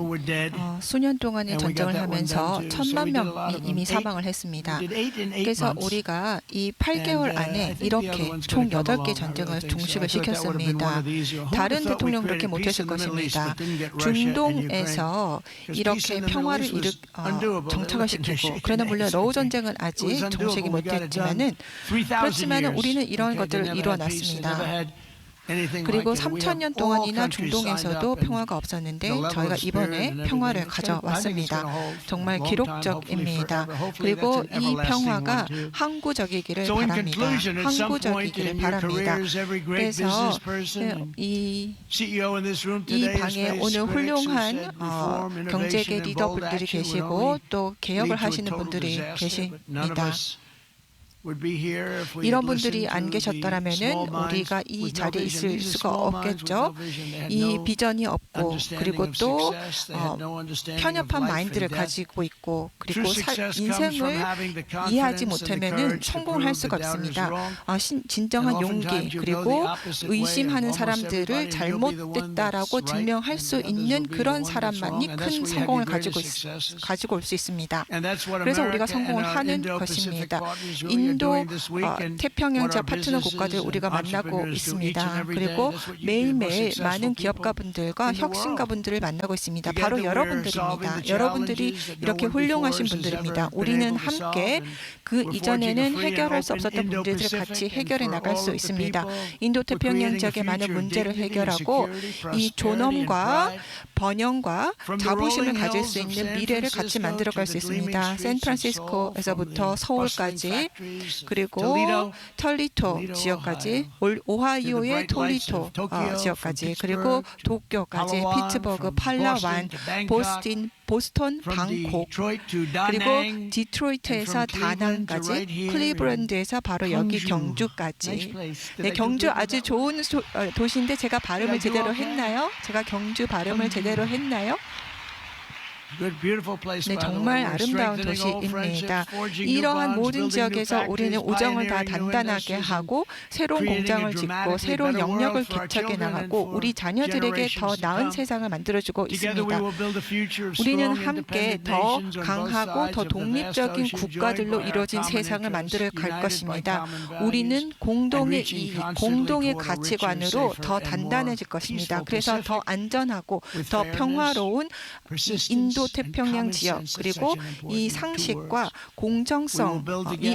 Speaker 7: 수년 동안의 전쟁을 하면서 1,000만 명이 이미 사망을 했습니다. 그래서 우리가 이 8개월 안에 이렇게 총 8개 전쟁을 종식을 시켰습니다. 다른 대통령은 그렇게 못했을 것입니다. 중동에서 이렇게 평화를 정착을 시키고, 그러나 물론 러우 전쟁은 아직 종식이 못했지만은 그렇지만은 우리는 이런 것들을 이뤄놨습니다. 그리고 3,000년 동안이나 중동에서도 평화가 없었는데 저희가 이번에 평화를 가져왔습니다. 정말 기록적입니다. 그리고 이 평화가 항구적이기를 바랍니다. 항구적이기를 바랍니다. 그래서 이 방에 오늘 훌륭한 경제계 리더분들이 계시고 또 개혁을 하시는 분들이 계십니다. 이런 분들이 안 계셨더라면은 우리가 이 자리에 있을 수가 없겠죠. 이 비전이 없고 그리고 또 편협한 마인드를 가지고 있고 그리고 인생을 이해하지 못하면은 성공을 할 수가 없습니다. 진정한 용기 그리고 의심하는 사람들을 잘못됐다라고 증명할 수 있는 그런 사람만이 큰 성공을 가지고 올 수 있습니다. 그래서 우리가 성공을 하는 것입니다. 인도 태평양 지역 파트너 국가들 우리가 만나고 있습니다. 그리고 매일매일 많은 기업가분들과 혁신가분들을 만나고 있습니다. 바로 여러분들입니다. 여러분들이 이렇게 훌륭하신 분들입니다. 우리는 함께 그 이전에는 해결할 수 없었던 문제들을 같이 해결해 나갈 수 있습니다. 인도 태평양 지역의 많은 문제를 해결하고 이 존엄과 번영과 자부심을 가질 수 있는 미래를 같이 만들어갈 수 있습니다. 샌프란시스코에서부터 서울까지 그리고 톨리토 지역까지 오하이오의 톨리토 지역까지 그리고 도쿄까지 피츠버그, 팔라완, 보스턴, 방콕 그리고 디트로이트에서 다낭까지 클리브랜드에서 바로 여기 경주까지. 네, 경주 아주 좋은 도시인데 제가 발음을 제대로 했나요? 제가 경주 발음을 제대로 했나요? 네, 정말 아름다운 도시입니다. 이러한 모든 지역에서 우리는 우정을 다 단단하게 하고 새로운 공장을 짓고 새로운 영역을 개척해 나가고 우리 자녀들에게 더 나은 세상을 만들어주고 있습니다. 우리는 함께 더 강하고 더 독립적인 국가들로 이루어진 세상을 만들어 갈 것입니다. 우리는 공동의 이익, 공동의 가치관으로 더 단단해질 것입니다. 그래서 더 안전하고 더 평화로운 인도 태평양 지역 그리고 이 상식과 공정성이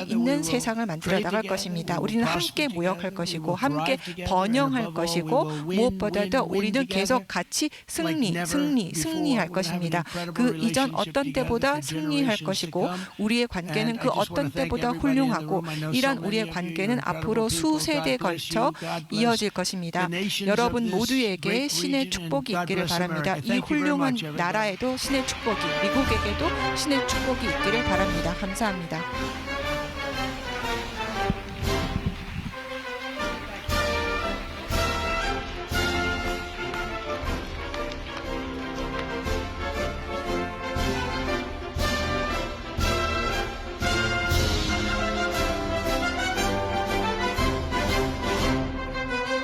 Speaker 7: 있는 세상을 만들어 나갈 것입니다. 우리는 함께 무역할 것이고 함께 번영할 것이고 무엇보다도 우리는 계속 같이 승리할 것입니다. 그 이전 어떤 때보다 승리할 것이고 우리의 관계는 그 어떤 때보다 훌륭하고 이런 우리의 관계는 앞으로 수세대에 걸쳐 이어질 것입니다. 여러분 모두에게 신의 축복이 있기를 바랍니다. 이 훌륭한 나라에도 신의 축복이, 미국에게도 신의 축복이 있기를 바랍니다. 감사합니다.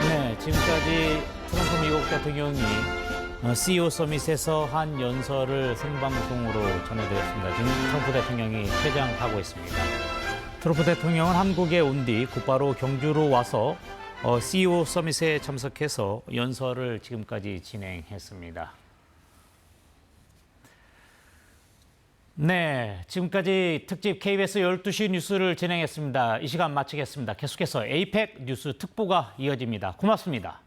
Speaker 4: 네, 지금까지 트럼프 미국 대통령이 CEO 서밋에서 한 연설을 생방송으로 전해드렸습니다. 지금 트럼프 대통령이 퇴장하고 있습니다. 트럼프 대통령은 한국에 온 뒤 곧바로 경주로 와서 CEO 서밋에 참석해서 연설을 지금까지 진행했습니다. 네, 지금까지 특집 KBS 12시 뉴스를 진행했습니다. 이 시간 마치겠습니다. 계속해서 APEC 뉴스 특보가 이어집니다. 고맙습니다.